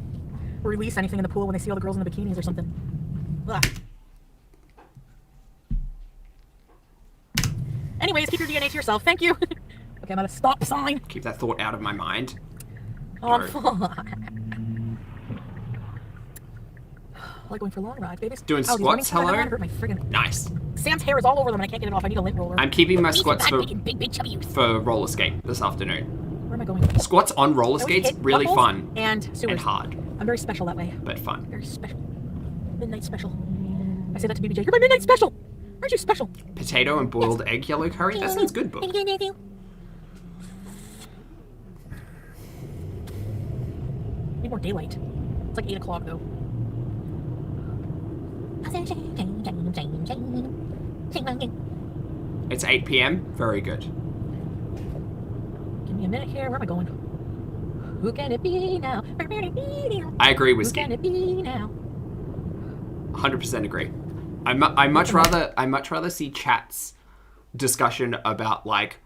release anything in the pool when they see all the girls in the bikinis or something. Ugh. Anyways, keep your DNA to yourself. Thank you. Okay, I'm at a stop sign. Keep that thought out of my mind. Oh, I'm fine. I like going for long rides, babies. Doing Oh, these squats, running shoes I have hello? on hurt my friggin'... Nice. Sam's hair is all over them and I can't get it off. I need a lint roller. I'm keeping my squats for big chubby youth. roller skate this afternoon. Where am I going? Squats on roller I always skates, hit really buckles fun and sewers. and hard, I'm very special that way. but fun. Very special. Midnight special. I say that to BBJ. You're my midnight special. Aren't you special? Potato and boiled egg yellow curry? That sounds good, book. Need more daylight. It's like 8 o'clock though. It's 8 p.m. Very good. Give me a minute here. Where am I going? Who can it be now? I agree with Who can Ski. it be now? 100% agree. I much rather see chats discussion about like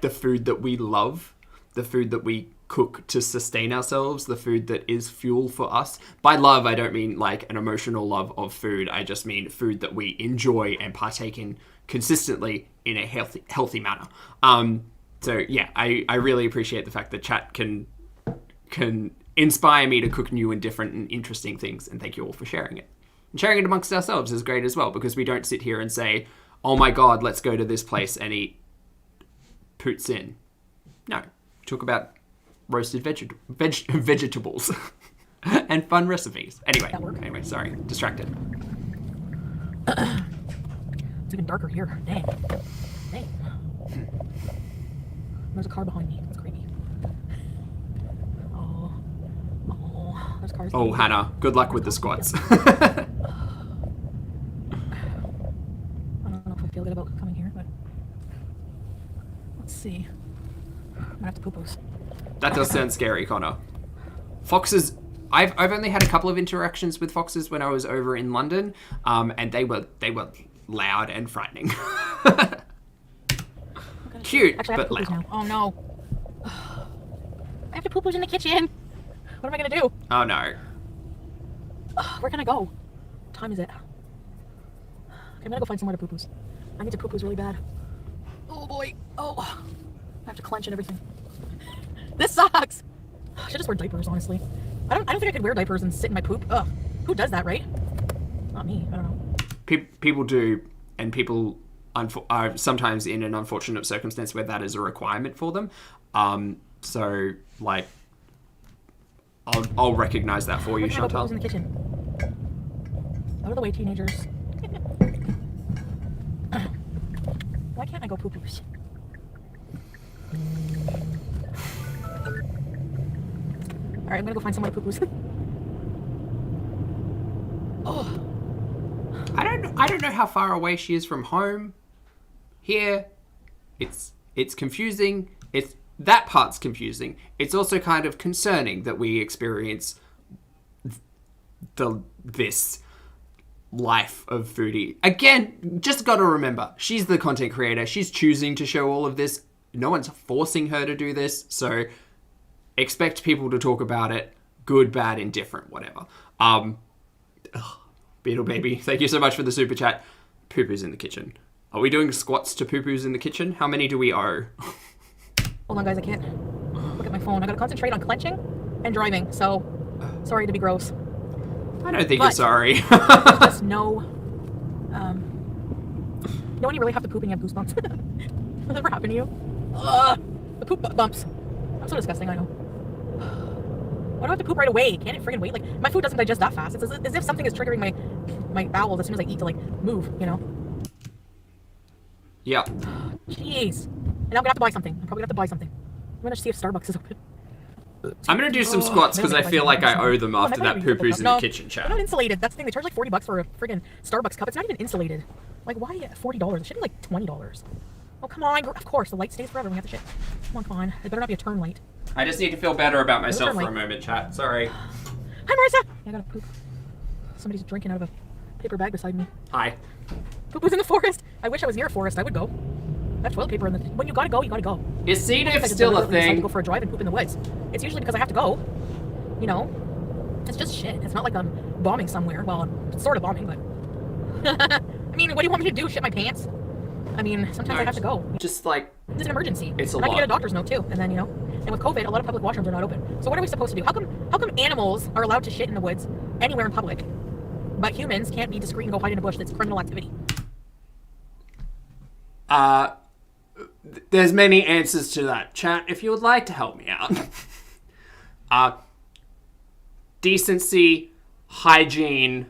the food that we love, the food that we cook to sustain ourselves, the food that is fuel for us. By love, I don't mean like an emotional love of food. I just mean food that we enjoy and partake in consistently in a healthy manner. So yeah, I really appreciate the fact that chat can inspire me to cook new and different and interesting things, and thank you all for sharing it. And sharing it amongst ourselves is great as well, because we don't sit here and say, oh my god, let's go to this place and eat poutine. No, talk about roasted vegetables and fun recipes. Anyway, sorry, distracted. It's even darker here. Dang. There's a car behind me. That's creepy. Oh, there's cars. Oh, Hannah, good luck with the squats. I don't know if I feel good about coming here, but let's see. I'm gonna have to poo-poos. That does sound scary, Connor. Foxes, I've only had a couple of interactions with foxes when I was over in London, and they were loud and frightening. Cute, Actually, I have but to poo-poos loud. now. Oh no. I have to poo-poos in the kitchen. What am I gonna do? Oh no. Where can I go? What time is it? Okay, I'm gonna go find somewhere to poo-poos. I need to poo-poos really bad. Oh boy. Oh. I have to clench and everything. This sucks. I should just wear diapers, honestly. I don't think I could wear diapers and sit in my poop. Ugh. Who does that, right? Not me. I don't know. People do, and people are sometimes in an unfortunate circumstance where that is a requirement for them. So, like, I'll recognize that for you, Where can I go Chantal. poo-poos in the kitchen? Out of the way, teenagers. Why can't I go poo-poos? Alright, I'm gonna go find somewhere to poo-poos. Oh. I don't know how far away she is from home. Here, it's confusing. That part's confusing. It's also kind of concerning that we experience this life of foodie. Again, just got to remember, she's the content creator. She's choosing to show all of this. No one's forcing her to do this. So expect people to talk about it, good, bad, indifferent, whatever. Beetle Baby, thank you so much for the super chat. Poo-poos in the kitchen. Are we doing squats to poo-poos in the kitchen? How many do we owe? Hold on, guys, I can't look at my phone. I gotta concentrate on clenching and driving, so sorry to be gross. I don't think you're sorry. There's just no, when you really have to poop and you have goosebumps. Has that ever happened to you? The poop bumps. I'm so disgusting, I know. Why do I have to poop right away? Can't it friggin' wait? Like, my food doesn't digest that fast. It's as if something is triggering my bowels as soon as I eat to, like, move, you know? Yeah. Jeez. And I'm gonna have to buy something. I'm probably gonna have to buy something. I'm gonna see if Starbucks is open. I'm going to do some squats because I feel like I owe them after that poo-poos in the kitchen They're chat. not insulated. That's the thing. They charge like $40 for a friggin' Starbucks cup. It's not even insulated. Like, why $40? It should be like $20. Oh, come on. Of course, the light stays forever when we have to shit. Come on. It better not be a turn light. I just need to feel better about myself for a moment, chat. Sorry. Hi, Marissa. I gotta poop. Somebody's drinking out of a paper bag beside me. Hi. Poop was in the forest. I wish I was near a forest. I would go. That toilet paper in the when you gotta go, you gotta go. Is C. If I diff just still a deliberately decide to thing? go for a drive and poop in the woods. It's usually because I have to go. You know, it's just shit. It's not like I'm bombing somewhere. Well, I'm sort of bombing, but I mean, what do you want me to do? Shit my pants? I mean, sometimes I have to go. Just like, It's an emergency. It's a and I lot. can get a doctor's note too. And then, you know, and with COVID, a lot of public washrooms are not open. So what are we supposed to do? How come animals are allowed to shit in the woods anywhere in public, but humans can't be discreet and go hide in a bush? That's criminal activity. there's many answers to that. Chat, if you would like to help me out. Decency, hygiene,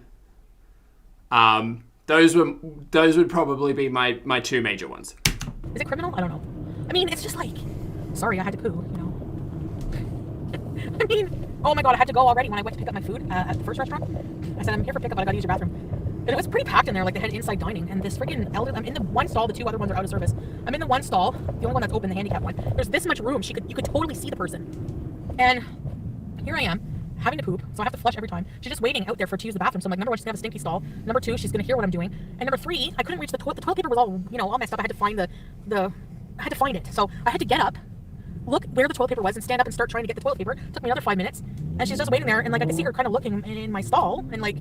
those would probably be my two major ones. Is it criminal? I don't know. I mean, it's just like, sorry, I had to poo, you know. I mean, oh my god, I had to go already when I went to pick up my food at the first restaurant. I said, I'm here for pickup, but I gotta use your bathroom. And it was pretty packed in there, like they had inside dining. And this freaking elder, I'm in the one stall, the two other ones are out of service. I'm in the one stall, the only one that's open, the handicap one. There's this much room, you could totally see the person. And here I am, having to poop, so I have to flush every time. She's just waiting out there to use the bathroom. So I'm like, number one, she's gonna have a stinky stall. Number two, she's gonna hear what I'm doing. And number three, I couldn't reach the toilet. The toilet paper was all, you know, all messed up. I had to find I had to find it. So I had to get up, look where the toilet paper was, and stand up and start trying to get the toilet paper. It took me another 5 minutes. And she's just waiting there, and like I could see her kind of looking in my stall, and like,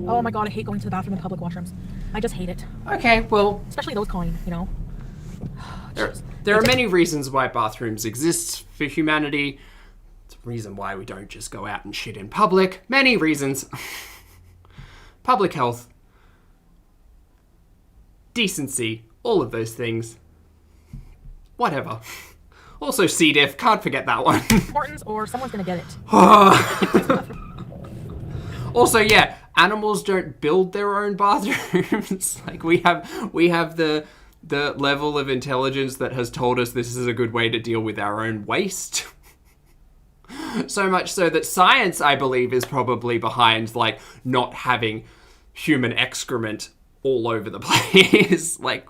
oh my god, I hate going to the bathroom in public washrooms. I just hate it. Okay, well, Especially those kind, you know. there are many reasons why bathrooms exist for humanity. It's a reason why we don't just go out and shit in public. Many reasons. Public health, decency, all of those things. Whatever. Also C. diff, can't forget that one. Importance, or someone's gonna get it. Also, yeah, animals don't build their own bathrooms. Like we have the level of intelligence that has told us this is a good way to deal with our own waste. So much so that science, I believe, is probably behind like not having human excrement all over the place. like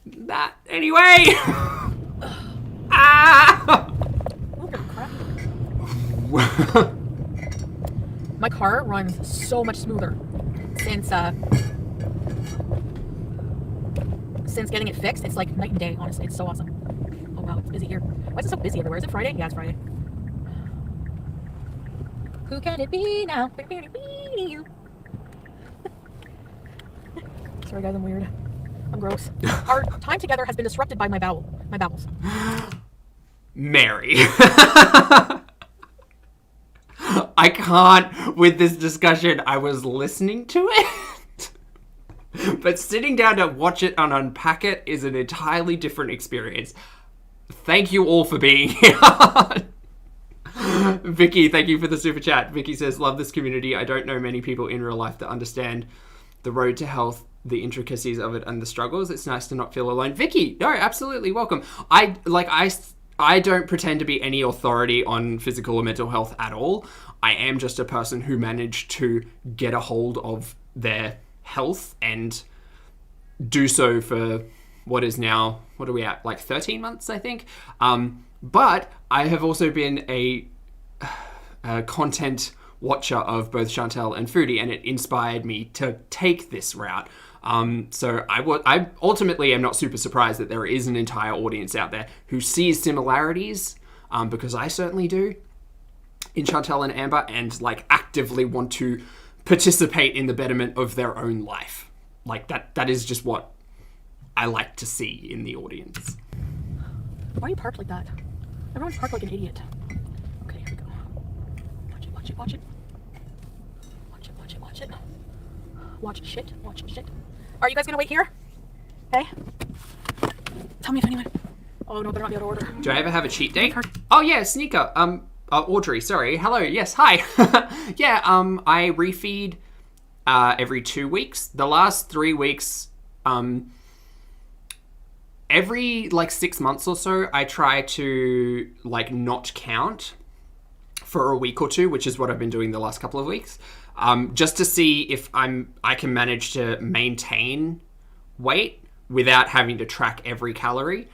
that. Anyway. My car runs so much smoother since getting it fixed. It's like night and day, honestly. It's so awesome. Oh wow, it's busy here. Why is it so busy everywhere? Is it Friday? Yeah, it's Friday. Who can it be now? Sorry guys, I'm weird. I'm gross. Our time together has been disrupted by my bowels. Mary. I can't with this discussion. I was listening to it. But sitting down to watch it and unpack it is an entirely different experience. Thank you all for being here. Vicky, thank you for the super chat. Vicky says, love this community. I don't know many people in real life that understand the road to health, the intricacies of it, and the struggles. It's nice to not feel alone. Vicky, no, absolutely welcome. I don't pretend to be any authority on physical or mental health at all. I am just a person who managed to get a hold of their health and do so for what is now, what are we at, like 13 months, I think. But I have also been a content watcher of both Chantal and Foodie, and it inspired me to take this route. So I ultimately am not super surprised that there is an entire audience out there who sees similarities, because I certainly do, in Chantal and Amber, and like actively want to participate in the betterment of their own life. Like that is just what I like to see in the audience. Why are you parked like that? Everyone's parked like an idiot. Okay, here we go. Watch it. Watch it. Watch it. Watch shit. Are you guys gonna wait here? Okay. Tell me if anyone. Oh no, they're not out of order. Do I ever have a cheat day? Oh yeah, Sneaker. Audrey, sorry. Hello. Yes, hi. Yeah, I refeed every 2 weeks. The last 3 weeks, every like 6 months or so, I try to like not count for a week or two, which is what I've been doing the last couple of weeks, just to see if I can manage to maintain weight without having to track every calorie.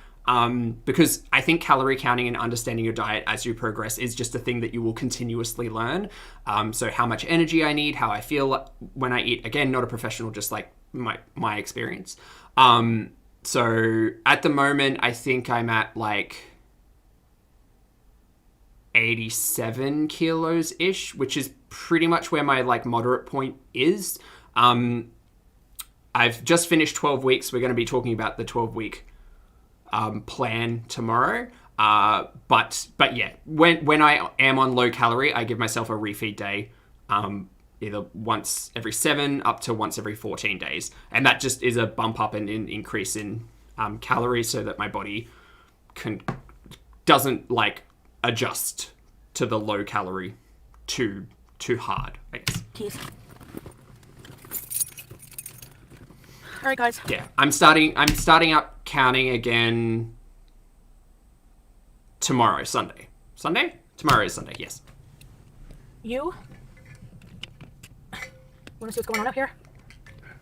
Because I think calorie counting and understanding your diet as you progress is just a thing that you will continuously learn. So how much energy I need, how I feel when I eat, again, not a professional, just like my experience. So at the moment, I think I'm at like 87 kilos ish, which is pretty much where my like moderate point is. I've just finished 12 weeks. We're going to be talking about the 12-week plan tomorrow. But yeah, when I am on low calorie, I give myself a refeed day, either once every 7 up to once every 14 days. And that just is a bump up and an increase in calories so that my body doesn't like adjust to the low calorie too hard, I guess. Keys. All right, guys. Yeah, I'm starting up counting again tomorrow, Sunday. Sunday? Tomorrow is Sunday, yes. You want to see what's going on up here?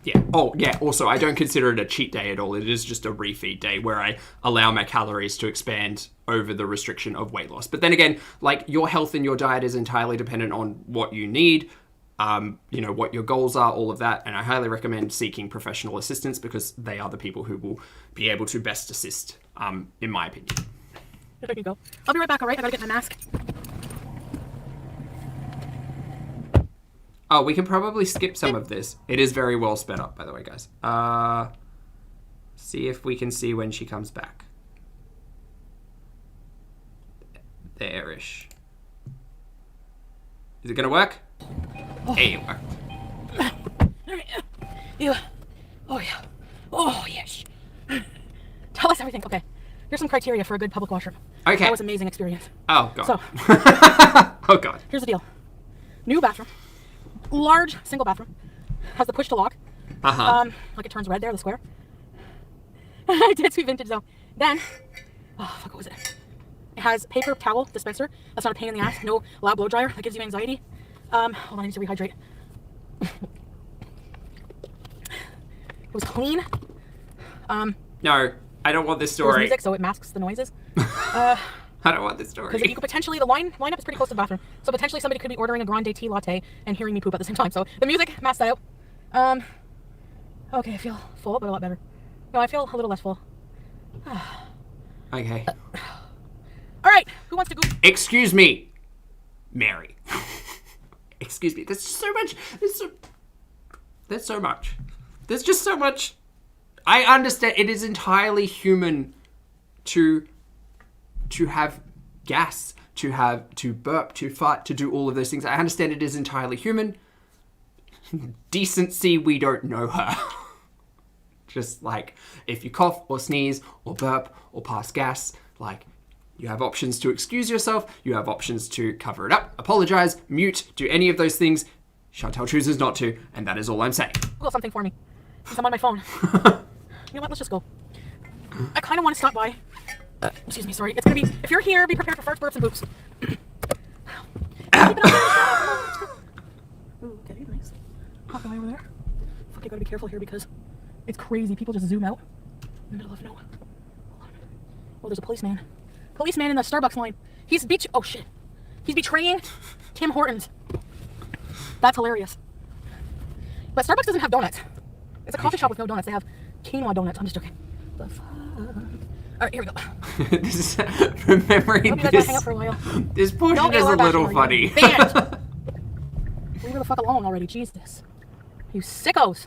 Yeah. Oh, yeah. Also, I don't consider it a cheat day at all. It is just a refeed day where I allow my calories to expand over the restriction of weight loss. But then again, like, your health and your diet is entirely dependent on what you need, what your goals are, all of that. And I highly recommend seeking professional assistance because they are the people who will be able to best assist, in my opinion. There you go. I'll be right back, all right? I gotta get my mask. Oh, we can probably skip some of this. It is very well sped up, by the way, guys. See if we can see when she comes back. There-ish. Is it gonna work? Oh. Hey, it worked. Yeah. Oh, yeah. Oh, yes. Tell us everything. Okay. Here's some criteria for a good public washroom. Okay. That was an amazing experience. Oh, God. So. Oh, God. Here's the deal. New bathroom. Large single bathroom. Has the push to lock. Like it turns red there, the square. I did sweet vintage though. Then, oh fuck, what was it? It has paper towel dispenser. That's not a pain in the ass. No loud blow dryer. That gives you anxiety. Hold on, I need to rehydrate. It was clean. No, I don't want this There was story. music, so it masks the noises. I don't want this story. Because you could potentially, the lineup is pretty close to the bathroom. So potentially somebody could be ordering a grande tea latte and hearing me poop at the same time. So the music masked that out. Okay, I feel full, but a lot better. No, I feel a little less full. Okay. All right, who wants to go? Excuse me, Mary. Excuse me. There's so much. There's so much. There's just so much. I understand it is entirely human to have gas, to burp, to fart, to do all of those things. I understand it is entirely human. Decency, we don't know her. Just like, if you cough or sneeze or burp or pass gas, like, you have options to excuse yourself, you have options to cover it up, apologize, mute, do any of those things. Chantal chooses not to, and that is all I'm saying. Google something for me, since I'm on my phone. You know what, let's just go. I kind of want to stop by. Excuse me, sorry. It's gonna be, if you're here, be prepared for farts, burps, and poops. Ooh, okay, nice. Hop away over there. Fuck, you gotta be careful here because it's crazy. People just zoom out in the middle of nowhere. Hold on. Oh, there's a policeman. Policeman in the Starbucks line. He's oh shit. He's betraying Tim Hortons. That's hilarious. But Starbucks doesn't have donuts. It's a coffee shop with no donuts. They have quinoa donuts. I'm just joking. The fuck? Alright, here we go. This is, remembering Hope you guys want to hang out for a while. this portion Don't is get a our little bashing, funny. Banned. Leave her the fuck alone already. Jesus. You sickos.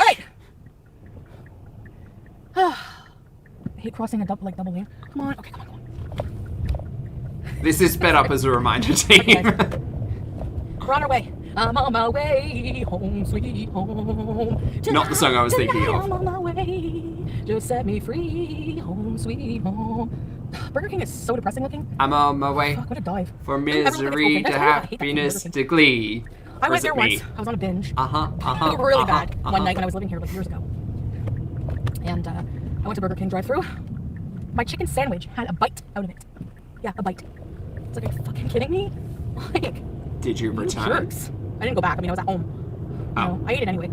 Alright. I hate crossing a double lane. Come on. Okay, come on. This is sped up as a reminder team. Okay, we're on our way. I'm on my way home, sweet home. Not the song I was thinking Tonight of. I'm on my way. Just set me free, home, sweet home. Burger King is so depressing looking. I'm on my way Fuck, what a dive. from Everyone thinks misery it's to okay. I hate that happiness fucking to glee. I Or went is there it me? once. I was on a binge. Really Really bad one night when I was living here like years ago. And I went to Burger King drive-thru. My chicken sandwich had a bite out of it. Yeah, a bite. It's like, are you fucking kidding me? Like, Did you you return? jerks. I didn't go back. I mean, I was at home. Oh. You know, I ate it anyway.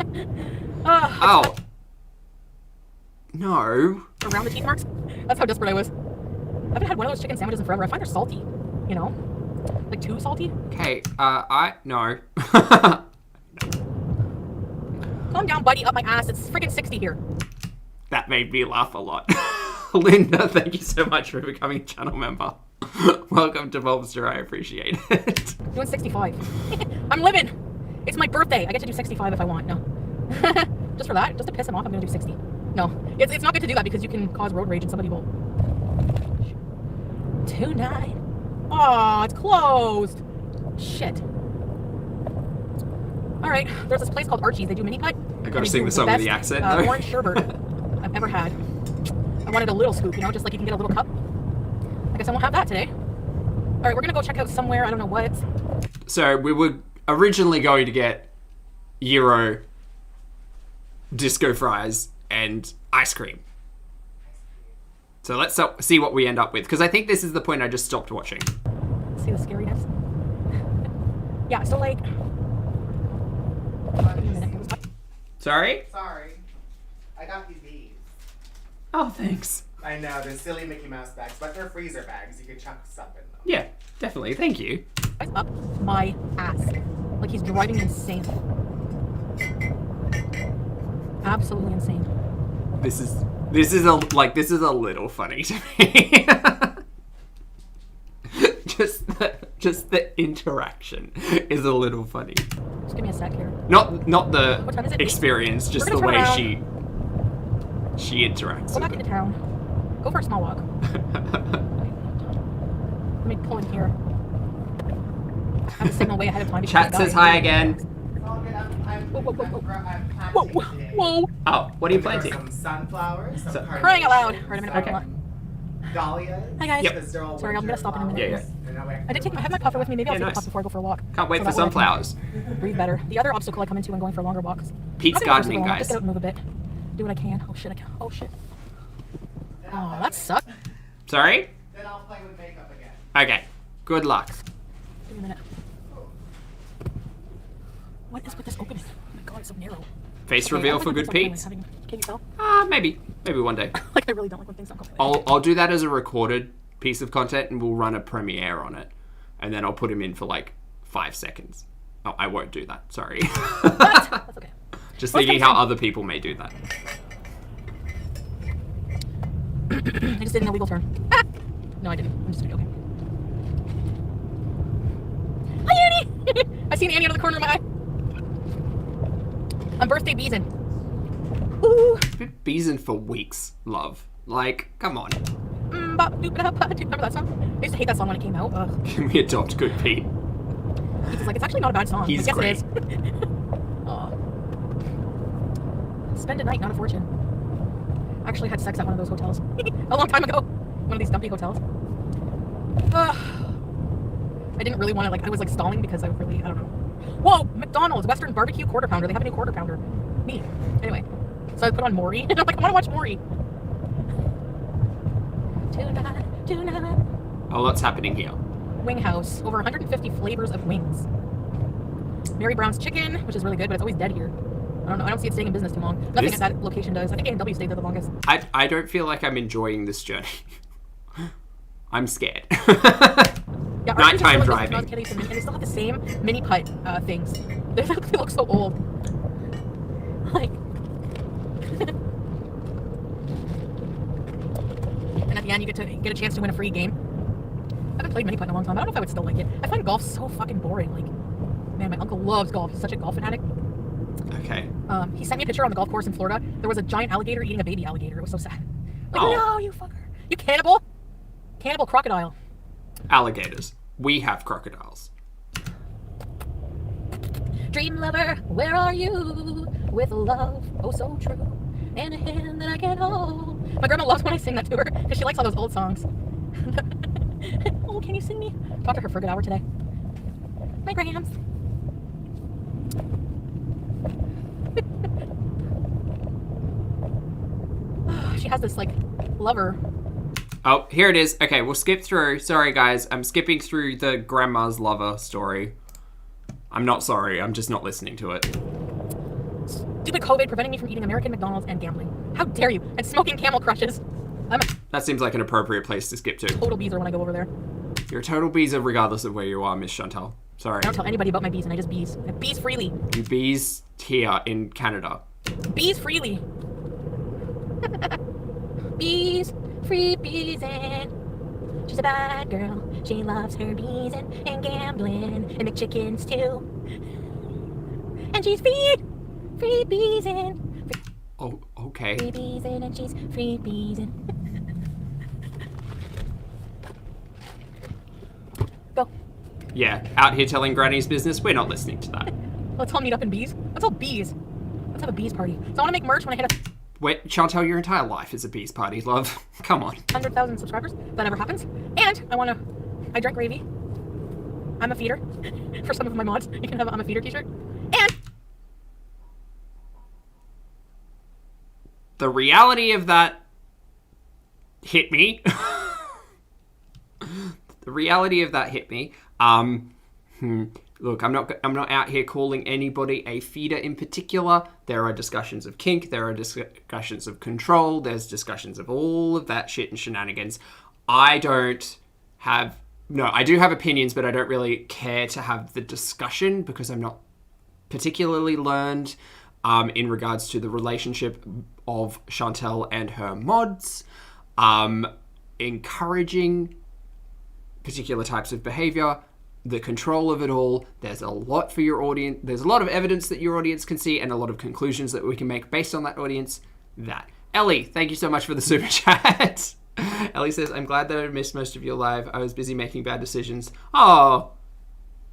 Oh. No. Around the teeth marks. That's how desperate I was. I haven't had one of those chicken sandwiches in forever. I find they're salty. You know? Like too salty. Okay, no. Calm down, buddy. Up my ass. It's freaking 60 here. That made me laugh a lot. Linda, thank you so much for becoming a channel member. Welcome to Bulbster, I appreciate it. Doing 65. I'm living. It's my birthday. I get to do 65 if I want. No. Just for that, just to piss him off, I'm gonna do 60. No, it's not good to do that because you can cause road rage and somebody will. 2-9. Oh, it's closed. Shit. All right, there's this place called Archie's. They do mini putt. I gotta sing the song with the accent. though. Orange sherbet I've ever had. I wanted a little scoop, you know, just like you can get a little cup. I guess I won't have that today. All right, we're gonna go check out somewhere. I don't know what. So we were originally going to get Euro disco fries and ice cream. So let's see what we end up with, because I think this is the point I just stopped watching. See the scariness. Yeah, so like. Give me a minute. Sorry? Sorry. I got you these. Oh, thanks. I know, they're silly Mickey Mouse bags, but they're freezer bags. You can chuck stuff in them. Yeah, definitely. Thank you. Up my ass. Like he's driving me insane. Absolutely insane. This is a little funny to me. just the interaction is a little funny. Just give me a sec here. Not the What time is it? experience, just We're the gonna way turn she interacts Go back with into it. town. Go for a small walk. Let me pull in here. I have a signal way ahead of time. because Chat this says guy- hi again. It's all good. I'm Whoa, planting today. whoa. Oh, what are you There are planting? some sunflowers, some Crying out loud. carnations, Right, I'm in a Okay. parking lot. dahlias. Hi, guys. Yep. because they're all Sorry, I'm gonna stop in a minute. Yeah, And now I did have my puffer with me. Maybe I'll Yeah, take nice. a puff before I go for a walk. Can't wait So for that way I can sunflowers. Breathe better. The other obstacle I come into when going for longer walks. Pete's Nothing gardening, obstacle, guys. Just get out and move a bit. Do what I can. Oh shit, I can. Oh shit. Oh, that sucks. Sorry? Then I'll play with makeup again. Okay. Good luck. Give me a minute. What is with this opening? Oh my god, it's so narrow. Face Okay, reveal I don't for like good when things Pete's. don't go my way. Can you tell? Maybe one day. Like I really don't like when things don't go my way. I'll do that as a recorded piece of content, and we'll run a premiere on it, and then I'll put him in for like 5 seconds. Oh, I won't do that. Sorry. That's okay. Just Most thinking of the how time- other people may do that. I just did an illegal turn. Ah! No, I didn't. I'm just joking. Hi, Annie! I seen Annie out of the corner of my eye. I'm birthday beezing. Ooh. Been beezing for weeks, love. Like, come on. Do you remember that song? I used to hate that song when it came out. Ugh. Can we adopt good Pete? He's like, it's actually not a bad song. He's I guess great. it is. Aw. Spend a night, not a fortune. I actually had sex at one of those hotels a long time ago. One of these dumpy hotels. I didn't really want to, like, I was like stalling because I don't know. Whoa, McDonald's, Western Barbecue Quarter Pounder. They have a new Quarter Pounder. Me. Anyway, so I put on Maury, and I'm like, I want to watch Maury. Tonight. Oh, what's happening here? Wing House. Over 150 flavors of wings. Mary Brown's Chicken, which is really good, but it's always dead here. I don't know. I don't see it staying in business too long. Nothing This- at that location does. I think A&W stayed there the longest. I don't feel like I'm enjoying this journey. I'm scared. Yeah, Nighttime Archie's driving. and they still have the same mini putt things. They look so old. Like. And at the end, you get a chance to win a free game. I haven't played mini putt in a long time. I don't know if I would still like it. I find golf so fucking boring. Like, man, my uncle loves golf. He's such a golf fanatic. Okay. He sent me a picture on the golf course in Florida. There was a giant alligator eating a baby alligator. It was so sad. Like, Oh. no, you fucker. You cannibal. Cannibal crocodile. Alligators. We have crocodiles. Dream lover, where are you? With love, oh so true, and a hand that I can hold. My grandma loves when I sing that to her because she likes all those old songs. Oh, can you sing me? Talk to her for a good hour today. My grams. She has this like lover. Oh, here it is. Okay, we'll skip through. Sorry, guys. I'm skipping through the grandma's lover story. I'm not sorry. I'm just not listening to it. Stupid COVID preventing me from eating American McDonald's and gambling. How dare you? And smoking Camel Crushes. I'm a That seems like an appropriate place to skip to. total beezer when I go over there. You're a total beezer regardless of where you are, Miss Chantal. Sorry. I don't tell anybody about my bees, and I just bees. I bees freely. You bees here in Canada. Bees freely. Bees, free bees, and she's a bad girl. She loves her bees and gambling and the chickens too. And she's free bees and Oh, okay. free bees and she's free bees and. Go. Yeah, out here telling Granny's business. We're not listening to that. Let's all meet up in bees. Let's all bees. Let's have a bees party. So I want to make merch when I hit Wait, Chantal, your entire life is a bees party, love. Come on. 100,000 subscribers. If that ever happens. And I drank gravy. I'm a feeder. For some of my mods, you can have a I'm a feeder t-shirt. And The reality of that hit me. The reality of that hit me. Look, I'm not out here calling anybody a feeder in particular. There are discussions of kink, there are discussions of control, there's discussions of all of that shit and shenanigans. I do have opinions, but I don't really care to have the discussion because I'm not particularly learned in regards to the relationship of Chantal and her mods. Encouraging particular types of behavior, the control of it all. There's a lot for your audience. There's a lot of evidence that your audience can see and a lot of conclusions that we can make based on that audience. Ellie, thank you so much for the super chat. Ellie says, I'm glad that I missed most of your live. I was busy making bad decisions. Oh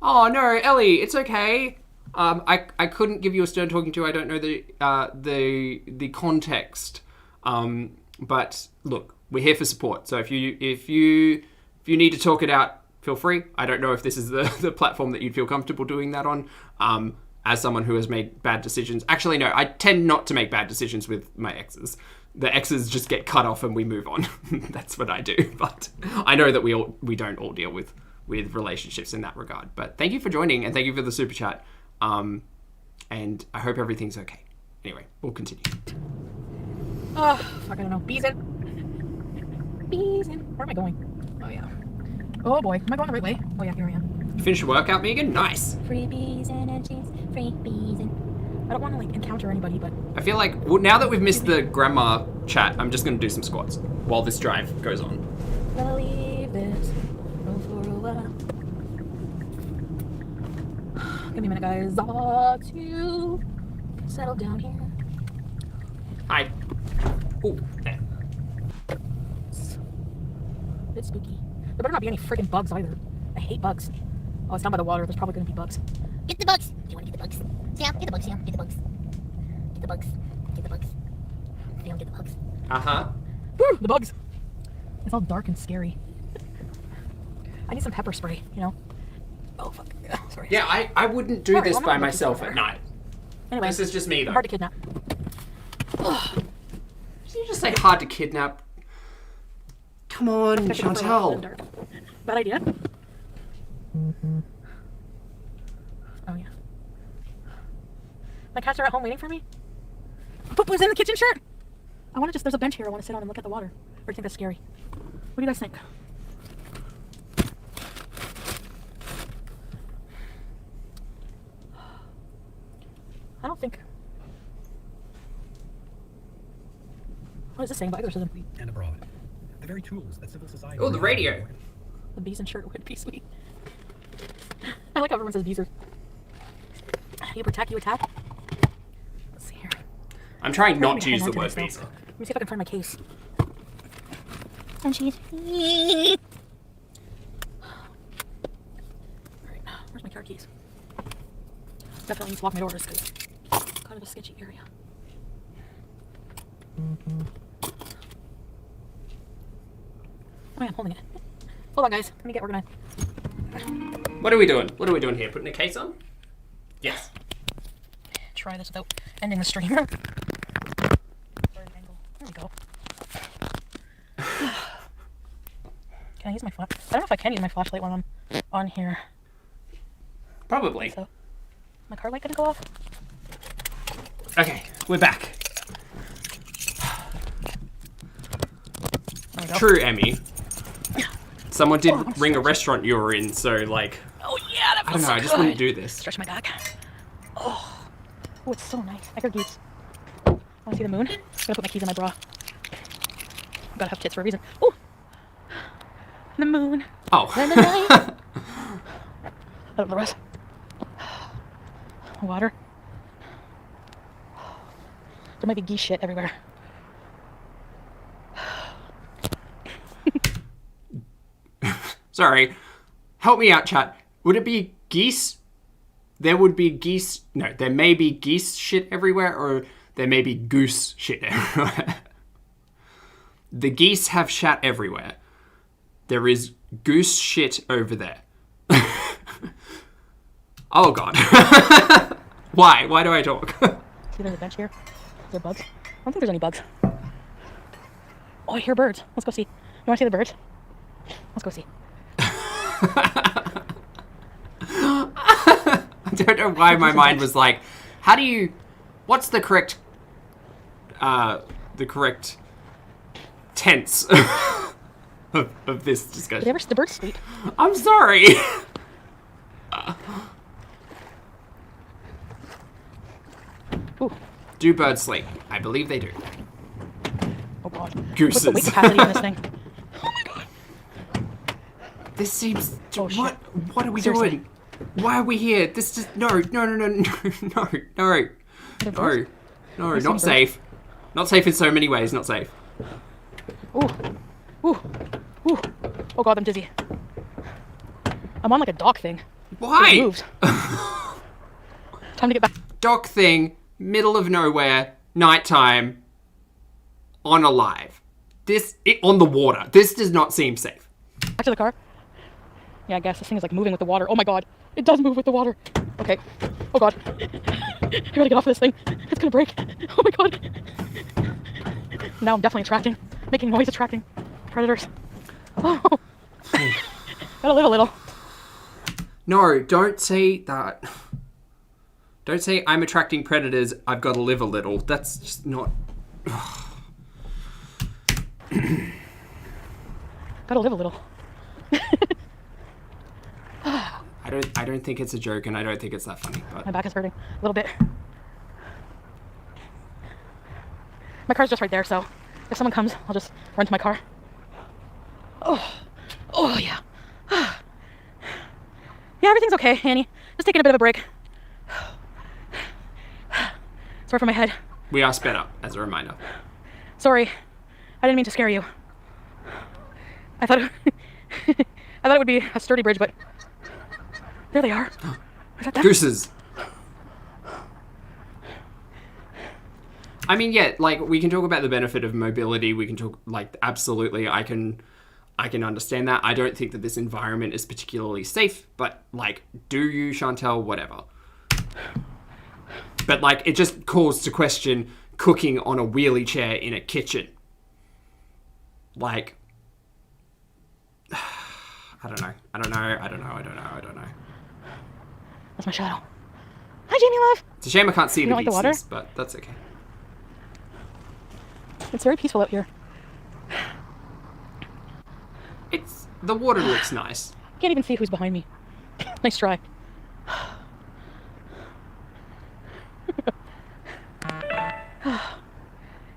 no, Ellie, it's okay. I couldn't give you a stern talking to. I don't know the context. But look, we're here for support. So if you need to talk it out, feel free. I don't know if this is the platform that you'd feel comfortable doing that on. As someone who has made bad decisions. Actually, no, I tend not to make bad decisions with my exes. The exes just get cut off and we move on. That's what I do. But I know that we don't all deal with relationships in that regard. But thank you for joining and thank you for the super chat. And I hope everything's okay. Anyway, we'll continue. oh, fuck, I don't know. Bees in. Where am I going? Oh yeah. Oh boy, am I going the right way? Oh yeah, here I am. You finished your workout, Megan? Nice. Free bees and cheese, free bees and. I don't want to encounter anybody, but. I feel like now that we've missed the grandma chat, I'm just going to do some squats while this drive goes on. Gonna leave this room for a while. Give me a minute, guys. To settle down here. Hi. Ooh, there. It's a bit spooky. There better not be any freaking bugs either. I hate bugs. Oh, it's down by the water. There's probably gonna be bugs. Get the bugs! Do you want to get the bugs? Sam, get the bugs, Sam. Get the bugs. Get the bugs. Get the bugs. Sam, get the bugs. Uh-huh. Woo! The bugs! It's all dark and scary. I need some pepper spray, you know? Oh, fuck. Sorry. Yeah, I wouldn't do this by myself at night. Anyway, This is just me, though. hard to kidnap. Did you just say hard to kidnap? Come on, Chantal. Bad idea. Oh yeah. My cats are at home waiting for me. Poopa's in the kitchen shirt. There's a bench here I want to sit on and look at the water. Or do you think that's scary? What do you guys think? I don't think. What is this saying about exorcism? And abroad. The very tools that civil society... Oh, the radio. The bees and shirt would be sweet. I like how everyone says bees are... You protect, you attack. Let's see here. I'm trying I'm not gonna to hang use on the to word this, though. bees. Let me see if I can find my case. And she's... Alright, where's my car keys? Definitely need to lock my doors because it's kind of a sketchy area. Oh yeah, I'm holding it. Hold on, guys. Let me get organized. What are we doing? What are we doing here? Putting a case on? Yes. Try this without ending the stream. There we go. Can I use my flash? I don't know if I can use my flashlight when I'm on here. Probably. So, my car light gonna go off? Okay, we're back. There we go. True, Emmy. Someone did ring a restaurant you were in, so like... Oh yeah, that I feels don't know, so I just good. wouldn't do this. Stretch my back. Oh, it's so nice. I heard geese. Want to see the moon? I'm gonna put my keys in my bra. Gotta have tits for a reason. Ooh! The moon. Oh. And the night. I don't know the rest. Water. There might be geese shit everywhere. Sorry. Help me out, chat. Would it be geese? There would be geese. No, there may be geese shit everywhere, or there may be goose shit everywhere. The geese have shat everywhere. There is goose shit over there. Oh, God. Why? Why do I talk? See, there's a bench here. Is there bugs? I don't think there's any bugs. Oh, I hear birds. Let's go see. You want to see the birds? Let's go see. I don't know why my mind was like, how do you... What's the correct tense of this discussion? The birds sleep. I'm sorry. Ooh. Do birds sleep? I believe they do. Oh god. Gooses. What's the weight capacity on this thing? Oh my god. This seems... Oh, shit. What are we Seriously. doing? Why are we here? This just... No. No, not safe. Not safe in so many ways, not safe. Ooh. Ooh. Ooh. Oh god, I'm dizzy. I'm on like a dock thing. Why? It moves. Time to get back. Dock thing, middle of nowhere, nighttime, on a live. On the water. This does not seem safe. Back to the car. Yeah, I guess this thing is like moving with the water. Oh my god. It does move with the water. Okay. Oh god. I gotta get off of this thing. It's gonna break. Oh my god. Now I'm definitely attracting. Making noise attracting predators. Oh. Gotta live a little. No, don't say that. Don't say I'm attracting predators, I've got to live a little. That's just not... Gotta live a little. I don't think it's a joke, and I don't think it's that funny. But My back is hurting a little bit. My car's just right there, so if someone comes, I'll just run to my car. Oh yeah. Yeah, everything's okay, Annie. Just taking a bit of a break. Sorry for my head. we are sped up, as a reminder. Sorry, I didn't mean to scare you. I thought it would be a sturdy bridge, but there they are. Is that them? Gooses. I mean, yeah, like, we can talk about the benefit of mobility. We can talk, like, absolutely, I can understand that. I don't think that this environment is particularly safe, but, like, do you, Chantal? Whatever. But, like, it just calls to question cooking on a wheelie chair in a kitchen. Like, I don't know. That's my shadow. Hi, Jamie love. It's a shame I can't see the don't like the water? beastness, but that's okay. It's very peaceful out here. The water looks nice. Can't even see who's behind me. Nice try.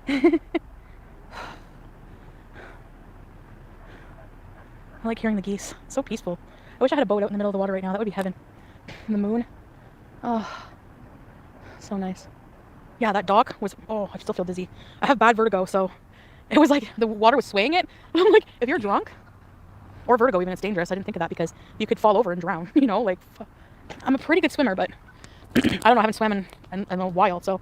I like hearing the geese. It's so peaceful. I wish I had a boat out in the middle of the water right now. That would be heaven. And the moon. Oh, so nice. Yeah, that dock was... Oh, I still feel dizzy. I have bad vertigo, so... It was like the water was swaying it. And I'm like, if you're drunk... Or vertigo even, it's dangerous. I didn't think of that because you could fall over and drown. You know, like... I'm a pretty good swimmer, but... I don't know, I haven't swam in a while, so...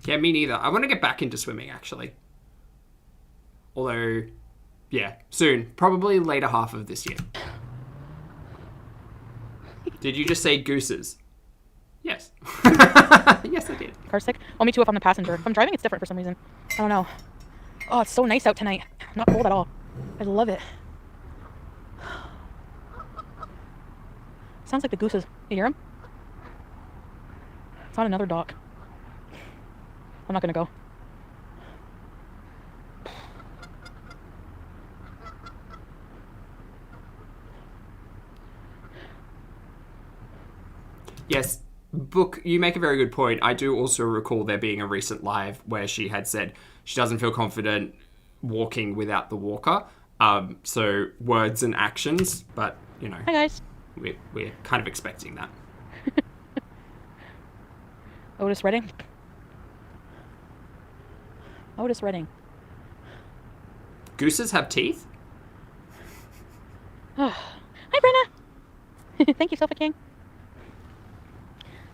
Yeah, me neither. I want to get back into swimming, actually. Although... Yeah, soon. Probably later half of this year. Did you just say gooses? Yes. Yes, I did. Car sick? Oh, me too if I'm the passenger. If I'm driving, it's different for some reason. I don't know. Oh, it's so nice out tonight. Not cold at all. I love it. Sounds like the gooses. You hear them? It's on another dock. I'm not gonna go. Yes, Book, you make a very good point. I do also recall there being a recent live where she had said she doesn't feel confident walking without the walker. So words and actions, but you know, Hi guys. we're kind of expecting that. Otis Redding. Otis Redding. Gooses have teeth? Hi Brenna. Thank you, Sofa King.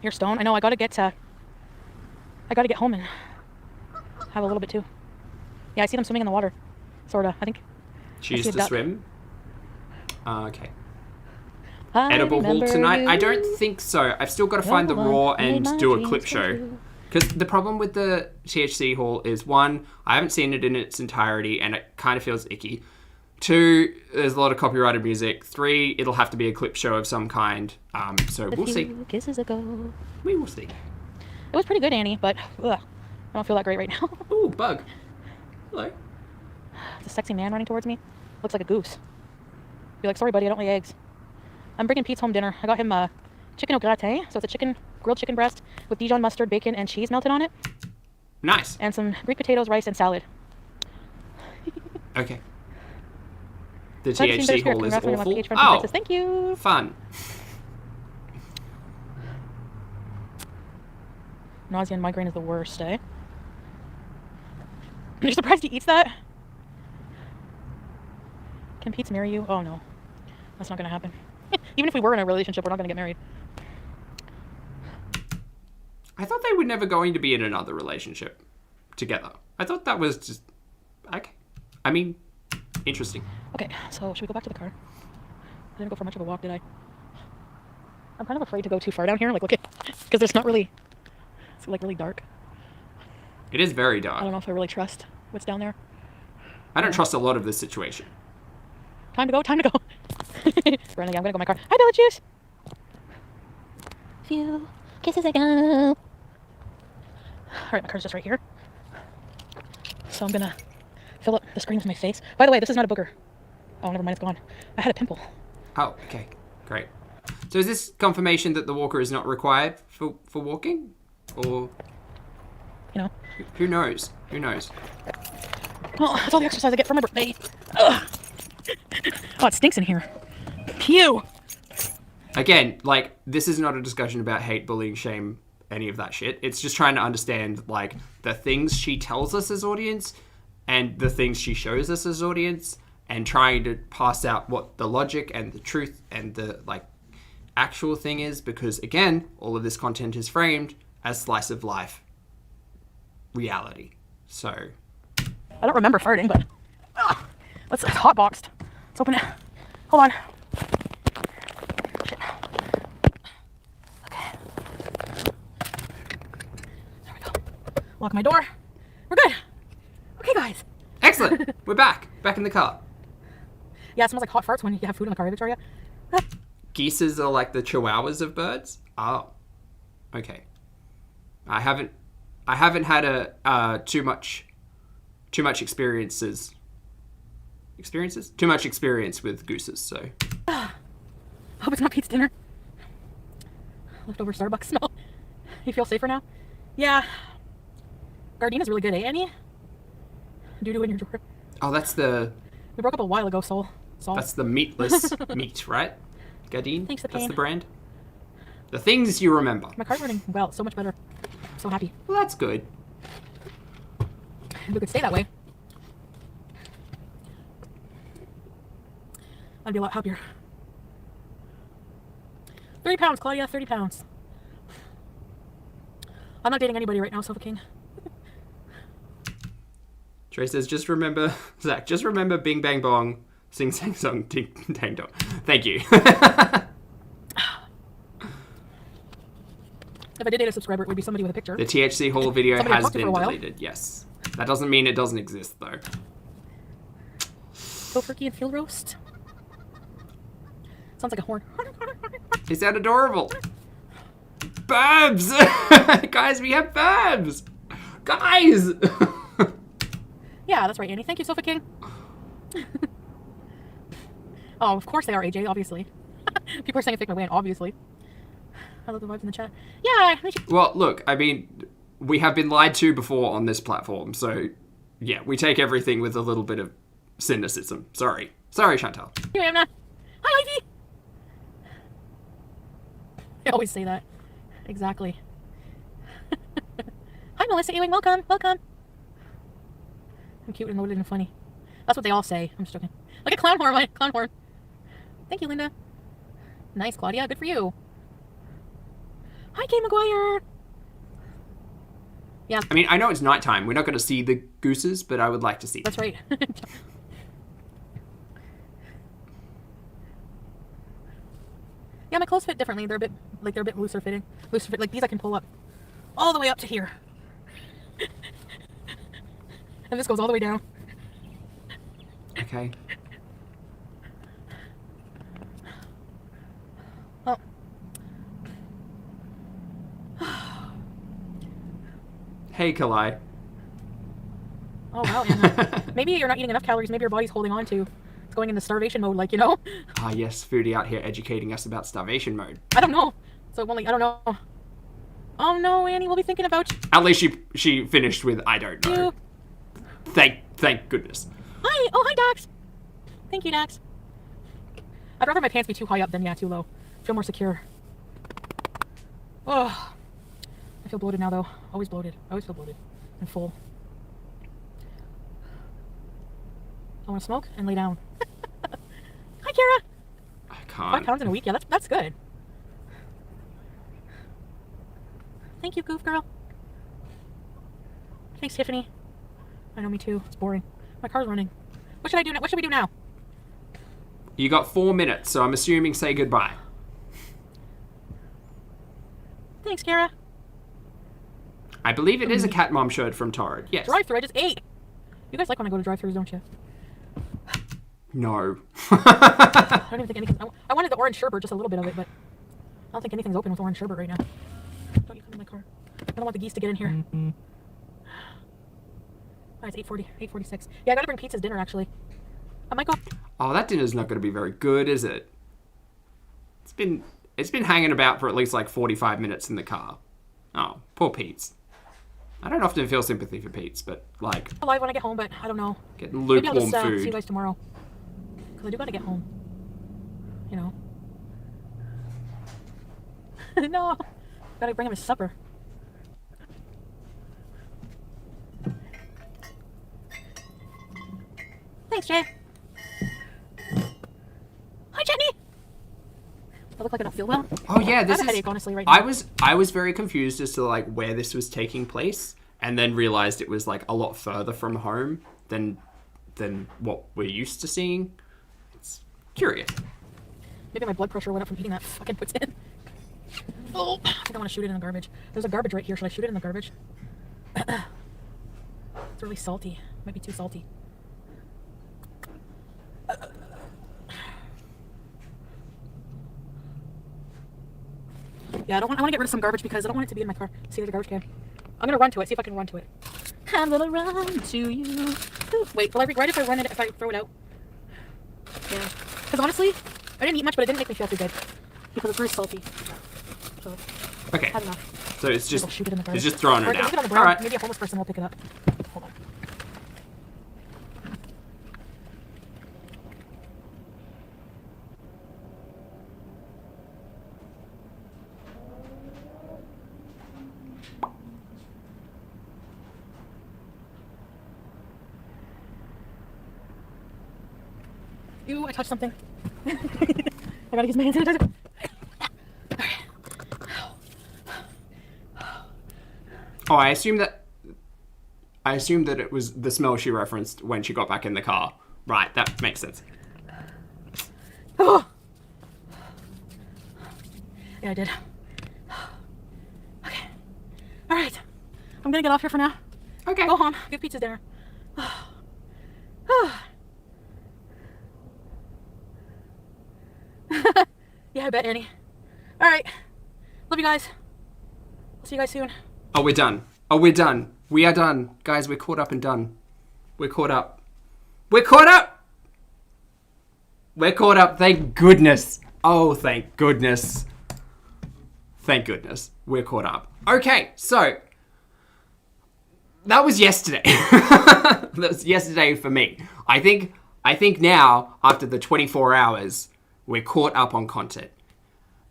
Here, Stone. I know I gotta get home and have a little bit too. Yeah, I see them swimming in the water. Sorta, I think. She I used see a to duck. swim? Okay. I Edible haul remember tonight? I you. don't think so. I've still got to find the No one raw made and my do a dreams clip come show. true. Because the problem with the THC haul is, one, I haven't seen it in its entirety and it kind of feels icky. Two, there's a lot of copyrighted music. Three, it'll have to be a clip show of some kind. So we'll see. Kisses ago. We will see. It was pretty good, Annie, but I don't feel that great right now. Ooh, bug. Hello. It's a sexy man running towards me. Looks like a goose. Be like, sorry, buddy, I don't lay eggs. I'm bringing Pete's home dinner. I got him chicken au gratin, so it's a grilled chicken breast with Dijon mustard, bacon, and cheese melted on it, Nice. and some Greek potatoes, rice, and salad. Okay. The Glad to see THC Better Spirit. haul is Congrats on your awful. PH friend from Oh, Texas. Thank you. fun. Nausea and migraine is the worst, eh? You're surprised he eats that? Can Pete marry you? Oh no. That's not gonna happen. Even if we were in a relationship, we're not gonna get married. I thought they were never going to be in another relationship together. I thought that was just... Okay. I mean, interesting. Okay, so should we go back to the car? I didn't go for much of a walk, did I? I'm kind of afraid to go too far down here. Like, look at... Because there's not really... It's like really dark. It is very I dark. don't know if I really trust what's down there. I don't trust a lot of this situation. Time to go, time to go. Running, I'm gonna go my car. Hi, Bella Juice. Few kisses ago. Alright, my car's just right here. So I'm gonna fill up the screen with my face. By the way, this is not a booger. Oh, never mind, it's gone. I had a pimple. Oh, okay. Great. So is this confirmation that the walker is not required for walking? Or... You know? Who knows? Who knows? Well, that's all the exercise I get for my birthday. Ugh. Oh, it stinks in here. Pew! Again, like, this is not a discussion about hate, bullying, shame, any of that shit. It's just trying to understand, like, the things she tells us as audience and the things she shows us as audience, and trying to pass out what the logic and the truth and the, like, actual thing is, because, again, all of this content is framed as slice of life reality. So... I don't remember farting, but... It's hotboxed. Let's open it. Hold on. Shit. Okay. There we go. Lock my door. We're good. Okay, guys. Excellent! We're back. Back in the car. Yeah, it smells like hot farts when you have food in the car, right, Victoria? Geeses are like the chihuahuas of birds? Oh. Okay. I haven't had a too much experience with gooses, so Hope it's not Pete's dinner. Leftover Starbucks smell. You feel safer now? Yeah. Gardenia's really good, eh, Annie? Doo-doo in your drawer. oh, that's the We broke up a while ago, Saul. that's the meatless meat, right? Gardine? Thanks, the That's pain. the brand. The things you remember. My car's running well, so much better. I'm so happy. Well, that's good. If it could stay that way, I'd be a lot happier. 30 pounds, Claudia, 30 pounds. I'm not dating anybody right now, Sofa King. Trey says, just remember Bing Bang Bong, Sing Sang Song, Ding Dang Dong. Thank you. If I did date a subscriber, it would be somebody with a picture. The THC haul video Somebody I has talked to for been a while. deleted. Yes. That doesn't mean it doesn't exist, though. Tofurkey and field roast. Sounds like a horn. Is that adorable? Babs! Guys, we have Babs! Guys! Yeah, that's right, Annie. Thank you, Sofa King. Oh, of course they are, AJ, obviously. People are saying it's take my way in, obviously. I love the vibes in the chat. Yeah, Well, look, I mean, we have been lied to before on this platform, so yeah, we take everything with a little bit of cynicism. Sorry, Chantal. Here I am now. Hi, Ivy. I always say that. Exactly. Hi, Melissa Ewing. Welcome. I'm cute and loaded and funny. That's what they all say. I'm just joking. Like a clown horn. Thank you, Linda. Nice, Claudia. Good for you. Hi, Kay McGuire. Yeah. I mean, I know it's nighttime. We're not going to see the gooses, but I would like to see them. That's right. Yeah, my clothes fit differently. They're a bit looser fitting. Like these I can pull up all the way up to here. And this goes all the way down. Okay. Oh. Hey, Kalai. Oh, wow, Anna. Maybe you're not eating enough calories. Maybe your body's holding on to. It's going into starvation mode, like, you know? Ah, yes, Foodie out here educating us about starvation mode. I don't know. So I don't know. Oh no, Annie, we'll be thinking about you. At least she finished with I don't know. Thank goodness. Hi! Oh, hi, Dax! Thank you, Dax. I'd rather my pants be too high up than, too low. I feel more secure. Oh. I feel bloated now, though. Always bloated. I always feel bloated and full. I want to smoke and lay down. Hi, Kara! I can't. 5 pounds in a week? Yeah, that's good. Thank you, Goof Girl. Thanks, Tiffany. I know, me too. It's boring. My car's running. What should I do now? What should we do now? You got 4 minutes, so I'm assuming say goodbye. Thanks, Kara. I believe it is a cat mom shirt from Torrid. Yes. Drive-thru, I just ate. You guys like when I go to drive-thrus, don't you? No. I don't even think anything. I wanted the orange sherbet, just a little bit of it, but I don't think anything's open with orange sherbet right now. Don't you come in my car. I don't want the geese to get in here. Oh, it's 8:40, 8:46. Yeah, I gotta bring pizza's dinner, actually. I might go. Oh, that dinner's not going to be very good, is it? It's been hanging about for at least like 45 minutes in the car. Oh, poor Pete's. I don't often feel sympathy for Pete's, but like... Alive when I get home, but I don't know. Getting Maybe I'll lukewarm just food. see you guys tomorrow. Because I do gotta get home. You know. No. Gotta bring him his supper. Thanks, Jay. Hi, Jenny. I look like I don't feel well. Oh yeah, I this have a is... headache, honestly, right now. I was very confused as to like where this was taking place, and then realized it was like a lot further from home than what we're used to seeing. It's curious. Maybe my blood pressure went up from eating that fucking poutine. Oh, I think I want to shoot it in the garbage. There's a garbage right here. Should I shoot it in the garbage? It's really salty. Might be too salty. Yeah, I want to get rid of some garbage because I don't want it to be in my car. See, there's a garbage can. I'm gonna run to it. See if I can run to it. I'm gonna run to you. Wait, will I regret if I run it if I throw it out? Yeah. Because honestly, I didn't eat much, but it didn't make me feel too good because it's very salty. So Okay. I have enough. So it's Maybe just I'll shoot it in the garbage. it's just throwing Or it leave out. it on the All ground. right. Maybe a homeless person will pick it up. Hold on. Ew, I touched something. I gotta use my hand sanitizer. Oh, I assume that it was the smell she referenced when she got back in the car. Right, that makes sense. Oh. Yeah, I did. Okay. All right. I'm gonna get off here for now. Okay. Go home. Get pizza dinner. Yeah, I bet, Annie. All right. Love you guys. I'll see you guys soon. Oh, we're done. Oh, we're done. We are done. Guys, we're caught up and done. We're caught up. We're caught up! We're caught up. Thank goodness. Oh, thank goodness. Thank goodness. We're caught up. Okay, so that was yesterday. That was yesterday for me. I think now, after the 24 hours, we're caught up on content.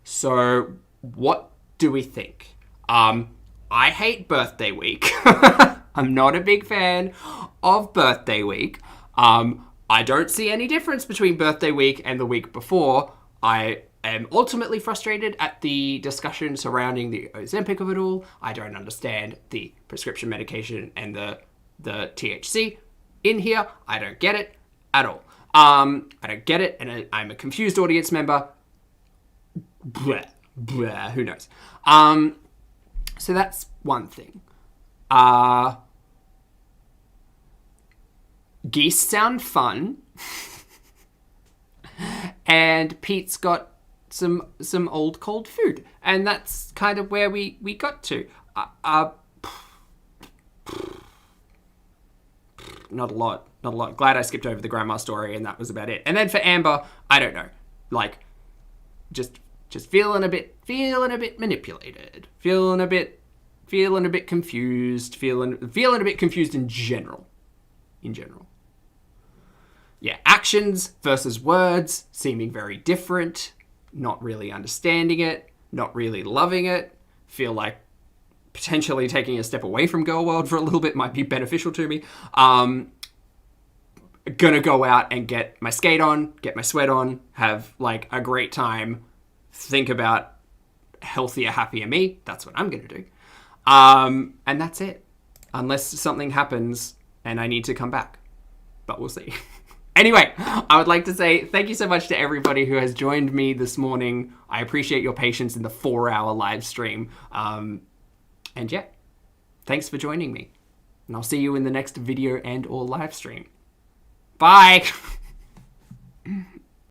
So what do we think? I hate birthday week. I'm not a big fan of birthday week. I don't see any difference between birthday week and the week before. I am ultimately frustrated at the discussion surrounding the Ozempic of it all. I don't understand the prescription medication and the THC in here. I don't get it at all. I don't get it, and I'm a confused audience member. Bleh, bleh, who knows? So that's one thing. Geese sound fun. And Pete's got some old cold food. And that's kind of where we got to. Not a lot. Glad I skipped over the grandma story and that was about it. And then for Amber, I don't know. Like, just feeling a bit manipulated. Feeling a bit confused. Feeling a bit confused in general. Yeah, actions versus words seeming very different, not really understanding it, not really loving it, feel like potentially taking a step away from Girl World for a little bit might be beneficial to me. Gonna go out and get my skate on, get my sweat on, have like a great time, think about healthier, happier me. That's what I'm gonna do. And that's it. Unless something happens and I need to come back. But we'll see. Anyway, I would like to say thank you so much to everybody who has joined me this morning. I appreciate your patience in the 4-hour live stream. And yeah, thanks for joining me. And I'll see you in the next video and or live stream. Bye!